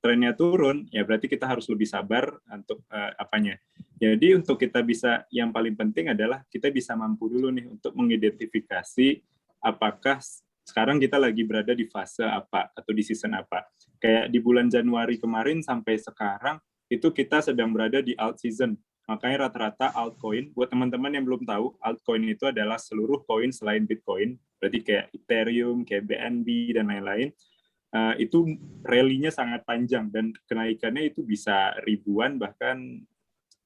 Trennya turun, ya berarti kita harus lebih sabar untuk apanya. Jadi untuk kita bisa, yang paling penting adalah kita bisa mampu dulu nih untuk mengidentifikasi apakah sekarang kita lagi berada di fase apa atau di season apa. Kayak di bulan Januari kemarin sampai sekarang, itu kita sedang berada di alt season. Makanya rata-rata altcoin, buat teman-teman yang belum tahu, altcoin itu adalah seluruh koin selain Bitcoin, berarti kayak Ethereum, kayak BNB, dan lain-lain, itu rally-nya sangat panjang, dan kenaikannya itu bisa ribuan, bahkan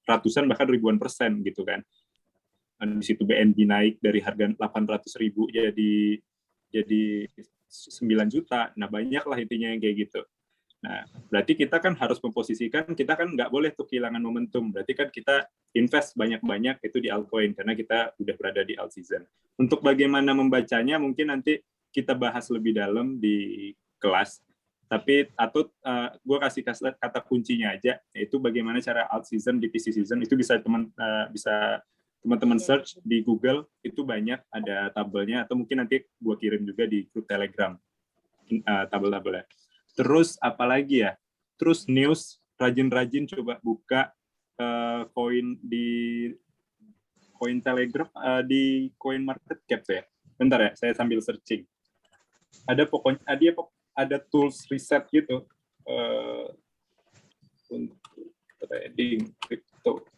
ratusan, bahkan ribuan persen, gitu kan. Dan di situ BNB naik dari harga 800.000 jadi 9 juta, nah banyak lah intinya yang kayak gitu. Nah, berarti kita kan harus memposisikan, kita kan nggak boleh tuh kehilangan momentum. Berarti kan kita invest banyak-banyak itu di altcoin, karena kita udah berada di alt season. Untuk bagaimana membacanya, mungkin nanti kita bahas lebih dalam di kelas. Tapi, atau gue kasih kata kuncinya aja, yaitu bagaimana cara alt season, BTC season, itu bisa teman-teman search di Google, itu banyak, ada tabelnya, atau mungkin nanti gue kirim juga di grup Telegram, tabel-tabelnya. Terus apalagi ya? Terus news, rajin-rajin coba buka koin di koin Telegram, di Coin Market Cap ya. Bentar ya, saya sambil searching. Ada pokoknya ada tools riset gitu untuk trading crypto.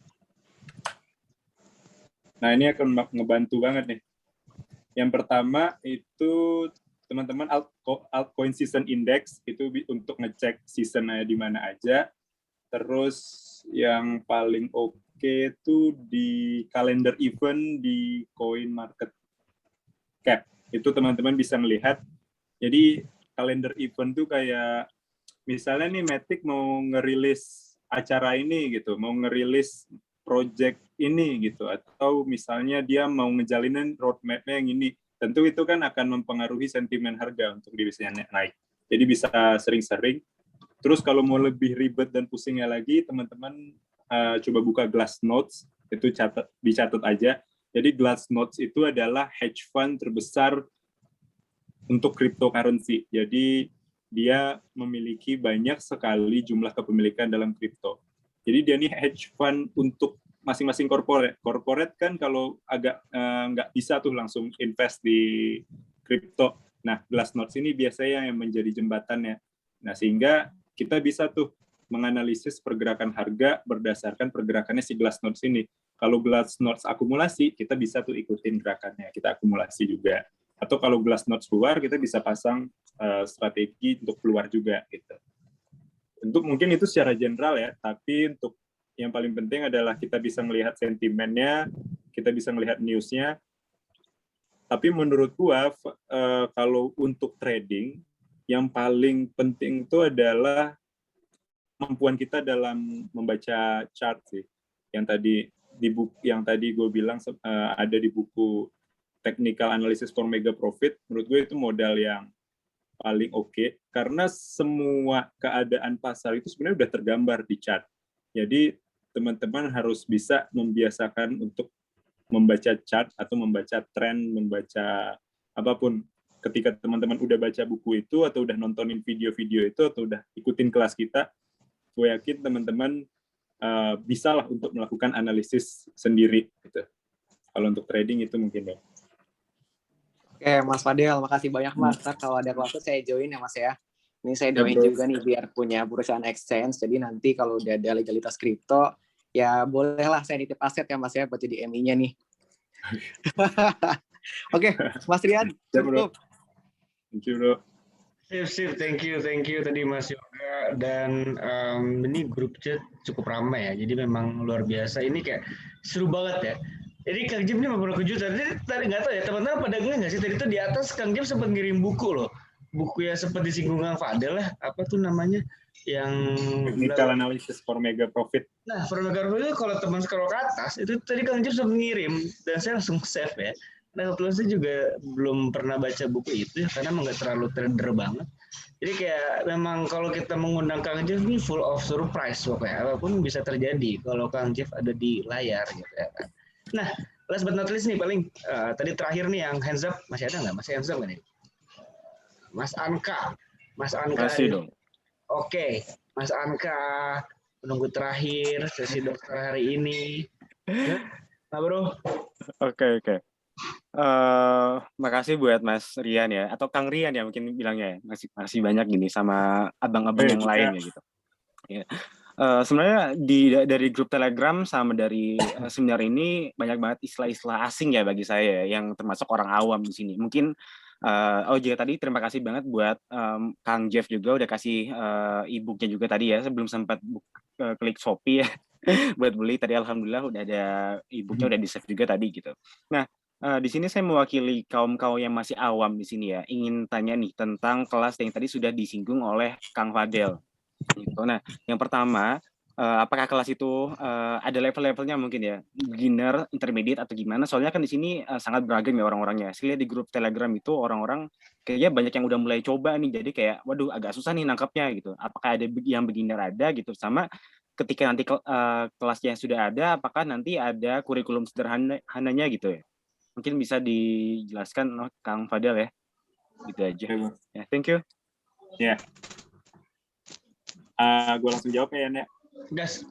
Nah ini akan ngebantu banget nih. Yang pertama itu teman-teman altcoin season index itu untuk ngecek seasonnya di mana aja. Terus yang paling oke itu di kalender event di Coin Market Cap. Itu teman-teman bisa melihat. Jadi kalender event tuh kayak misalnya nih Matic mau ngerilis acara ini gitu, mau ngerilis project ini gitu, atau misalnya dia mau ngejalinin roadmap-nya yang ini. Tentu itu kan akan mempengaruhi sentimen harga untuk divisanya naik. Jadi bisa sering-sering. Terus kalau mau lebih ribet dan pusingnya lagi, teman-teman coba buka Glassnodes, itu dicatat aja. Jadi Glassnodes itu adalah hedge fund terbesar untuk cryptocurrency. Jadi dia memiliki banyak sekali jumlah kepemilikan dalam kripto. Jadi dia ini hedge fund untuk masing-masing corporate. Corporate kan kalau agak nggak bisa tuh langsung invest di kripto. Nah, Glassnodes ini biasanya yang menjadi jembatannya. Nah, sehingga kita bisa tuh menganalisis pergerakan harga berdasarkan pergerakannya si Glassnodes ini. Kalau Glassnodes akumulasi, kita bisa tuh ikutin gerakannya. Kita akumulasi juga. Atau kalau Glassnodes keluar, kita bisa pasang strategi untuk keluar juga gitu. Untuk mungkin itu secara general ya, tapi untuk yang paling penting adalah kita bisa melihat sentimennya, kita bisa melihat newsnya. Tapi menurut gua kalau untuk trading yang paling penting itu adalah kemampuan kita dalam membaca chart sih. Yang tadi di buku yang tadi gue bilang ada di buku Technical Analysis for Mega Profit, menurut gue itu modal yang paling oke, karena semua keadaan pasar itu sebenarnya udah tergambar di chart. Jadi teman-teman harus bisa membiasakan untuk membaca chart atau membaca tren, membaca apapun. Ketika teman-teman udah baca buku itu atau udah nontonin video-video itu atau udah ikutin kelas kita, gue yakin teman-teman bisa lah untuk melakukan analisis sendiri gitu. Kalau untuk trading itu mungkin ya.
Oke, Mas Fadel, makasih banyak Mas. Ntar kalau ada waktu saya join ya Mas ya. Ini saya
Ya,
doain
bro.
juga nih biar punya perusahaan exchange. Jadi nanti kalau udah ada legalitas kripto, ya bolehlah saya nitip aset ya Mas ya buat jadi MI-nya nih. Oke, Mas Rian,
Ya, bro.
cukup.
Thank you, bro.
Sip, thank you tadi Mas Yoga, dan ini grup chat cukup ramai ya, jadi memang luar biasa, ini kayak seru banget ya. Jadi Kang Jim ini memang kejutan, tadi nggak tahu ya teman-teman pada nggak sih, tadi tuh di atas Kang Jim sempat ngirim buku loh, buku yang sempat disinggung Kang Fadel lah, apa tuh namanya, yang
Technical analysis for mega profit.
Nah, Formegar itu kalau teman scroll ke atas, itu tadi Kang Jim sempat ngirim, dan saya langsung save ya. Nah, kebetulan saya juga belum pernah baca buku itu ya, karena emang nggak terlalu trader banget. Jadi kayak memang kalau kita mengundang Kang Jeff ini full of surprise pokoknya, apapun bisa terjadi kalau Kang Jeff ada di layar gitu ya kan. Nah, last but not least nih paling tadi terakhir nih yang hands up, masih ada nggak? Masih hands up nggak nih? Mas Anka.
Masih dong.
Oke, Mas Anka menunggu terakhir sesi dokter hari ini. Nah, bro.
Oke. Makasih buat Mas Rian ya, atau Kang Rian ya mungkin bilangnya ya. Masih banyak gini sama abang-abang yang lain ya gitu. Ya. Sebenarnya dari grup Telegram sama dari seminar ini banyak banget istilah-istilah asing ya bagi saya yang termasuk orang awam di sini. Mungkin juga tadi terima kasih banget buat Kang Jeff juga udah kasih e-booknya juga tadi ya. Sebelum sempat klik Shopee ya buat beli tadi, alhamdulillah udah ada e-booknya udah di-save juga tadi gitu. Nah, di sini saya mewakili kaum-kaum yang masih awam di sini ya. Ingin tanya nih tentang kelas yang tadi sudah disinggung oleh Kang Fadel. Gitu. Nah, yang pertama, apakah kelas itu ada level-levelnya mungkin ya, beginner, intermediate atau gimana? Soalnya kan di sini sangat beragam ya orang-orangnya. Saya lihat di grup Telegram itu orang-orang kayaknya banyak yang udah mulai coba nih. Jadi kayak, waduh agak susah nih nangkapnya gitu. Apakah ada yang beginner ada gitu, sama ketika nanti kelasnya sudah ada, apakah nanti ada kurikulum sederhananya gitu ya? Mungkin bisa dijelaskan Kang Fadel ya, gitu aja. Ya, thank you.
Ya, gue langsung jawab ya, Nek.
Gas.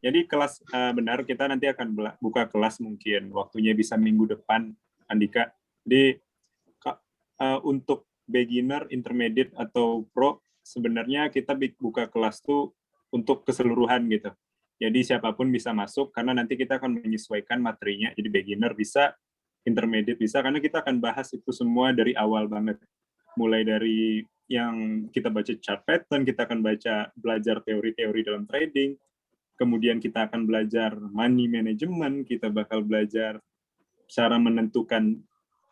Jadi kelas benar kita nanti akan buka kelas mungkin waktunya bisa minggu depan, Andika. Jadi untuk beginner, intermediate atau pro sebenarnya kita buka kelas tuh untuk keseluruhan gitu. Jadi siapapun bisa masuk karena nanti kita akan menyesuaikan materinya. Jadi beginner bisa, intermediate bisa, karena kita akan bahas itu semua dari awal banget. Mulai dari yang kita baca chart pattern, kita akan belajar teori-teori dalam trading, kemudian kita akan belajar money management, kita bakal belajar cara menentukan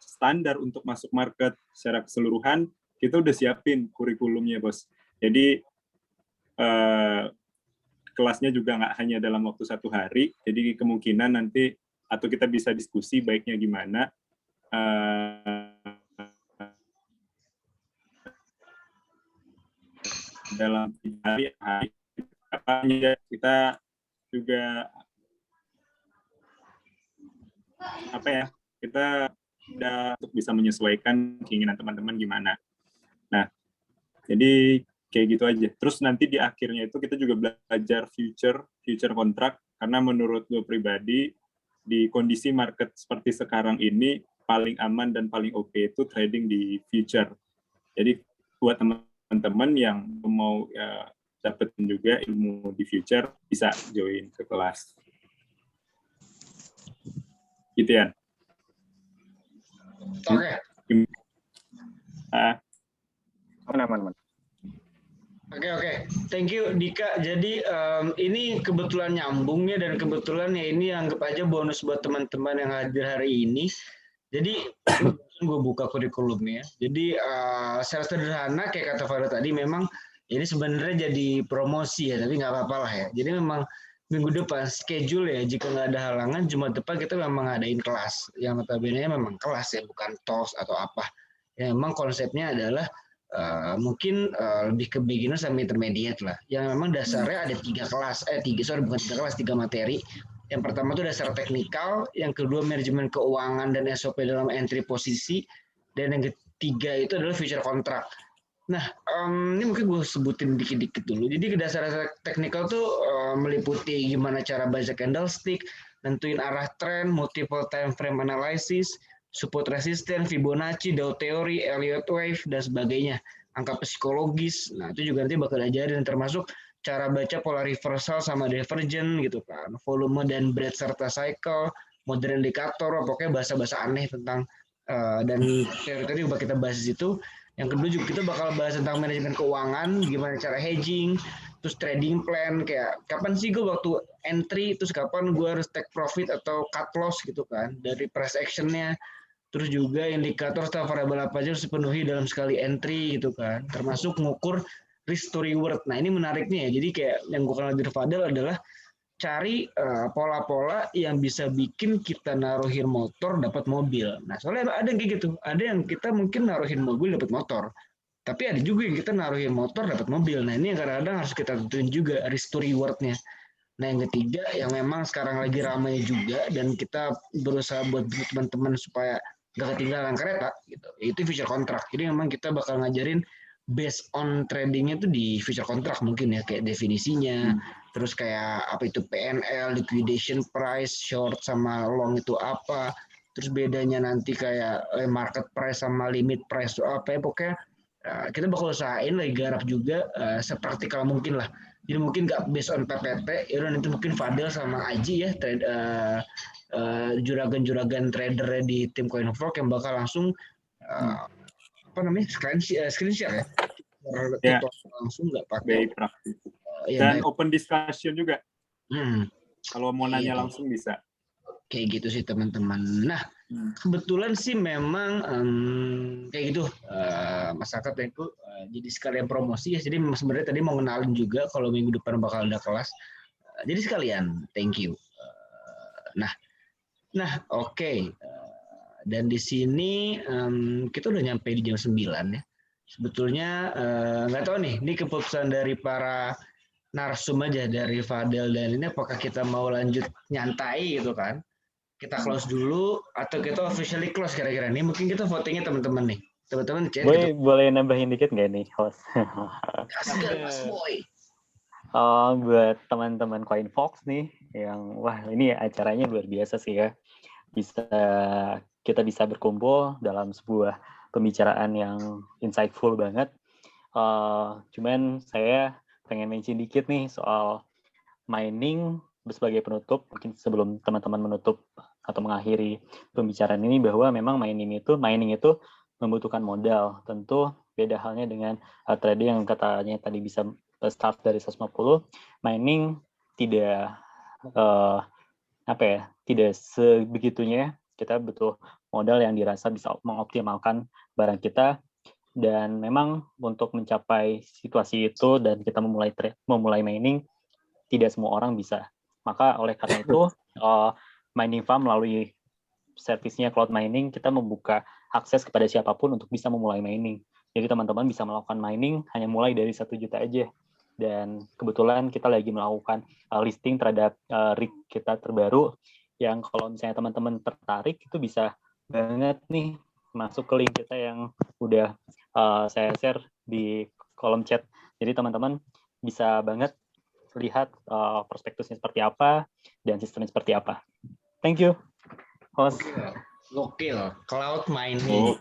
standar untuk masuk market secara keseluruhan. Kita udah siapin kurikulumnya, Bos. Jadi kelasnya juga nggak hanya dalam waktu 1 hari, jadi kemungkinan nanti atau kita bisa diskusi baiknya gimana dalam 3 hari kita juga kita udah untuk bisa menyesuaikan keinginan teman-teman gimana. Nah, jadi kayak gitu aja. Terus nanti di akhirnya itu kita juga belajar future kontrak, karena menurut gue pribadi di kondisi market seperti sekarang ini paling aman dan paling oke itu trading di future. Jadi buat teman-teman yang mau dapetin juga ilmu di future bisa join ke kelas. Gitu ya.
Oke.
Aman.
Oke. Thank you Dika. Jadi ini kebetulan nyambungnya dan kebetulan ya ini anggap aja bonus buat teman-teman yang hadir hari ini. Jadi gue buka kurikulumnya. Jadi secara sederhana kayak kata Farah tadi, memang ini sebenarnya jadi promosi ya, tapi nggak apa-apa lah ya. Jadi memang minggu depan schedule ya, jika nggak ada halangan Jumat depan kita memang ngadain kelas. Yang notabene memang kelas ya, bukan talks atau apa. Ya, memang konsepnya adalah mungkin lebih ke beginner sama intermediate lah. Yang memang dasarnya ada 3 kelas, 3 materi. Yang pertama itu dasar teknikal, yang kedua manajemen keuangan dan SOP dalam entry posisi, dan yang ketiga itu adalah future contract. Nah, ini mungkin gue sebutin dikit-dikit dulu. Jadi dasar teknikal tuh meliputi gimana cara baca candlestick, nentuin arah tren, multiple time frame analysis, support resistance, Fibonacci, Dow Theory, Elliott Wave, dan sebagainya. Angka psikologis, nah itu juga nanti bakal diajarin, termasuk cara baca pola reversal sama divergent gitu kan, volume dan breadth serta cycle, modern indikator, pokoknya bahasa-bahasa aneh tentang dan teori tadi juga kita bahas di situ. Yang kedua juga kita bakal bahas tentang manajemen keuangan, gimana cara hedging, terus trading plan, kayak kapan sih gue waktu entry, terus kapan gue harus take profit atau cut loss gitu kan, dari price actionnya. Terus juga indikator atau variabel apa aja harus dipenuhi dalam sekali entry gitu kan, termasuk mengukur risk to reward. Nah ini menariknya ya, jadi kayak yang gue kenal dari Fadel adalah cari pola-pola yang bisa bikin kita naruhin motor dapat mobil. Nah soalnya ada yang kayak gitu, ada yang kita mungkin naruhin mobil dapat motor, tapi ada juga yang kita naruhin motor dapat mobil. Nah ini yang kadang-kadang harus kita tentuin juga risk to reward-nya. Nah yang ketiga yang memang sekarang lagi ramai juga dan kita berusaha buat teman-teman supaya nggak ketinggalan kereta gitu, itu future contract. Jadi memang kita bakal ngajarin based on tradingnya itu di future contract mungkin ya, kayak definisinya, terus kayak apa itu PNL, liquidation price, short sama long itu apa, terus bedanya nanti kayak market price sama limit price itu apa ya, pokoknya kita bakal usahain lagi garap juga sepraktikal mungkin lah. Jadi mungkin nggak based on PPT, ya nanti mungkin Fadel sama Aji ya juragan-juragan trader di tim CoinFrog yang bakal langsung apa namanya screen share ya, langsung nggak pakai
praktis. Dan open discussion juga. Kalau mau nanya langsung bisa.
Kayak gitu sih teman-teman. Nah kebetulan sih memang kayak gitu masyarakat itu jadi sekalian promosi ya. Jadi sebenarnya tadi mau kenalin juga kalau minggu depan bakal ada kelas. Jadi sekalian thank you. Nah oke. Dan di sini kita udah nyampe di jam 9 ya. Sebetulnya nggak tahu nih, ini keputusan dari para narsum aja, dari Fadel dan ini, apakah kita mau lanjut nyantai gitu kan? Kita close dulu atau kita officially close kira-kira nih? Mungkin kita votingnya teman-teman nih. Teman-teman chat gitu.
Boleh nambahin dikit nggak nih, host? Buat teman-teman CoinFox nih, yang wah ini acaranya luar biasa sih ya. Kita bisa berkumpul dalam sebuah pembicaraan yang insightful banget. Cuman saya pengen mention dikit nih soal mining sebagai penutup, mungkin sebelum teman-teman menutup atau mengakhiri pembicaraan ini, bahwa memang mining itu membutuhkan modal. Tentu beda halnya dengan trading yang katanya tadi bisa start dari 150. Mining tidak tidak sebegitunya. Kita butuh modal yang dirasa bisa mengoptimalkan barang kita, dan memang untuk mencapai situasi itu dan kita memulai mining, tidak semua orang bisa. Maka oleh karena itu Mining Farm melalui servisnya cloud mining, kita membuka akses kepada siapapun untuk bisa memulai mining. Jadi teman-teman bisa melakukan mining hanya mulai dari 1 juta aja. Dan kebetulan kita lagi melakukan listing terhadap rig kita terbaru, yang kalau misalnya teman-teman tertarik itu bisa banget nih masuk ke link kita yang udah saya share di kolom chat. Jadi teman-teman bisa banget lihat prospektusnya seperti apa dan sistemnya seperti apa. Thank you, host.
Gokil, cloud mining.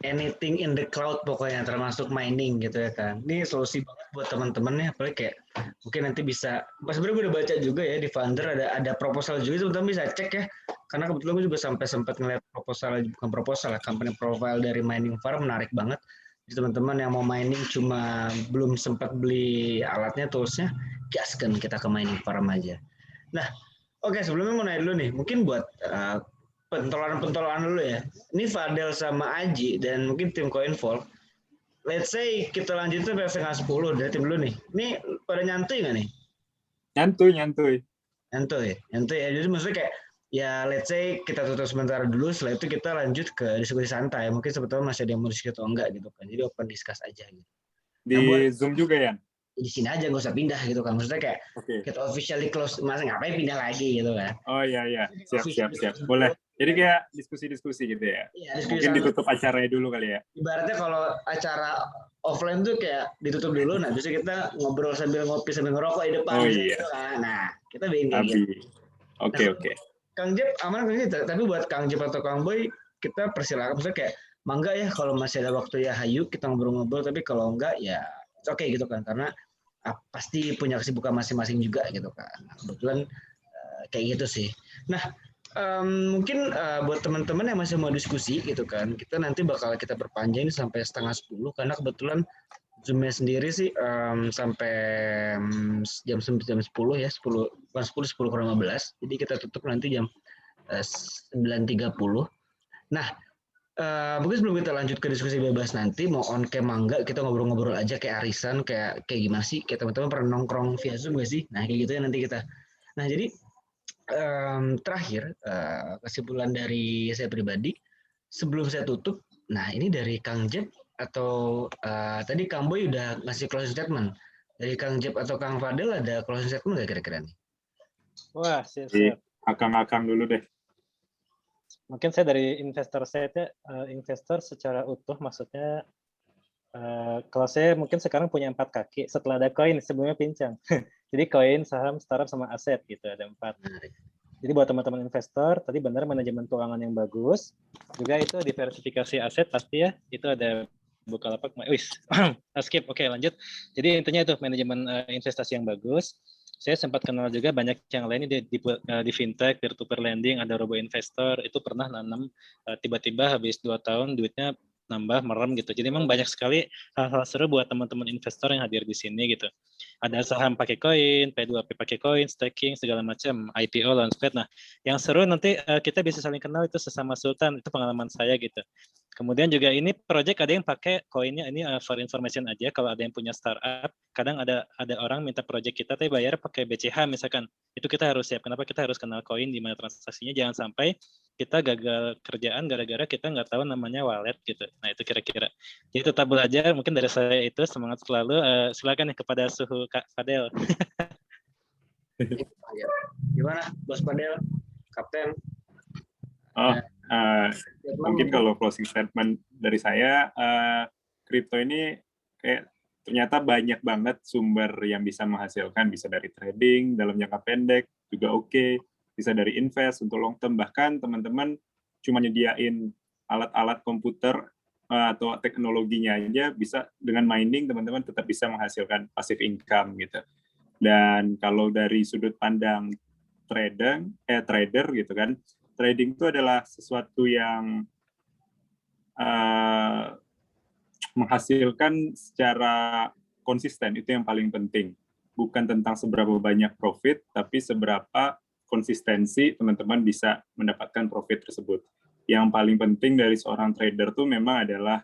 Anything in the cloud pokoknya, termasuk mining gitu ya kan. Ini solusi banget buat teman-teman ya, apalagi kayak mungkin nanti bisa, sebenarnya gue udah baca juga ya di Funder ada proposal juga, teman-teman bisa cek ya. Karena kebetulan gue juga sampai sempat ngeliat company profile dari Mining Farm, menarik banget. Jadi teman-teman yang mau mining cuma belum sempat beli alatnya, toolsnya, gaskan kita ke Mining Farm aja. Nah, oke, sebelumnya mau nanya dulu nih, mungkin buat pentolan dulu ya. Ini Fadel sama Aji dan mungkin tim CoinVault. Let's say kita lanjutin sampai setengah 10 dari tim dulu nih. Ini pada nyantuy nggak nih?
Nyantuy.
Jadi maksudnya kayak ya let's say kita tutup sementara dulu, setelah itu kita lanjut ke diskusi santai. Mungkin sebetulnya masih ada yang mau diskusi atau enggak gitu kan. Jadi open discuss aja gitu.
Di Zoom juga ya?
Di sini aja, nggak usah pindah gitu kan. Maksudnya kayak kita officially close, masa ngapain pindah lagi gitu kan.
Oh iya. Siap. Boleh. Jadi kayak diskusi-diskusi gitu ya. Mungkin ditutup acaranya dulu kali ya.
Ibaratnya kalau acara offline tuh kayak ditutup dulu, nah bisa kita ngobrol sambil ngopi sambil ngerokok di depan.
Oh iya.
Gitu kan. Nah, kita bikin kayak gitu.
Oke.
Kang Jep aman kan sih, tapi buat Kang Jep atau Kang Boy kita persilakan, maksudnya kayak mangga ya kalau masih ada waktu ya hayu kita ngobrol-ngobrol, tapi kalau enggak ya oke gitu kan, karena pasti punya kesibukan masing-masing juga gitu kan. Kebetulan kayak gitu sih. Nah, mungkin buat teman-teman yang masih mau diskusi gitu kan, kita nanti bakal kita perpanjang sampai 9:30 karena kebetulan Zoom-nya sendiri sih sampai jam 10 ya, 10 bukan 10 kurang 15. Jadi kita tutup nanti jam 9:30. Nah, mungkin sebelum kita lanjut ke diskusi bebas nanti, mau on cam enggak, kita ngobrol-ngobrol aja kayak arisan, kayak gimana sih, kayak teman-teman pernah nongkrong via Zoom gak sih? Nah, kayak gitu ya nanti kita. Nah, jadi terakhir kesimpulan dari saya pribadi, sebelum saya tutup, nah ini dari Kang Jep atau tadi Kang Boy udah ngasih closing statement. Dari Kang Jep atau Kang Fadel ada closing statement nggak kira-kira nih?
Wah, siap.
Akang-akang dulu deh.
Mungkin saya dari investor saya investor secara utuh, maksudnya kalau saya mungkin sekarang punya 4 kaki setelah ada koin, sebelumnya pincang. Jadi koin, saham, startup sama aset gitu, ada 4. Jadi buat teman-teman investor, tadi benar manajemen keuangan yang bagus, juga itu diversifikasi aset pasti ya, itu ada Bukalapak, skip, oke lanjut. Jadi intinya itu manajemen investasi yang bagus. Saya sempat kenal juga banyak yang lain di fintech, peer-to-peer lending, ada robo investor, itu pernah nanam, tiba-tiba habis 2 tahun duitnya nambah merem gitu. Jadi memang banyak sekali hal-hal seru buat teman-teman investor yang hadir di sini gitu. Ada saham pakai koin, P2P pakai koin, staking segala macam, IPO, launchpad. Nah, yang seru nanti kita bisa saling kenal itu sesama Sultan, itu pengalaman saya gitu. Kemudian juga ini project ada yang pakai koinnya, ini for information aja, kalau ada yang punya startup, kadang ada orang minta project kita tapi bayar pakai BCH misalkan, itu kita harus siap. Kenapa kita harus kenal koin, di mana transaksinya, jangan sampai kita gagal kerjaan gara-gara kita nggak tahu namanya wallet gitu. Nah itu kira-kira. Jadi tetap belajar, mungkin dari saya itu semangat selalu. Silakan nih kepada suhu Kak Fadel.
Gimana Bos Fadel, Kapten?
Mungkin kalau closing statement dari saya, kripto ini kayak ternyata banyak banget sumber yang bisa menghasilkan, bisa dari trading dalam jangka pendek juga oke, bisa dari invest untuk long term, bahkan teman-teman cuma nyediain alat-alat komputer atau teknologinya aja bisa dengan mining teman-teman tetap bisa menghasilkan passive income gitu. Dan kalau dari sudut pandang trader gitu kan, trading itu adalah sesuatu yang menghasilkan secara konsisten, itu yang paling penting. Bukan tentang seberapa banyak profit, tapi seberapa konsistensi teman-teman bisa mendapatkan profit tersebut. Yang paling penting dari seorang trader itu memang adalah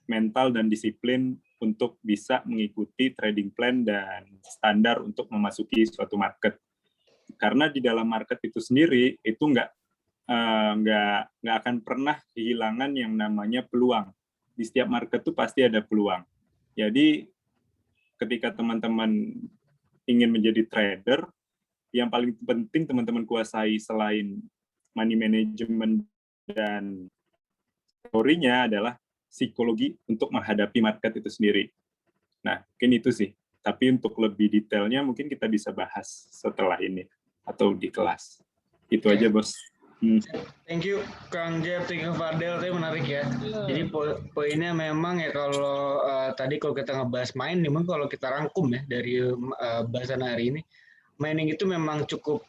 mental dan disiplin untuk bisa mengikuti trading plan dan standar untuk memasuki suatu market. Karena di dalam market itu sendiri itu nggak akan pernah kehilangan yang namanya peluang. Di setiap market itu pasti ada peluang. Jadi ketika teman-teman ingin menjadi trader, yang paling penting teman-teman kuasai selain money management dan teorinya adalah psikologi untuk menghadapi market itu sendiri. Nah, mungkin itu sih. Tapi untuk lebih detailnya mungkin kita bisa bahas setelah ini atau di kelas. Itu aja, Bos.
Thank you Kang Jep, thank you Fadel, itu menarik ya. Jadi poinnya memang ya kalau tadi kalau kita ngebahas mining, memang kalau kita rangkum ya dari bahasan hari ini, mining itu memang cukup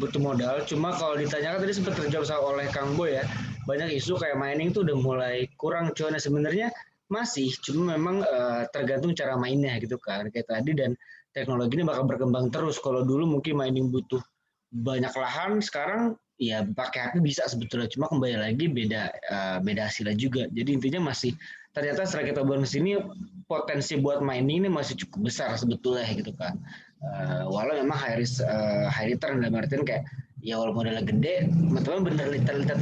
butuh modal. Cuma kalau ditanyakan tadi sempat terjawab oleh Kang Boy ya, banyak isu kayak mining itu udah mulai kurang cuannya, sebenarnya masih, cuma memang tergantung cara mainnya gitu kan kayak tadi, dan teknologi ini bakal berkembang terus. Kalau dulu mungkin mining butuh banyak lahan, sekarang ya pakai HP bisa sebetulnya, cuma kembali lagi beda hasilnya juga. Jadi intinya masih ternyata setelah kita bahas sini potensi buat mining ini masih cukup besar sebetulnya gitu kan. Walau memang high return dalam artian kayak ya walaupun modalnya gede, teman-teman bener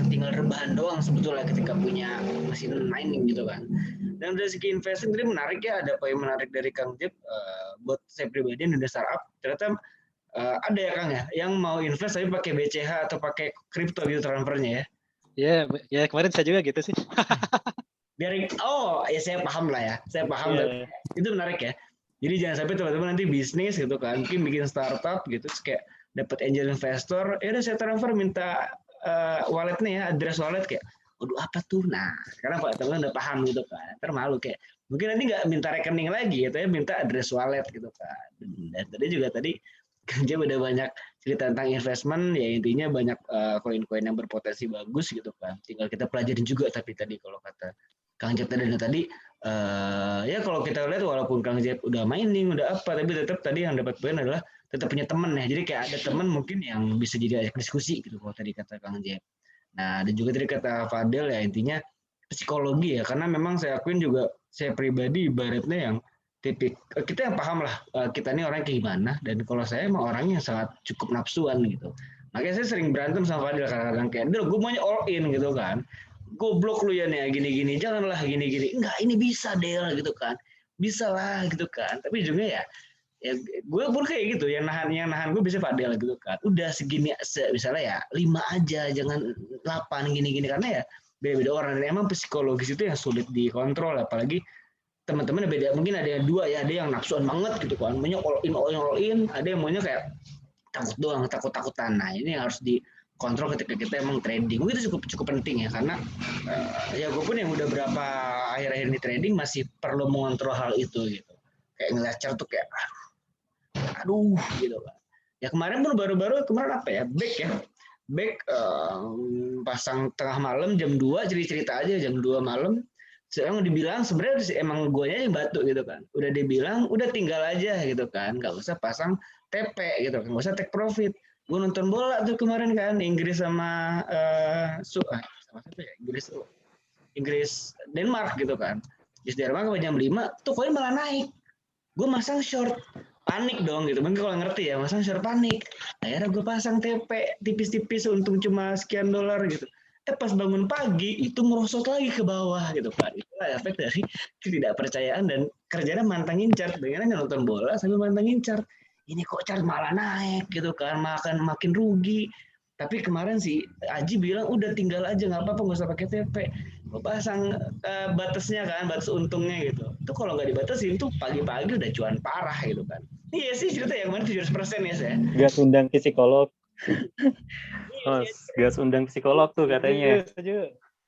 tinggal rebahan doang sebetulnya ketika punya mesin mining gitu kan. Dan dari segi investing tadi menarik ya, ada poin menarik dari Kang Jep. Buat saya pribadi yang udah startup, ternyata ada ya Kang ya, yang mau invest tapi pakai BCH atau pakai kripto gitu transfernya ya?
Ya kemarin saya juga gitu sih.
Ya saya paham lah ya, saya paham. Itu menarik ya. Jadi jangan sampai teman-teman nanti bisnis gitu kan, mungkin bikin startup gitu, kayak dapat angel investor, ya udah saya transfer minta walletnya ya, address wallet kayak, waduh apa tuh? Nah, sekarang Pak teman udah paham gitu kan, termalu kayak, mungkin nanti nggak minta rekening lagi, gitu ya, minta address wallet gitu kan. Dan tadi Kang Jeb udah banyak cerita tentang investment, ya intinya banyak koin-koin yang berpotensi bagus gitu kan. Tinggal kita pelajarin juga, tapi tadi kalau kata Kang Jeb tadi ya kalau kita lihat walaupun Kang Jeb udah mining, udah apa, tapi tetap tadi yang dapat poin adalah tetap punya teman ya. Jadi kayak ada teman mungkin yang bisa jadi ajak diskusi gitu kalau tadi kata Kang Jeb. Nah, dan juga tadi kata Fadel ya intinya psikologi ya, karena memang saya akuin juga saya pribadi ibaratnya yang kita yang paham lah kita ini orang kayak gimana, dan kalau saya emang orangnya yang sangat cukup nafsuan gitu. Makanya saya sering berantem sama Fadil kadang-kadang kayak, Del, gue maunya all in gitu kan. Goblok lu ya nih gini-gini, janganlah gini-gini. Enggak, ini bisa Del gitu kan. Bisa lah gitu kan. Tapi juga ya gue pun kayak gitu, yang nahan gue bisa Fadil gitu kan. Udah segini misalnya ya 5 aja, jangan 8 gini-gini, karena ya beda-beda orang, dan emang psikologis itu yang sulit dikontrol, apalagi teman-teman beda, mungkin ada yang 2 ya, ada yang nafsuan banget gitu kan, maunya all in, ada yang maunya kayak takut doang, takut-takutan. Nah, ini yang harus dikontrol ketika kita emang trading. Itu cukup penting ya, karena ya gue pun yang udah berapa akhir-akhir ini trading masih perlu mengontrol hal itu gitu. Kayak ngeliat chart tuh kayak aduh gitu kan. Ya kemarin pun baru-baru kemarin apa ya, back pasang tengah malam jam 2, cerita aja jam 2 malam. Sekarang dibilang sebenarnya emang guanya yang batu gitu kan. Udah dibilang udah tinggal aja gitu kan, nggak usah pasang TP gitu kan, nggak usah take profit. Gue nonton bola tuh kemarin kan, Inggris sama sama siapa ya, Inggris Denmark gitu kan. Di Denmark jam 5 tuh koin malah naik. Gue masang short, panik dong gitu. Mungkin kalau ngerti ya, masang short panik. Akhirnya gue pasang TP tipis-tipis, untung cuma sekian dolar gitu. Pas bangun pagi itu merosot lagi ke bawah gitu kan. Itulah efek dari ketidakpercayaan dan kerjanya mantangin chart. Dengan nonton bola sambil mantangin chart. Ini kok chart malah naik gitu kan, makin rugi. Tapi kemarin si Aji bilang udah tinggal aja, nggak apa-apa, nggak usah pakai TP. Gue pasang batasnya kan, batas untungnya gitu. Itu kalau nggak dibatasin tuh pagi-pagi udah cuan parah gitu kan. Iya sih cerita yang kemarin 700% ya saya.
Gas undang psikolog. Gas undang psikolog tuh katanya.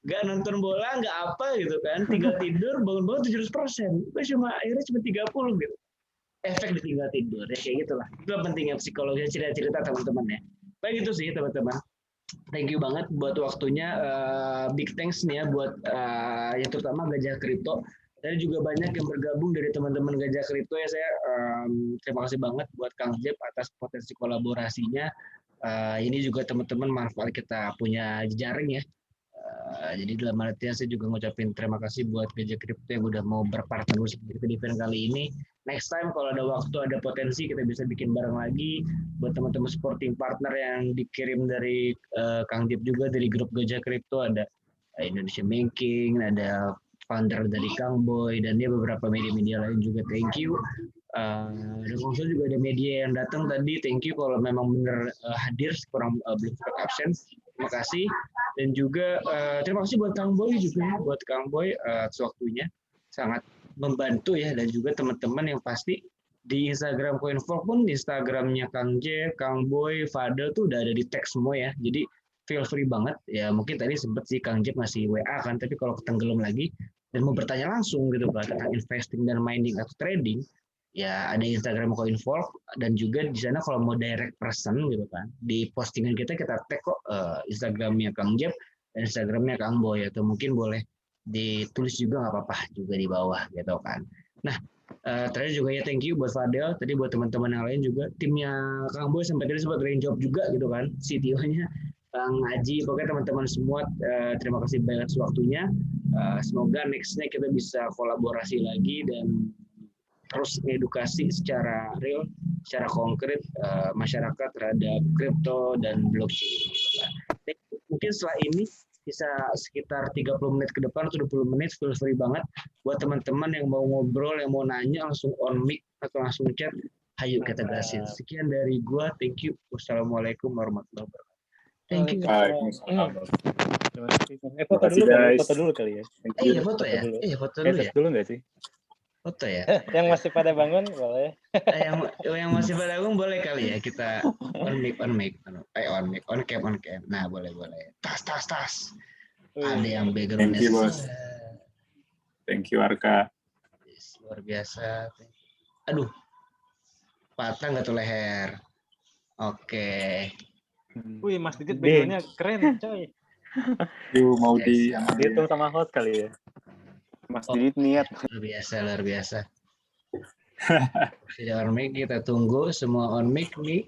Gak nonton bola, nggak apa gitu kan, tinggal tidur, bangun-bangun 700%. Gue akhirnya cuma 30 gitu. Efek ditinggal tidur, ya kayak gitulah. Itu pentingnya psikologi, cerita-cerita teman-teman ya. Baik itu sih teman-teman. Thank you banget buat waktunya. Big thanks nih ya buat yang terutama Gajah Kripto. Dan juga banyak yang bergabung dari teman-teman Gajah Kripto ya. Saya terima kasih banget buat Kang Jeb atas potensi kolaborasinya. Ini juga teman-teman manfaat kita punya jejaring ya. Jadi dalam artian saya juga ngucapin terima kasih buat Gajah Kripto yang udah mau berpartner di event kali ini. Next time kalau ada waktu, ada potensi, kita bisa bikin bareng lagi. Buat teman-teman supporting partner yang dikirim dari Kang Jeb juga dari grup Gajah Kripto, ada Indonesia Banking, ada founder dari Kang Boy, dan dia beberapa media-media lain juga. Thank you. Dan khusus juga ada media yang datang tadi. Thank you kalau memang benar hadir, kurang belum sempat absen. Terima kasih. Dan juga terima kasih buat Kang Boy juga, buat Kang Boy atas waktunya, sangat membantu ya. Dan juga teman-teman yang pasti di Instagram Coinvolk pun, di Instagramnya Kang J, Kang Boy, Fadel tuh udah ada di tag semua ya. Jadi feel free banget ya. Mungkin tadi sempat sih Kang J ngasih WA kan, tapi kalau ketenggelam lagi dan mau bertanya langsung gitu Pak tentang investing dan mining atau trading, ya ada Instagram Coinvolk, dan juga di sana kalau mau direct person gitu kan, di postingan kita tag kok Instagramnya Kang Jeb dan Instagramnya Kang Boy, atau mungkin boleh ditulis juga nggak apa-apa juga di bawah gitu kan. Nah terakhir juga ya thank you buat Fadel, tadi buat teman-teman yang lain juga, timnya Kang Boy sampai tadi sempat range job juga gitu kan, CTO-nya Kang Aji, pokoknya teman-teman semua terima kasih banyak waktunya. Semoga nextnya kita bisa kolaborasi lagi dan terus edukasi secara real, secara konkret masyarakat terhadap kripto dan blockchain. Mungkin setelah ini bisa sekitar 30 menit ke depan atau 20 menit, feel free banget buat teman-teman yang mau ngobrol, yang mau nanya, langsung on mic atau langsung chat. Ayo kita gasin. Sekian dari gua, thank you. Wassalamualaikum warahmatullahi wabarakatuh. Thank you.
Foto dulu kali ya.
Iya foto ya. Iya foto dulu ya.
Dulu nggak sih?
Foto ya.
Yang masih pada bangun boleh.
Yang masih pada bangun boleh kali ya kita on mic, on cam. Nah, boleh. Tas. Ada yang backgroundnya.
Thank you, Bos. Thank you, Arka.
Luar biasa. Aduh, patah nggak tuh leher? Oke.
Wih, Mas Didit backgroundnya keren, coy.
Mau
dihitung sama host kali ya.
Mas Didit niat.
Luar biasa. Sudah on mic, kita tunggu semua on mic nih.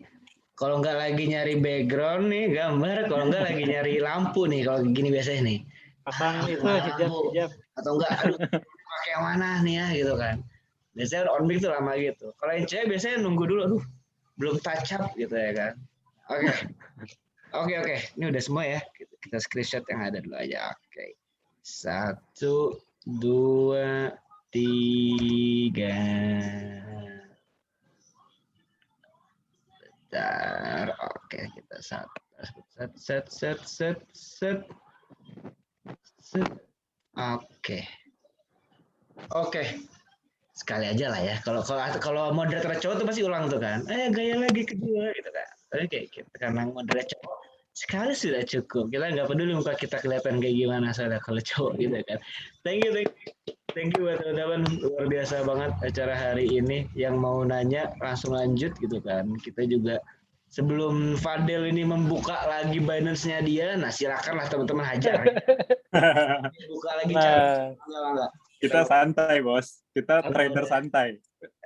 Kalau nggak lagi nyari background nih gambar, kalau nggak lagi nyari lampu nih, kalau gini biasanya nih.
Pasang itu hijab.
Atau enggak, aduh, pakai yang mana nih ya gitu kan. Biasanya on mic tuh lama gitu. Kalau yang cewek biasanya nunggu dulu, aduh, belum touch up gitu ya kan. Oke. Ini udah semua ya. Kita screenshot yang ada dulu aja. Oke. 1, 2, 3. Bentar. Oke, kita set. Oke. Sekali aja lah ya. Kalau moderator cowok tuh pasti ulang tuh kan. Gaya lagi kedua gitu kan. Tapi kayak kita karena moderator cowok sekali sudah cukup. Kita nggak peduli muka kita kelihatan kayak gimana soalnya kalau cowok gitu kan. Thank you buat teman-teman, luar biasa banget acara hari ini. Yang mau nanya langsung lanjut gitu kan. Kita juga sebelum Fadel ini membuka lagi Binance-nya dia, nah silakanlah teman-teman hajar. Buka lagi cara.
Kita santai, Bos. Kita trader santai.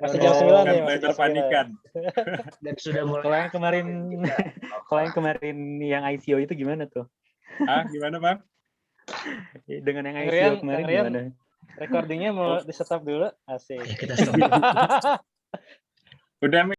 Masih jam 9 nih,
trader panikan.
Dan sudah mulai.
Kalau yang kemarin yang ICO itu gimana tuh?
Gimana, Bang?
Dengan yang ICO kemarin gimana?
Recordingnya mau di stop dulu, asik.
Kita stop.
Udah